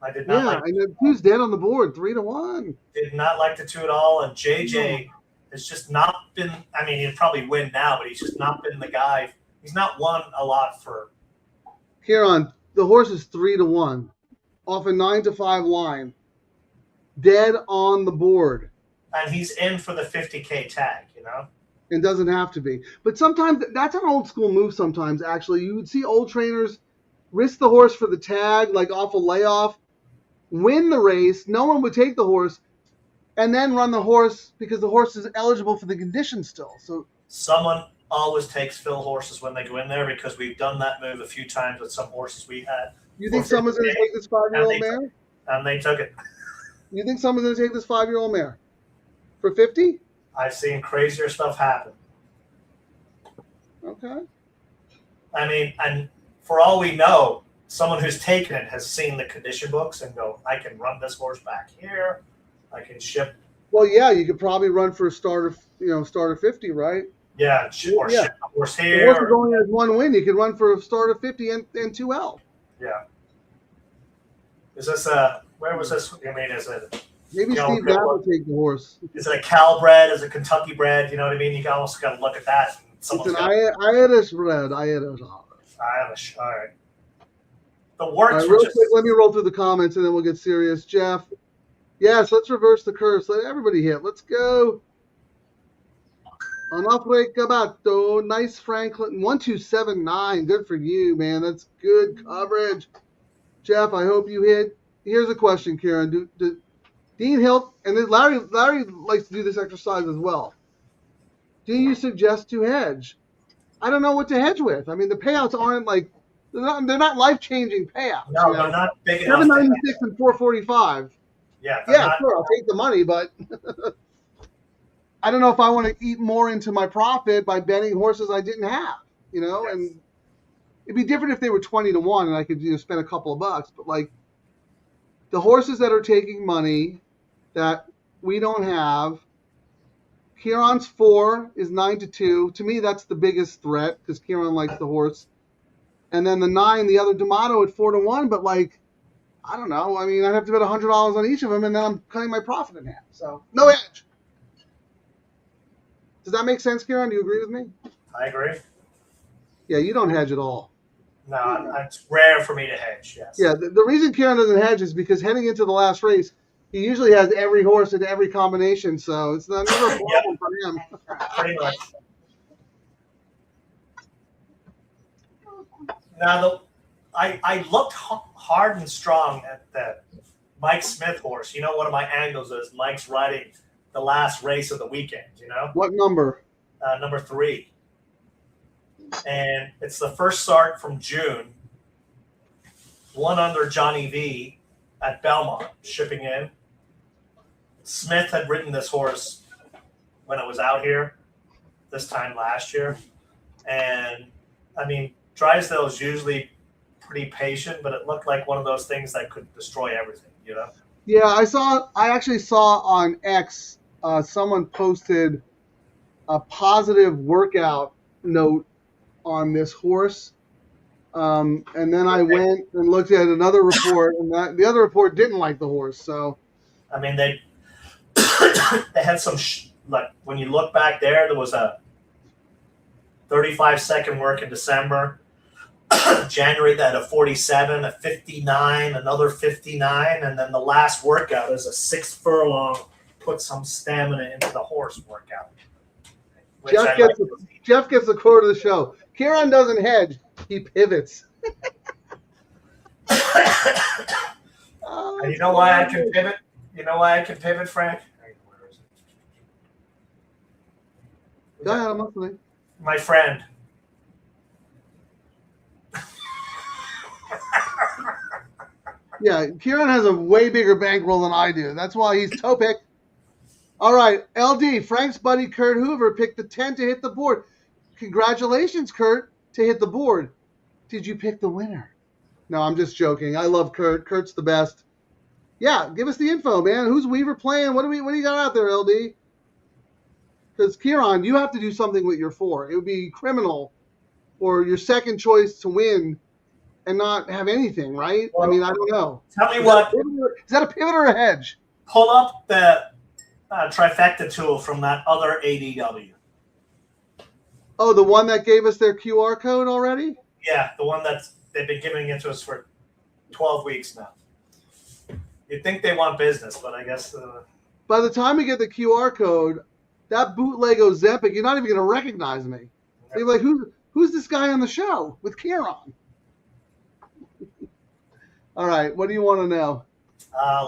I did not. Yeah, and the 2's dead on the board, 3-1. Did not like the 2 at all, and JJ has just not been. I mean, he'd probably win now, but he's just not been the guy. He's not won a lot for. Ciaran, the horse is 3-1, off a 9-5 line, dead on the board, And he's in for the 50K tag, and doesn't have to be. But sometimes that's an old school move. Sometimes actually, you would see old trainers risk the horse for the tag, like off a layoff, win the race. No one would take the horse, and then run the horse because the horse is eligible for the condition still. So someone always takes fill horses when they go in there because we've done that move a few times with some horses we had. You think someone's going to take this 5-year-old mare? And they took it. You think someone's going to take this 5-year-old mare for 50? I've seen crazier stuff happen. Okay. I mean, and for all we know, someone who's taken it has seen the condition books and go, I can run this horse back here. I can ship. Well, yeah, you could probably run for a starter 50, right? Yeah, or Yeah. ship the horse The here. horse is only has 1 win. You could run for a starter 50 and 2L. Yeah. Is this where was this? I mean, is it? Maybe You know, Steve Gadd will take the horse. Is it a Cal bred? Is it Kentucky bred? You know what I mean? You almost got to look at that. It's an Irish bred. Irish. Irish. All right. The All works right, were real just. quick, let me roll through the comments and then we'll get serious. Jeff. Yes, let's reverse the curse. Let everybody hit. Let's go. Onofre Gabato. Nice Franklin. 1279. Good for you, man. That's good coverage. Jeff, I hope you hit. Here's a question, Ciaran. Do Dean Hilt, and then Larry likes to do this exercise as well. Do you suggest to hedge? I don't know what to hedge with. I mean, the payouts aren't like they're not life-changing payouts. No, they're not big enough. 796 and 445. Yeah, Sure, I'll take the money, but I don't know if I want to eat more into my profit by betting horses I didn't have. Yes. And it'd be different if they were 20-1 and I could spend a couple of bucks. But like the horses that are taking money that we don't have, Ciaran's 4 is 9-2. To me, that's the biggest threat because Ciaran likes the horse. And then the 9, the other D'Amato at 4-1. But like, I don't know. I mean, I'd have to bet $100 on each of them, and then I'm cutting my profit in half. So no edge. Does that make sense, Ciaran? Do you agree with me? I agree. Yeah, you don't hedge at all. No, it's rare for me to hedge. Yes. Yeah, the reason Ciaran doesn't hedge is because heading into the last race, he usually has every horse in every combination, so it's never a problem for him. Pretty much. Now, I looked hard and strong at the Mike Smith horse. One of my angles is Mike's riding the last race of the weekend, What number? Number 3. And it's the first start from June. 1 under Johnny V at Belmont, shipping in. Smith had ridden this horse when it was out here this time last year. And, I mean, Drysdale is usually pretty patient, but it looked like one of those things that could destroy everything, Yeah, I actually saw on X someone posted a positive workout note on this horse. And then I went and looked at another report, and the other report didn't like the horse. So, I mean, they had some like when you look back there was a 35-second work in December. January they had a 47, a 59, another 59, and then the last workout is a 6 furlong. Put some stamina into the horse workout. Jeff gets the quote of the show. Ciaran doesn't hedge; he pivots. And you know why I can pivot? You know why I can pivot, Frank? Go ahead, I'm listening. My friend. Yeah, Ciaran has a way bigger bankroll than I do. That's why he's toe pick. All right, LD, Frank's buddy Kurt Hoover picked the 10 to hit the board. Congratulations, Kurt, to hit the board. Did you pick the winner? No, I'm just joking. I love Kurt. Kurt's the best. Yeah, give us the info, man. Who's Weaver playing? What do you got out there, LD? Because Ciaran, you have to do something with your 4. It would be criminal for your second choice to win and not have anything, right? Well, I mean, I don't know. Tell me what. Is that a pivot or a hedge? Pull up the trifecta tool from that other ADW. Oh, the one that gave us their QR code already? Yeah, the one that they've been giving it to us for 12 weeks now. You'd think they want business, but I guess. By the time we get the QR code, that bootleg Ozempic, you're not even going to recognize me. You're like, who's this guy on the show with Ciaran? All right, what do you want to know?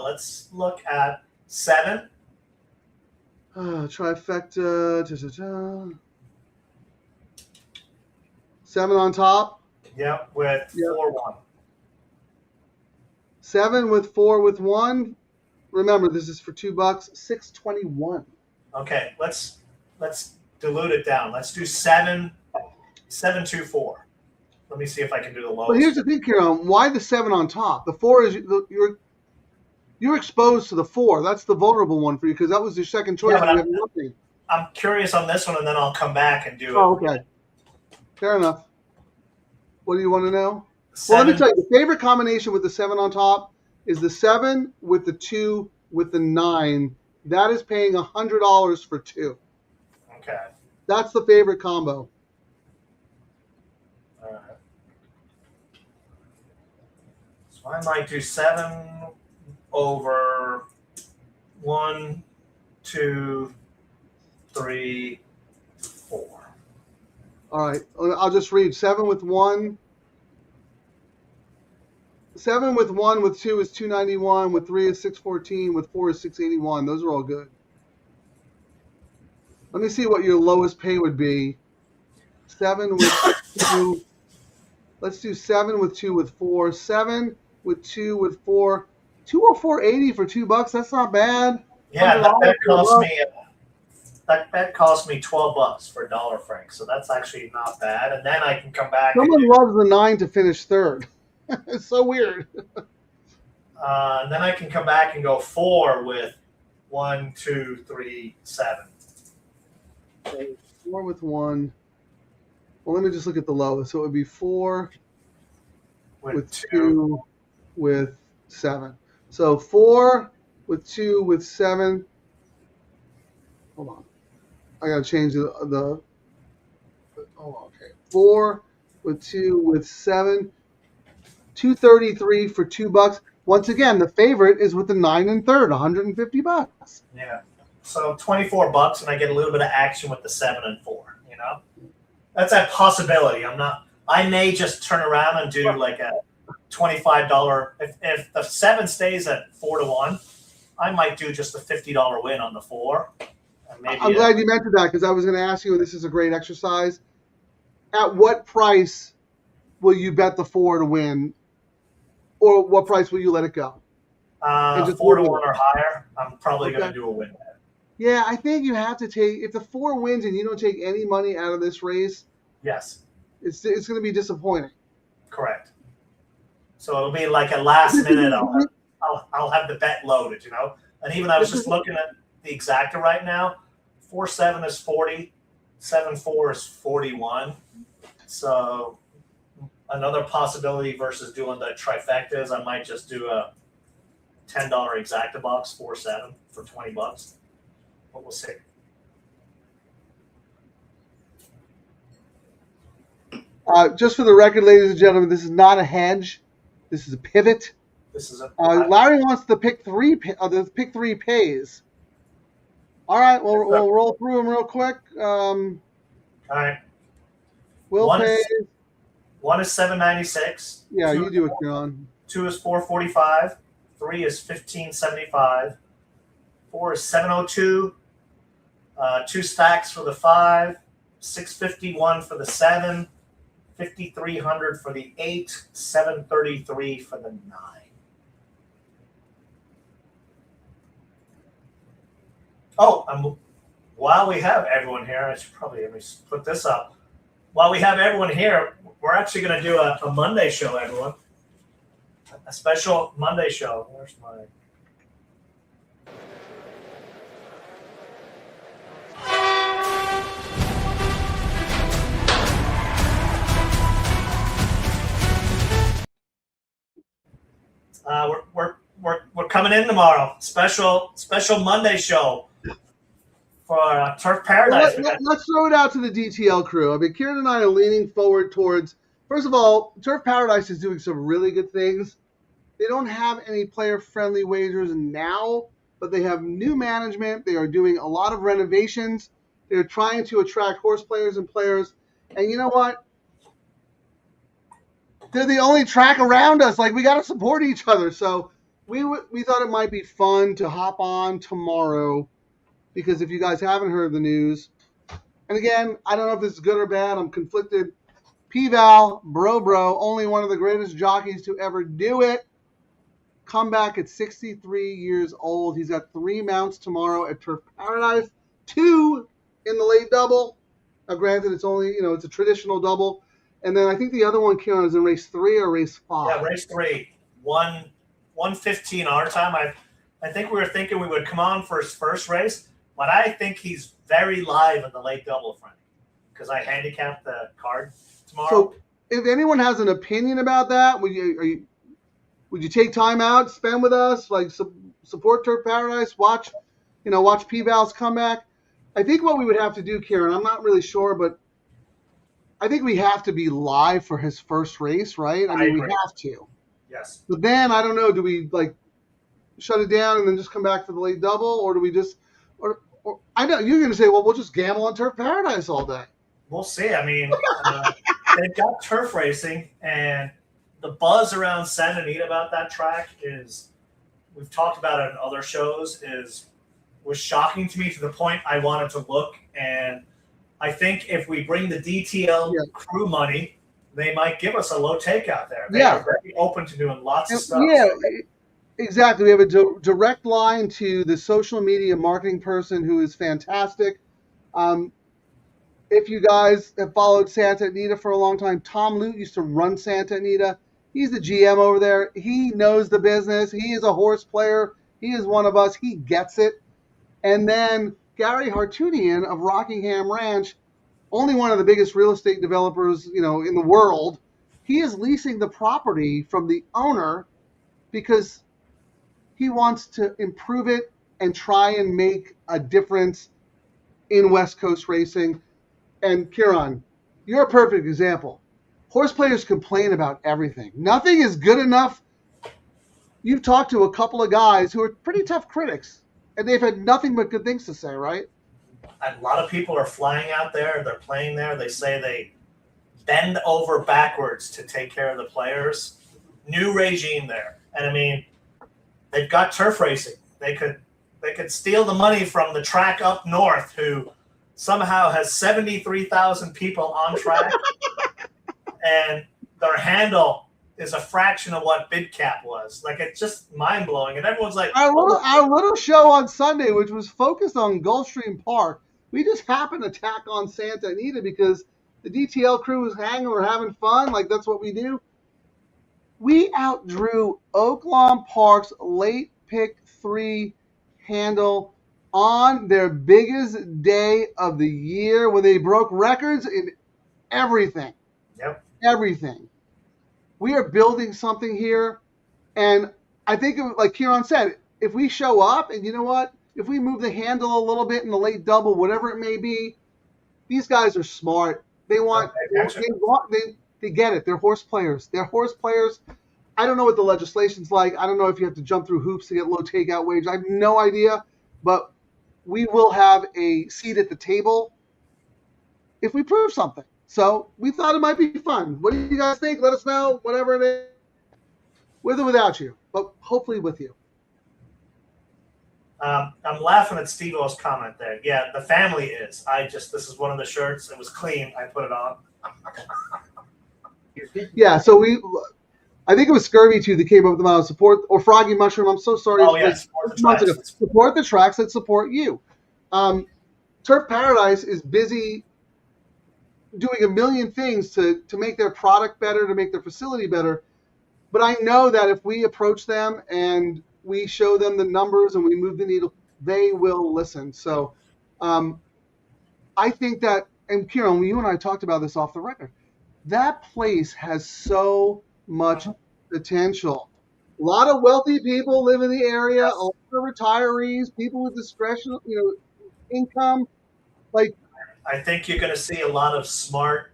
Let's look at 7. Trifecta. 7 on top. Yep, with 4-1. 7 with 4 with 1. Remember, this is for $2. $6.21. Okay, let's dilute it down. Let's do 7-2-4. Let me see if I can do the lowest. But here's the thing, Ciaran. Why the 7 on top? The 4 is you're exposed to the 4. That's the vulnerable one for you because that was your second choice. Yeah, and you have nothing. I'm curious on this one, and then I'll come back and do it. Oh, okay. Fair enough. What do you want to know? 7, Well, let me tell you, the favorite combination with the 7 on top is the 7 with the 2 with the 9. That is paying $100 for 2. Okay. That's the favorite combo. All right. So I might do 7 over 1, 2, 3, 4. All right. I'll just read 7 with 1. 7 with 1 with 2 is $291. With 3 is $614. With 4 is $681. Those are all good. Let me see what your lowest pay would be. 7 with 2. Let's do 7 with 2 with 4. 7 with 2 with 4. $204.80 for $2. That's not bad. Yeah, that bet cost me $12 for $1, Frank. So that's actually not bad. And then I can come back. Someone loves the 9 to finish third. It's so weird. And then I can come back and go 4 with 1, 2, 3, 7. Okay, 4 with 1. Well, let me just look at the lowest. So it would be 4 with 2 with 7. So 4 with 2 with 7. Hold on. I got to change the hold on. Okay. 4 with 2 with 7. $233 for $2. Once again, the favorite is with the 9 and third, $150. Yeah. So $24, and I get a little bit of action with the 7 and 4. You know, that's a possibility. I may just turn around and do like a $25. If the 7 stays at 4-1, I might do just a $50 win on the 4. And maybe I'm glad you mentioned that because I was going to ask you, and this is a great exercise. At what price will you bet the 4 to win? Or what price will you let it go? 4-1 or higher, I'm probably going to do a win bet. Yeah, I think you have to take – if the 4 wins and you don't take any money out of this race, Yes, it's going to be disappointing. correct. So it'll be like a last minute. I'll have the bet loaded, you know. And even I was just looking at the exacta right now. 4-7 is 40, 7-4 is 41. So another possibility versus doing the trifectas, I might just do a $10 exacta box 4-7 for $20. But we'll see. Just for the record, ladies and gentlemen, this is not a hedge. This is a pivot. This is a Larry wants the pick 3. The pick 3 pays. All right, we'll roll through them real quick. all right. Will One pays. is- 1 is $7.96. Yeah, 2 you do it, John. 2 is $4.45. 3 is $15.75. 4 is $7.02. 2 stacks for the 5. $6.51 for the 7. $5,300 for the 8. $7.33 for the 9. Oh, while we have everyone here, I should probably let me put this up. While we have everyone here, we're actually going to do a Monday show, everyone. A special Monday show. Where's my... We're coming in tomorrow. Special Monday show for Turf Paradise. Well, let's throw it out to the DTL crew. I mean, Ciaran and I are leaning forward towards. First of all, Turf Paradise is doing some really good things. They don't have any player-friendly wagers now, but they have new management. They are doing a lot of renovations. They're trying to attract horse players and players. And you know what? They're the only track around us. Like, we got to support each other. So we thought it might be fun to hop on tomorrow, because if you guys haven't heard the news, and again, I don't know if this is good or bad. I'm conflicted. P-Val, bro, only one of the greatest jockeys to ever do it. Come back at 63 years old. He's got 3 mounts tomorrow at Turf Paradise, 2 in the late double. Now, granted, it's only, it's a traditional double. And then I think the other one, Ciaran, is in race 3 or race 5. Yeah, race 3. 1:15 our time. I think we were thinking we would come on for his first race, but I think he's very live in the late double front because I handicapped the card tomorrow. So if anyone has an opinion about that, would you take time out, spend with us, like support Turf Paradise, watch P-Val's comeback? I think what we would have to do, Ciaran, I'm not really sure, but I think we have to be live for his first race, right? I mean, we have to. Yes. But then I don't know. Do we shut it down and then just come back for the late double, or do we just? Or I know you're going to say, well, we'll just gamble on Turf Paradise all day. We'll see. I mean, they've got turf racing, and the buzz around Santa Anita about that track is, we've talked about it in other shows, was shocking to me to the point I wanted to look. And I think if we bring the DTL crew money, they might give us a low takeout there. They are very open to doing lots of stuff. Yeah, exactly. We have a direct line to the social media marketing person who is fantastic. If you guys have followed Santa Anita for a long time, Tom Lute used to run Santa Anita. He's the GM over there. He knows the business. He is a horse player. He is one of us. He gets it. And then Gary Hartunian of Rockingham Ranch, only one of the biggest real estate developers, in the world. He is leasing the property from the owner because he wants to improve it and try and make a difference in West Coast racing. And Ciaran, you're a perfect example. Horse players complain about everything. Nothing is good enough. You've talked to a couple of guys who are pretty tough critics, and they've had nothing but good things to say, right? A lot of people are flying out there. They're playing there. They say they bend over backwards to take care of the players. New regime there. And I mean, they've got turf racing. They could steal the money from the track up north, who somehow has 73,000 people on track, and their handle is a fraction of what bid cap was. Like, it's just mind blowing. And everyone's like, our little show on Sunday, which was focused on Gulfstream Park, we just happened to tack on Santa Anita because the DTL crew was hanging, we're having fun. Like, that's what we do. We outdrew Oaklawn Park's late pick 3 handle on their biggest day of the year, where they broke records in everything. Yep. Everything. We are building something here. And I think, like Ciaran said, if we show up, and you know what? If we move the handle a little bit in the late double, whatever it may be, these guys are smart. They get it. They're horse players. I don't know what the legislation's like. I don't know if you have to jump through hoops to get low takeout wage. I have no idea. But we will have a seat at the table if we prove something. So we thought it might be fun. What do you guys think? Let us know, whatever it is, with or without you, but hopefully with you. I'm laughing at Steve-O's comment there. Yeah, the family is. This is one of the shirts. It was clean. I put it on. Yeah, so I think it was Scurvy too that came up with the amount of support, or Froggy Mushroom. I'm so sorry. Oh, yes. Support the tracks that support you. Turf Paradise is busy doing a million things to make their product better, to make their facility better. But I know that if we approach them and we show them the numbers and we move the needle, they will listen. So I think that, and Ciaran, you and I talked about this off the record, that place has so much potential. A lot of wealthy people live in the area, a lot of retirees, people with discretion, income. Like, I think you're going to see a lot of smart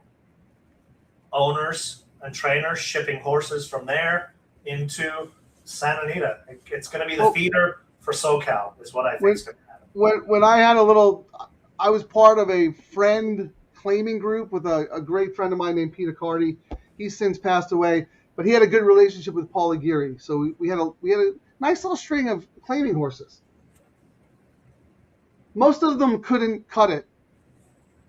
owners and trainers shipping horses from there into Santa Anita. It's going to be the feeder for SoCal, is what I think is going to happen. when I was part of a friend claiming group with a great friend of mine named Peter Carty. He's since passed away, but he had a good relationship with Paul Aguirre. So we had a nice little string of claiming horses. Most of them couldn't cut it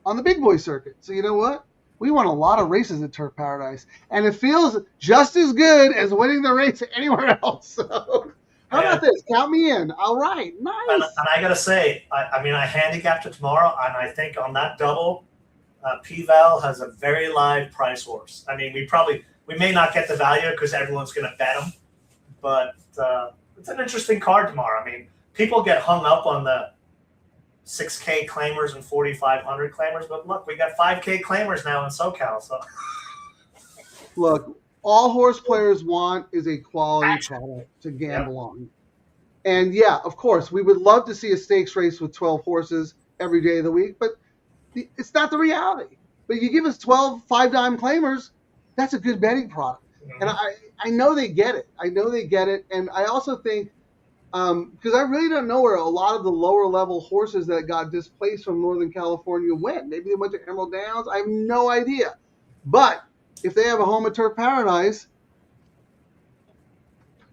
on the big boy circuit. So you know what? We won a lot of races at Turf Paradise, and it feels just as good as winning the race anywhere else. So how about this? Count me in. All right, nice. And I got to say, I mean, I handicapped it tomorrow, and I think on that double, P-Val has a very live price horse. I mean, we may not get the value because everyone's going to bet him, but it's an interesting card tomorrow. I mean, people get hung up on the 6K claimers and 4,500 claimers, but look, we got 5K claimers now in SoCal. So look, all horse players want is a quality product to gamble on. And yeah, of course, we would love to see a stakes race with 12 horses every day of the week, but it's not the reality. But you give us 12 5-dime claimers, that's a good betting product. And I know they get it. And I also think, because I really don't know where a lot of the lower level horses that got displaced from Northern California went. Maybe they went to Emerald Downs. I have no idea. But if they have a home at Turf Paradise,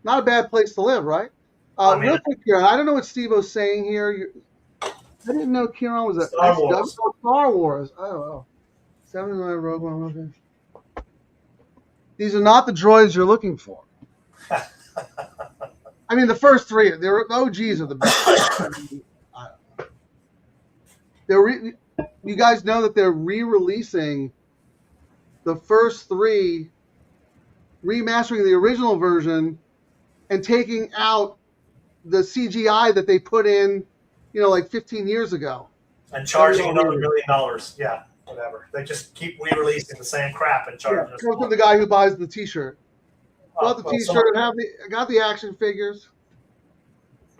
not a bad place to live, right? Real quick, Ciaran, I don't know what Steve-O's saying here. I didn't know Ciaran was a Star Wars. Star Wars. Oh. 79 Rogue One. Okay. These are not the droids you're looking for. I mean, the first three, the OGs are the best. You guys know that they're re-releasing the first three, remastering the original version and taking out the CGI that they put in, like 15 years ago. And charging another $1 million. Yeah, whatever. They just keep re-releasing the same crap and charging us. Comes from the guy who buys the T-shirt. Bought the T-shirt and got the action figures.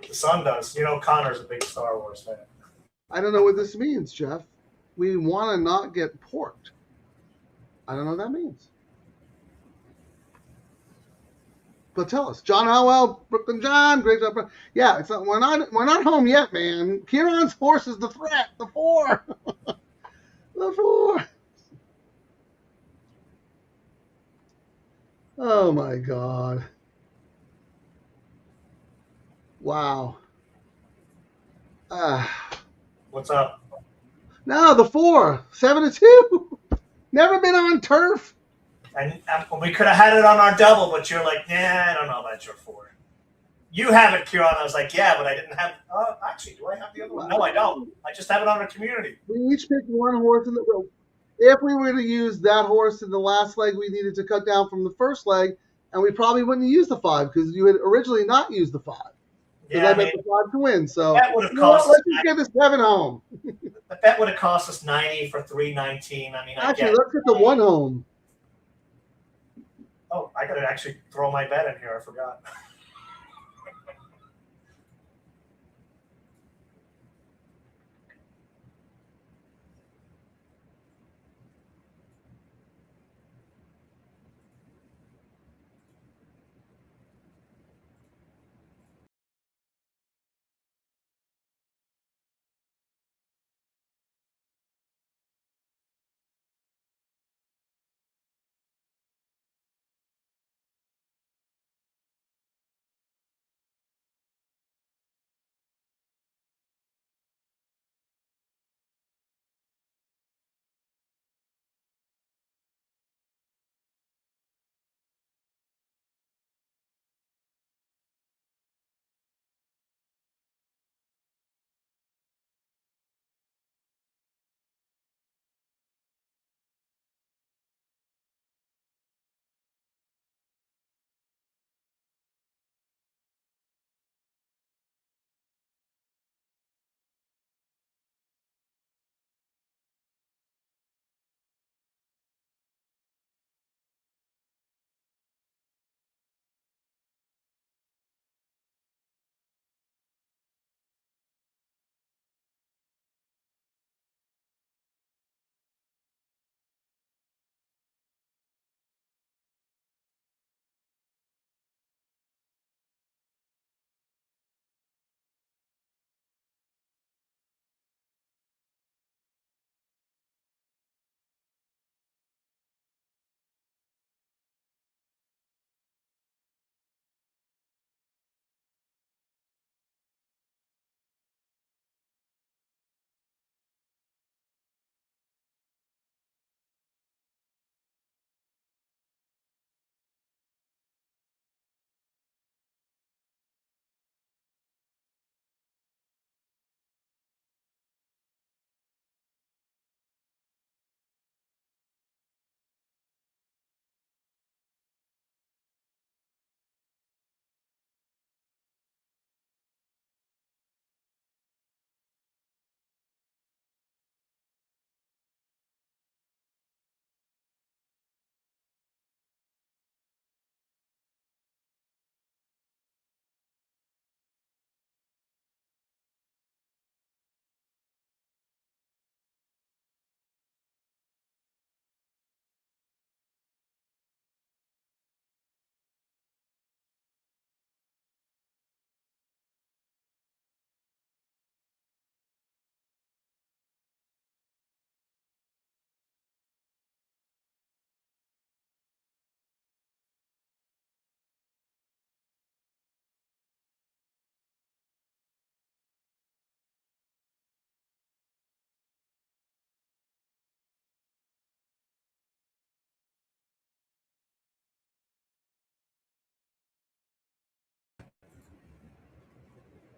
The son does. Connor's a big Star Wars fan. I don't know what this means, Jeff. We want to not get porked. I don't know what that means. But tell us, John Howell, Brooklyn John, great job. Yeah, we're not home yet, man. Ciaran's horse is the threat. The 4. The 4. Oh my God. Wow. What's up? No, the 4, 7-2. Never been on turf. And we could have had it on our double, but you're like, yeah, I don't know about your 4. You have it, Ciaran. I was like, yeah, but I didn't have. Actually, do I have the other one? No, I don't. I just have it on our community. We each picked one horse in the row. If we were to use that horse in the last leg, we needed to cut down from the first leg, and we probably wouldn't use the 5 because you had originally not used the 5. Because I meant the 5 to win. So that would have cost. Let's just get this 7 home. The bet would have cost us 90 for 319. I mean, actually, let's get the 1 home. Oh, I got to actually throw my bet in here. I forgot.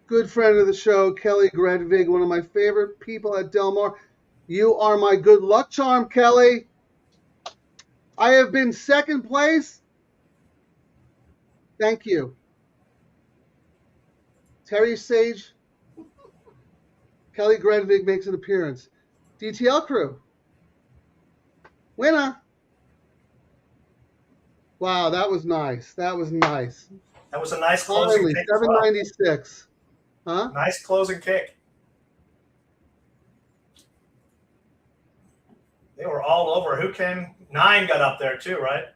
good friend of the show, Kelly Gredvig, one of my favorite people at Del Mar. You are my good luck charm, Kelly. I have been second place. Thank you. Terry Sage, Kelly Gredvig makes an appearance. DTL crew. Winner. Wow, that was nice. That was nice. That was a nice closing Finally, kick. As well. 796. Huh? Nice closing kick. They were all over. Who came? 9 got up there too, right?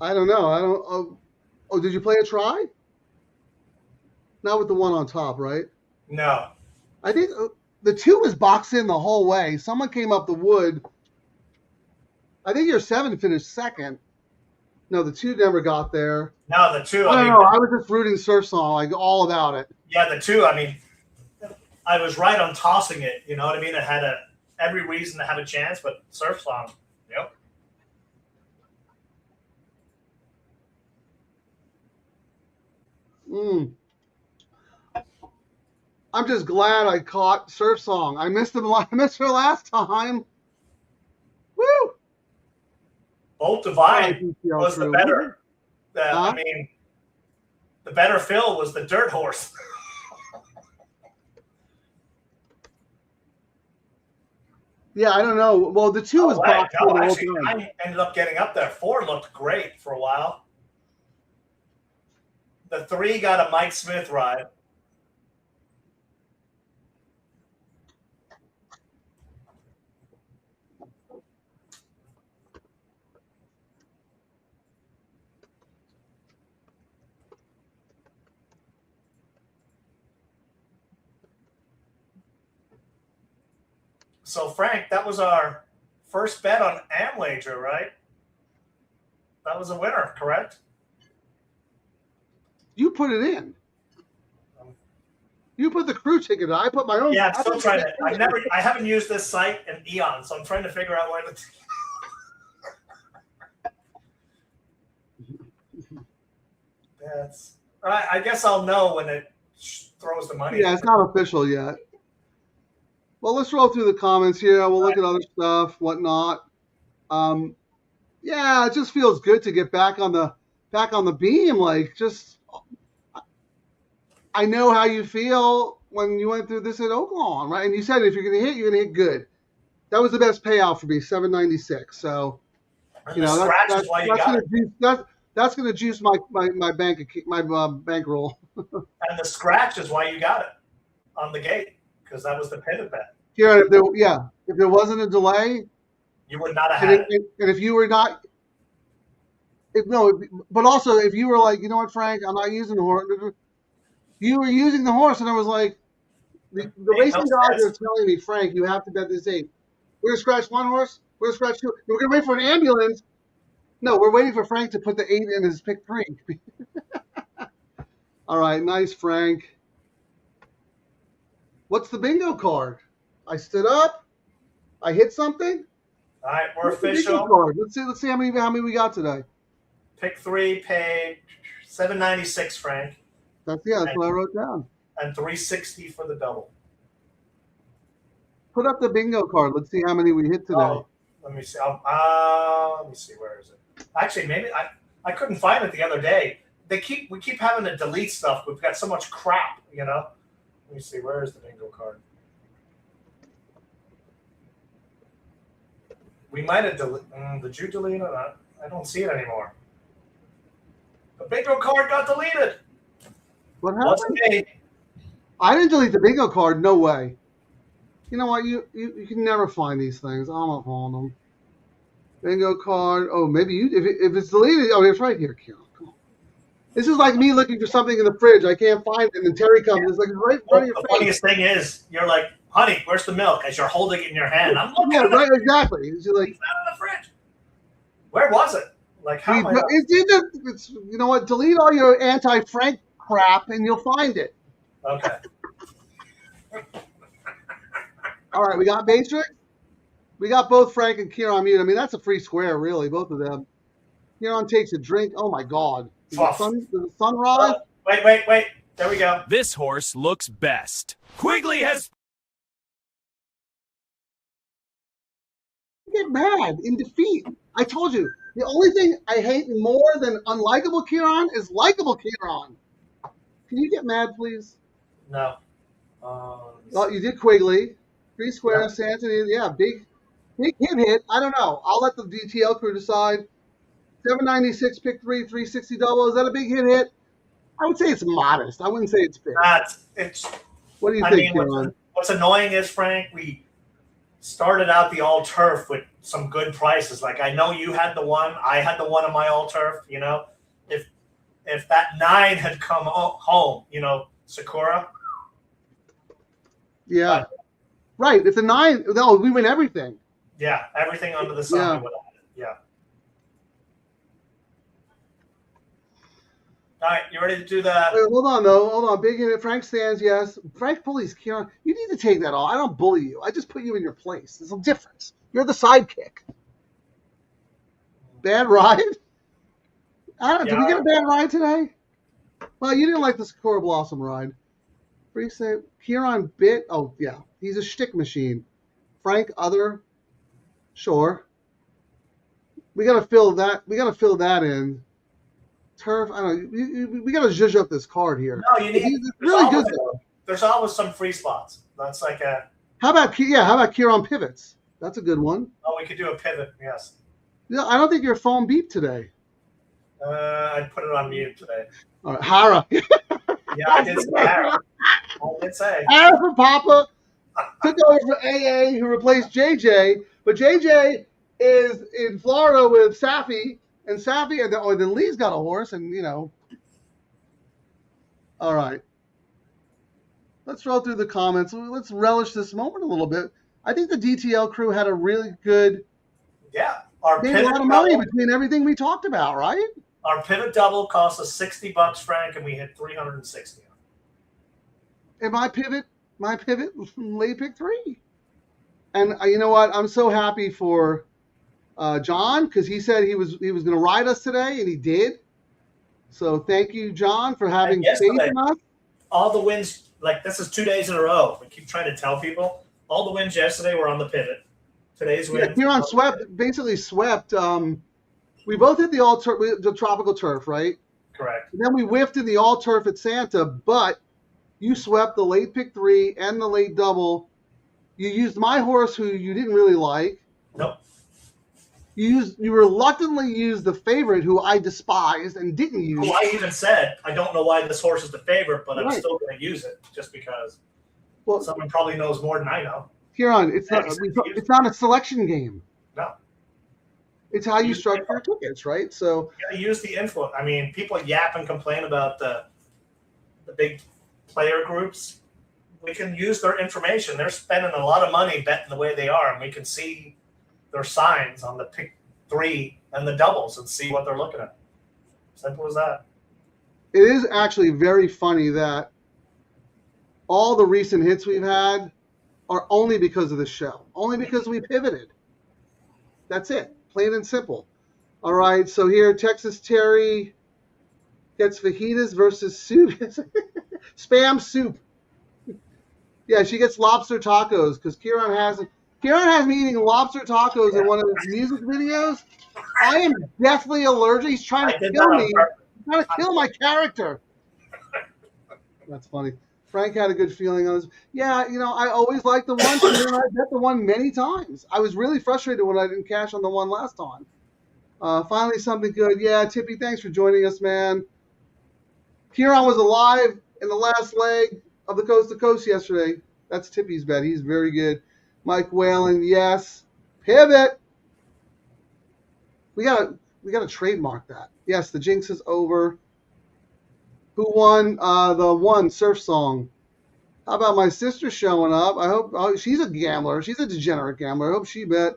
I don't know. I don't. Oh, did you play a try? Not with the one on top, right? No. I think the 2 was boxed in the whole way. Someone came up the wood. I think your 7 finished second. No, the 2 never got there. No, the 2. I don't know. I was just rooting Surf Song, like all about it. Yeah, the 2. I mean, I was right on tossing it. You know what I mean? It had every reason to have a chance, but Surf Song, yep. I'm just glad I caught Surf Song. I missed him. I missed her last time. Woo! Bolt Divine was the better. Huh? I mean, the better fill was the dirt horse. Yeah, I don't know. Well, the 2 was boxed in the whole actually, time. I ended up getting up there. 4 looked great for a while. The 3 got a Mike Smith ride. So, Frank, that was our first bet on Amwager, right? That was a winner, correct? You put it in. You put the crew ticket in. I put my own. Yeah, I'm still trying to. I haven't used this site in eons, so I'm trying to figure out where the. That's. I guess I'll know when it throws the money. Yeah, it's not official yet. Well, let's roll through the comments here. We'll look at other stuff, whatnot. Yeah, it just feels good to get back on the beam. Like, just, I know how you feel when you went through this at Oaklawn, right? And you said if you're gonna hit good. That was the best payout for me, $796. So, you know, that's gonna juice my bankroll. And the scratch is why you got it on the gate, because that was the pivot bet. Ciaran, if there wasn't a delay, you would not have had it. And if you were not, but also if you were like, you know what, Frank, I'm not using the horse. You were using the horse, and I was like, the racing guys are telling me, Frank, you have to bet this 8. We're gonna scratch one horse. We're gonna scratch 2. We're gonna wait for an ambulance. No, we're waiting for Frank to put the 8 in his pick 3. All right, nice, Frank. What's the bingo card? I stood up. I hit something. All right, we're official. Bingo card? Let's see how many we got today. Pick 3 paid $796, Frank. That's what I wrote down. And $360 for the double. Put up the bingo card. Let's see how many we hit today. Oh, let me see. Let me see. Where is it? Actually, maybe I couldn't find it the other day. We keep having to delete stuff. We've got so much crap, you know. Let me see. Where is the bingo card? We might have deleted. Did you delete it? I don't see it anymore. The bingo card got deleted. What happened? I didn't delete the bingo card. No way. You know what? You can never find these things. I'm not finding them. Bingo card. Oh, maybe if it's deleted. Oh, it's right here, Ciaran. Come on. This is like me looking for something in the fridge. I can't find it, and then Terry comes. It's like right in front of your face. The funniest thing is, you're like, honey, where's the milk? As you're holding it in your hand. I'm looking at it. Right, exactly. It's like, it's not in the fridge. Where was it? Like, how am I it's you know what? Delete all your anti-Frank crap, and you'll find it. Okay. All right, we got Matrix. We got both Frank and Ciaran mute. I mean, that's a free square, really, both of them. Ciaran takes a drink. Oh, my God. Does the sun rise? Wait. There we go. This horse looks best. Quigley has Get mad in defeat. I told you, the only thing I hate more than unlikable Ciaran is likable Ciaran. Can you get mad, please? No. Well, you did Quigley. 3 squares, Santa Anita. Yeah, big hit. I don't know. I'll let the DTL crew decide. 796 pick 3, 360 double. Is that a big hit? I would say it's modest. I wouldn't say it's big. It's. What do you I think, mean, Ciaran? what's annoying is, Frank, we started out the all turf with some good prices. Like I know you had the one, I had the one on my all turf. You know, if that 9 had come home, you know, Sakura. Yeah. Right. If the 9, no, we win everything. Yeah, everything under the sun. Yeah. We would have had it. Yeah. All right, you ready to do that? Wait, hold on, though. Hold on. Big hit. Frank stands, yes. Frank bullies Ciaran. You need to take that off. I don't bully you. I just put you in your place. There's a difference. You're the sidekick. Bad ride? Did we get a bad ride today? Well, you didn't like the Sakura Blossom ride. Free save. Ciaran bit. Oh, yeah. He's a shtick machine. Frank, other. Sure. We got to fill that in. Turf, I don't know. We got to zhuzh up this card here. No, you need. He's really good, though. There's always some free spots. That's like a. How about Ciaran pivots? That's a good one. Oh, we could do a pivot. Yes. Yeah, I don't think your phone beeped today. I put it on mute today. All right, Hara. Yeah, I did say Hara. I did say. Hara for Papa took over for AA, who replaced JJ. But JJ is in Florida with Safi, and then Lee's got a horse, and you know. All right. Let's roll through the comments. Let's relish this moment a little bit. I think the DTL crew had a really good. Yeah, Made a lot of money between everything we talked about, right? Our pivot double cost us $60, Frank, and we hit 360. And my pivot, late pick 3. And you know what? I'm so happy for John, because he said he was going to ride us today, and he did. So thank you, John, for having faith in us. All the wins, like this is 2 days in a row. We keep trying to tell people. All the wins yesterday were on the pivot. Today's win. Yeah, Ciaran basically swept. We both hit the tropical turf, right? Correct. And then we whiffed in the all turf at Santa, but you swept the late pick 3 and the late double. You used my horse, who you didn't really like. Nope. You reluctantly used the favorite, who I despised and didn't use. Who I even said, I don't know why this horse is the favorite, but I'm Right. still going to use it just because Well, someone probably knows more than I know. Ciaran, it's not a selection game. No. It's how you structure your tickets, right? So You got to use the influence. I mean, people yap and complain about the big player groups. We can use their information. They're spending a lot of money betting the way they are, and we can see their signs on the pick 3 and the doubles and see what they're looking at. Simple as that. it is actually very funny that all the recent hits we've had are only because of the show, only because we pivoted. That's it, plain and simple. All right, so here Texas Terry gets fajitas versus soup. Spam soup. Yeah, she gets lobster tacos because Ciaran has me eating lobster tacos in one of his music videos. I am deathly allergic. He's trying to kill me. He's trying to kill my character. That's funny. Frank had a good feeling on this. Yeah, you know, I always like the one. I bet the one many times. I was really frustrated when I didn't cash on the one last time. Finally, something good. Yeah, Tippy, thanks for joining us, man. Ciaran was alive in the last leg of the Coast to Coast yesterday. That's Tippy's bet. He's very good. Mike Whalen, yes. Pivot. We gotta trademark that. Yes, the jinx is over. Who won the one surf song? How about my sister showing up? I hope she's a gambler. She's a degenerate gambler. I hope she bet.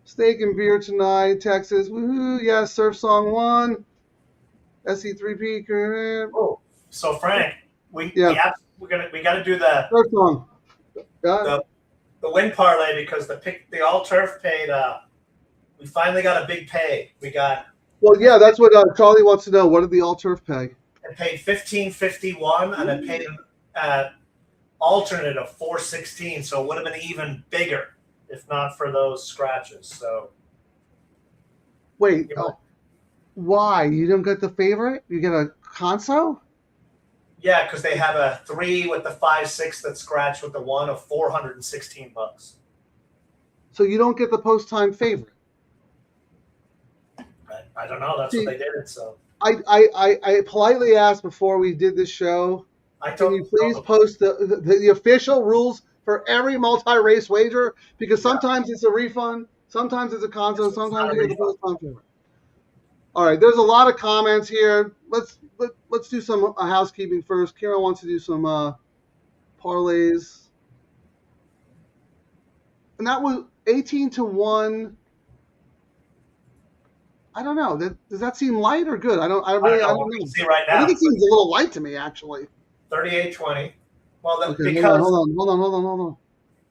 Steak and beer tonight, Texas. Woohoo! Yes, surf song won. SC3P. Oh, so Frank, we got to do the surf song. the win parlay because the all turf paid. We finally got a big pay. We got. Well, yeah, that's what Charlie wants to know. What did the all turf pay? It It paid $15.51, and it paid an alternate of $4.16, so it would have been even bigger if not for those scratches. So Wait, why? You don't get the favorite? You get a console? yeah, because they have a 3 with the 5.6 that scratched with the 1 of $416. So you don't get the post-time favorite? I don't know. That's what they did it. So I politely asked before we did this show, can you please post the official rules for every multi-race wager? Because sometimes it's a refund, sometimes it's a console, sometimes you get the post-time favorite. All right, there's a lot of comments here. Let's do some housekeeping first. Ciaran wants to do some parlays, and that was 18-1. I don't know. Does that seem light or good? I don't know. See right now. I think it seems a little light to me, actually. 38-20. Well, Okay, because hold on.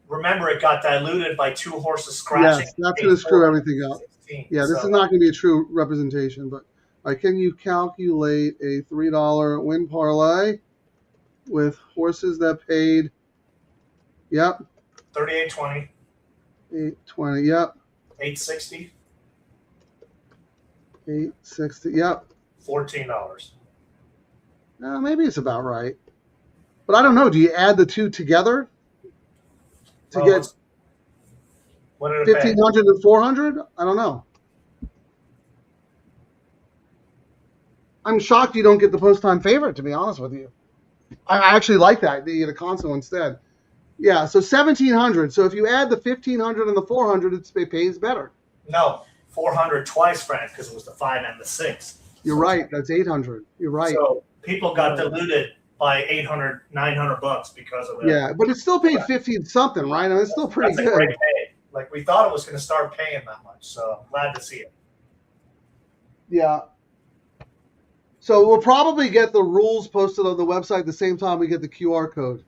remember, it got diluted by 2 horses scratching. Yes, that's going to screw everything up. 16, Yeah, this is not going to be a true representation. But all right, can you calculate a $3 win parlay with horses that paid? Yep. 38-20. 820. Yep. 860. 860. Yep. $14. Maybe it's about right. But I don't know. Do you add the two together to get what did it pay? 1,500 and 400? I don't know. I'm shocked you don't get the post-time favorite, to be honest with you. I actually like that. You get a console instead. Yeah, so 1,700. So if you add the 1,500 and the 400, it pays better. No, 400 twice, Frank, because it was the 5 and the 6. You're right. That's 800. You're right. So people got diluted by $800, $900 because of it. Yeah, but it still paid 15 something, right? I mean, it's still pretty That's good. a great pay. Like, we thought it was going to start paying that much, so I'm glad to see it. Yeah. So we'll probably get the rules posted on the website the same time we get the QR code.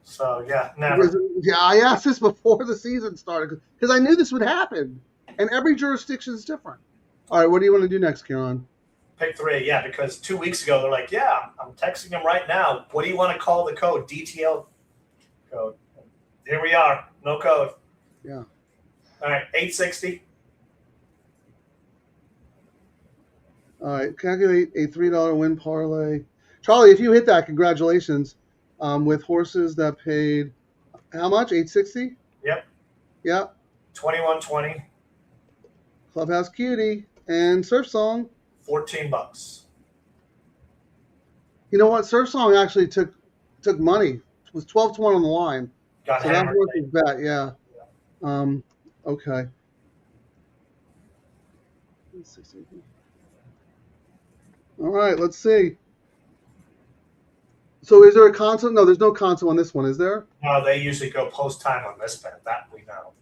So, yeah, never. Yeah, I asked this before the season started because I knew this would happen, and every jurisdiction is different. All right, what do you want to do next, Ciaran? Pick 3, yeah, because 2 weeks ago, they're like, yeah, I'm texting them right now. What do you want to call the code? DTL code. Here we are. No code. Yeah. All right, 860. All right, calculate a $3 win parlay. Charlie, if you hit that, congratulations. With horses that paid how much? 860? Yep. Yep. 21-20. Clubhouse Cutie and Surf Song. $14. You know what? Surf Song actually took money. It was 12-1 on the line. Got so hammered. that's worth his bet, yeah. Okay. All right, let's see. So is there a console? No, there's no console on this one, is there? No, they usually go post time on this bet. That we know.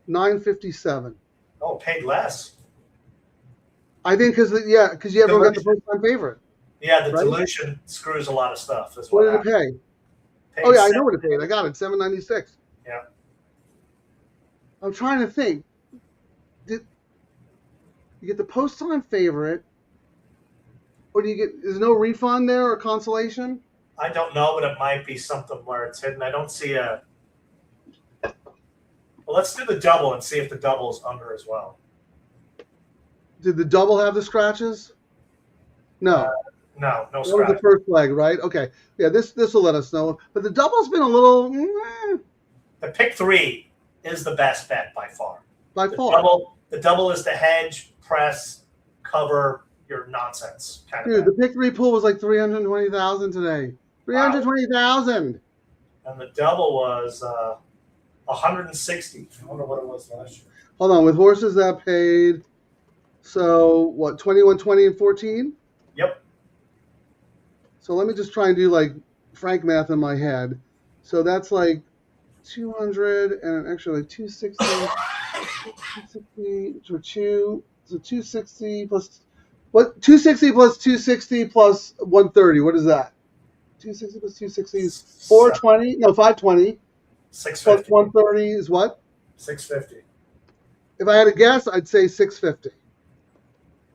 $9.57. Oh, paid less. I think because you haven't got the first time favorite. Yeah, the right? dilution screws a lot of stuff. That's What what did it pay? Paid Oh yeah, I know what it paid. I got it. $7.96. Yeah. I'm trying to think. Did you get the post time favorite? Or do you get? Is no refund there or consolation? I don't know, but it might be something where it's hidden. I don't see a. Well, let's do the double and see if the double is under as well. Did the double have the scratches? No. No That was scratch. the first leg, right? Okay. Yeah, this will let us know. But the double's been a little The pick 3 is the best bet by far. by The far. double is the hedge, press, cover your nonsense kind of Dude, bet. the pick 3 pool was like 320,000 today. 320,000. And the double was 160. I wonder what it was last year. Hold on, with horses that paid. So what? 21, 20, and 14. Yep. So let me just try and do like Frank math in my head. So that's like 200 and actually like 260. 260 for 2. So 260 plus what? 260 plus 260 plus 130. What is that? 260 plus 260 is 420. No, 520. 650. Plus 130 is what? 650. If I had to guess, I'd say 650.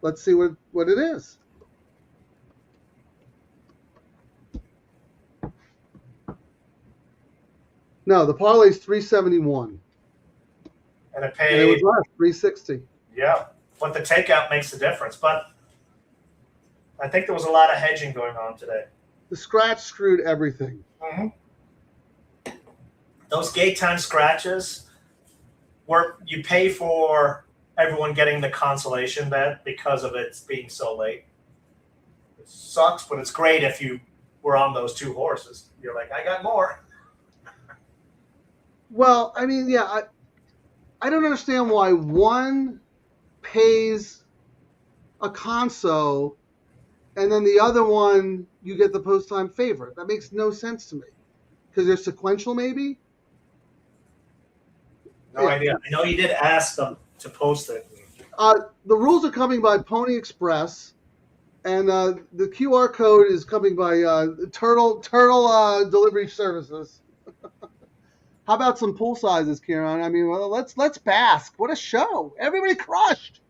Let's see what it is. No, the parlay's 371. And it And it was paid. less, 360. Yeah, but the takeout makes the difference. But I think there was a lot of hedging going on today. The scratch screwed everything. Mm-hmm. Those gate time scratches, where you pay for everyone getting the consolation bet because of it being so late. It sucks, but it's great if you were on those two horses. You're like, I got more. Well, I mean, yeah, I don't understand why one pays a conso and then the other one you get the post-time favorite. That makes no sense to me. Because they're sequential, maybe? No idea. I know you did ask them to post it. The rules are coming by Pony Express, and the QR code is coming by Turtle Delivery Services. How about some pool sizes, Ciaran? I mean, well, let's bask. What a show! Everybody crushed.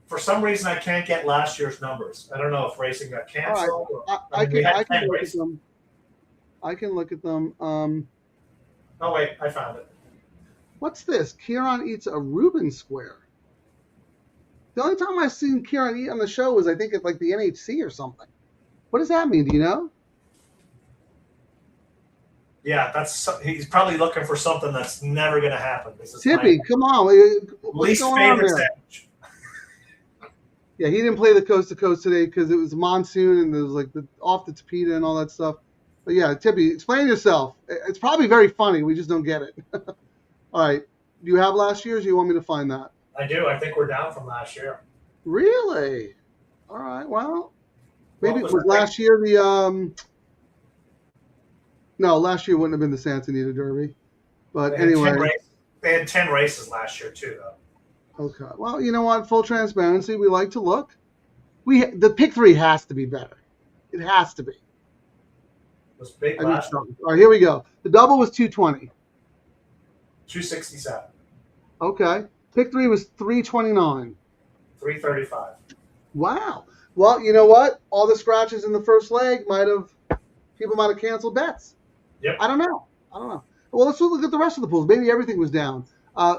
For some reason, I can't get last year's numbers. I don't know if racing got canceled. All right. Or, I can look races. at them. I can look at them. Oh wait, I found it. What's this? Ciaran eats a Reuben square. The only time I've seen Ciaran eat on the show was, I think, at like the NHC or something. What does that mean? Do you know? Yeah, he's probably looking for something that's never going to happen. This is Tippy, come on. What's least going on favorite there? sandwich. Yeah, he didn't play the coast to coast today because it was monsoon and there was like off the Tapeta and all that stuff. But yeah, Tippy, explain yourself. It's probably very funny. We just don't get it. All right. Do you have last year's or you want me to find that? I do. I think we're down from last year. Really? All right. Well, maybe What it was was the last year no, last year wouldn't have been the Santa Anita Derby. But anyway. They had 10 races last year too, though. Okay. Well, you know what? Full transparency. We like to look. The pick 3 has to be better. It has to be. It was big I mean, last year. all right, here we go. The double was 220. 267. Okay. Pick 3 was 329. 335. Wow. Well, you know what? All the scratches in the first leg people might have canceled bets. Yep. I don't know. Well, let's look at the rest of the pools. Maybe everything was down.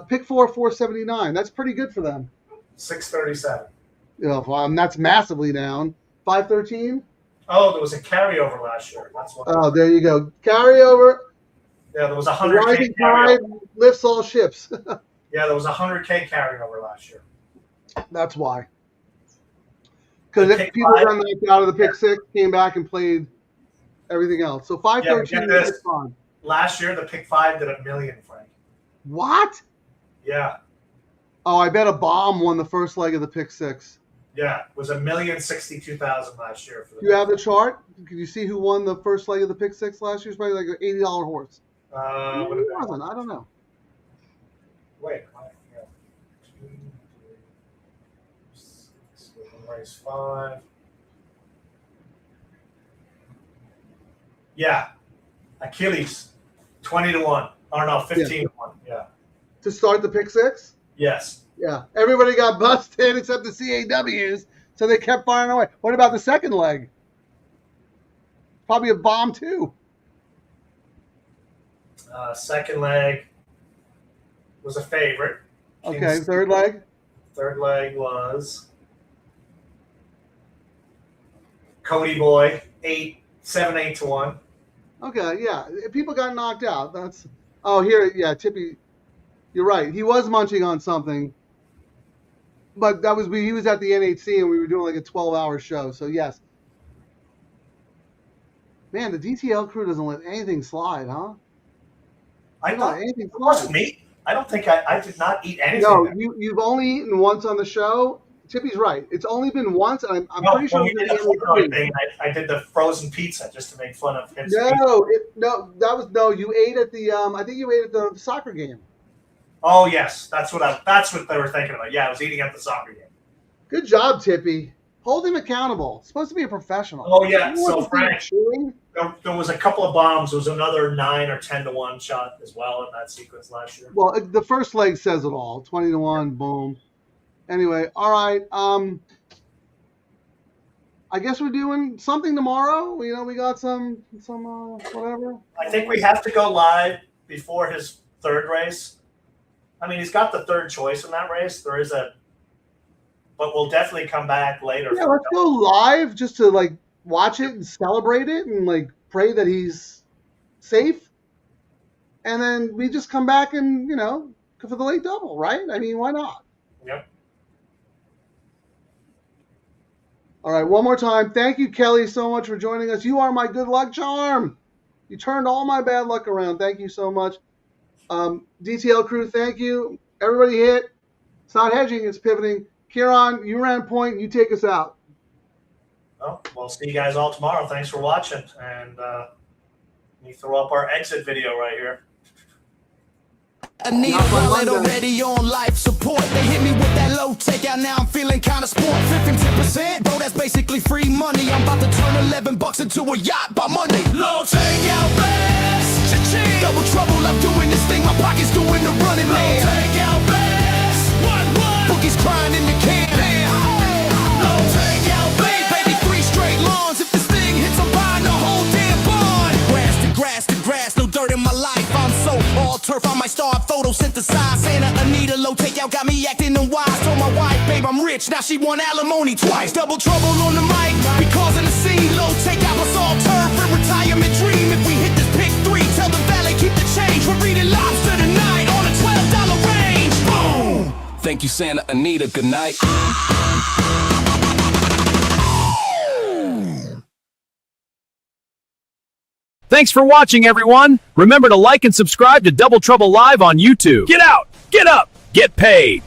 Pick 4, 479. That's pretty good for them. 637. That's massively down. 513. Oh, there was a carryover last year. That's what. Oh, there you go. Carryover. Yeah, there was a The 100K rising carryover. tide lifts all ships. Yeah, there was a 100K carryover last year. That's why. Because The pick people five- got knocked out of the pick 6, came back and played everything else. So 513 Yeah, get is this. fun. Last year, the pick 5 did $1 million, Frank. What? Yeah. Oh, I bet a bomb won the first leg of the pick 6. Yeah, it was $1,062,000 last year. For the Do you have the chart? Can you see who won the first leg of the pick 6 last year? It's probably like an $80 horse. what Maybe it wasn't. I don't know. Wait. Yeah. 2, 3, 6, race 5. Yeah. Achilles, 20-1. Or no, 15-1. Yeah. To start the pick 6? Yes. Yeah. Everybody got busted except the CAWs, so they kept firing away. What about the second leg? Probably a bomb, too. Second leg was a favorite. Okay, King's- third leg? Third leg was Cody Boy, 7-8-1. Okay, yeah. People got knocked out. Here, Tippy, you're right. He was munching on something, but he was at the NHC and we were doing like a 12-hour show. So yes, man, the DTL crew doesn't let anything slide, huh? I They don't thought let anything it was slide. me. I don't think I did not eat anything. No, there. you've only eaten once on the show. Tippy's right. It's only been once, and I'm No, pretty sure when it we was did at the the Polaroid NHC. thing, I did the frozen pizza just to make fun of him. You ate at the I think you ate at the soccer game. Oh yes, that's what they were thinking about. Yeah, I was eating at the soccer game. Good job, Tippy. Hold him accountable. Supposed to be a professional. Oh yeah, You so wasn't Frank, chewing? there was a couple of bombs. There was another 9 or 10-1 shot as well in that sequence last year. Well, the first leg says it all. 20-1, boom. Anyway, all right. I guess we're doing something tomorrow. We got some whatever. I think we have to go live before his third race. I mean, he's got the third choice in that race. But we'll definitely come back later. Yeah, let's go live just to like watch it and celebrate it and like pray that he's safe. And then we just come back and, go for the late double, right? I mean, why not? Yep. All right, one more time. Thank you, Kelly, so much for joining us. You are my good luck charm. You turned all my bad luck around. Thank you so much. DTL crew, thank you. Everybody hit. It's not hedging, it's pivoting. Ciaran, you ran point. You take us out. Well, we'll see you guys all tomorrow. Thanks for watching. And let me throw up our exit video right here. Anita wallet already on life support. They hit me with that low takeout. Now I'm feeling kind of sport. 15%, bro, that's basically free money. I'm about to turn $11 into a yacht by Monday. Low takeout best. Cha-ching. Double trouble, I'm doing this thing. My pocket's doing the running, man. Low takeout best. What? Boogie's crying in the can. Low takeout baby, 3 straight lawns. If this thing hits, I'm buying the whole damn barn. Grass to grass, no dirt in my life. I'm so all turf, I might start photosynthesize. Santa Anita, low takeout got me acting unwise. Told my wife, babe, I'm rich, now she want alimony twice. Double trouble on the mic, we causing the scene. Low takeout, let's all turf and retirement dream. If we hit this pick 3, tell the valet keep the change. We're reading lobster tonight on a $12 range. Boom! Thank you, Santa Anita, good night. Thanks for watching, everyone. Remember to like and subscribe to Double Trouble Live on YouTube. Get out, get up, get paid.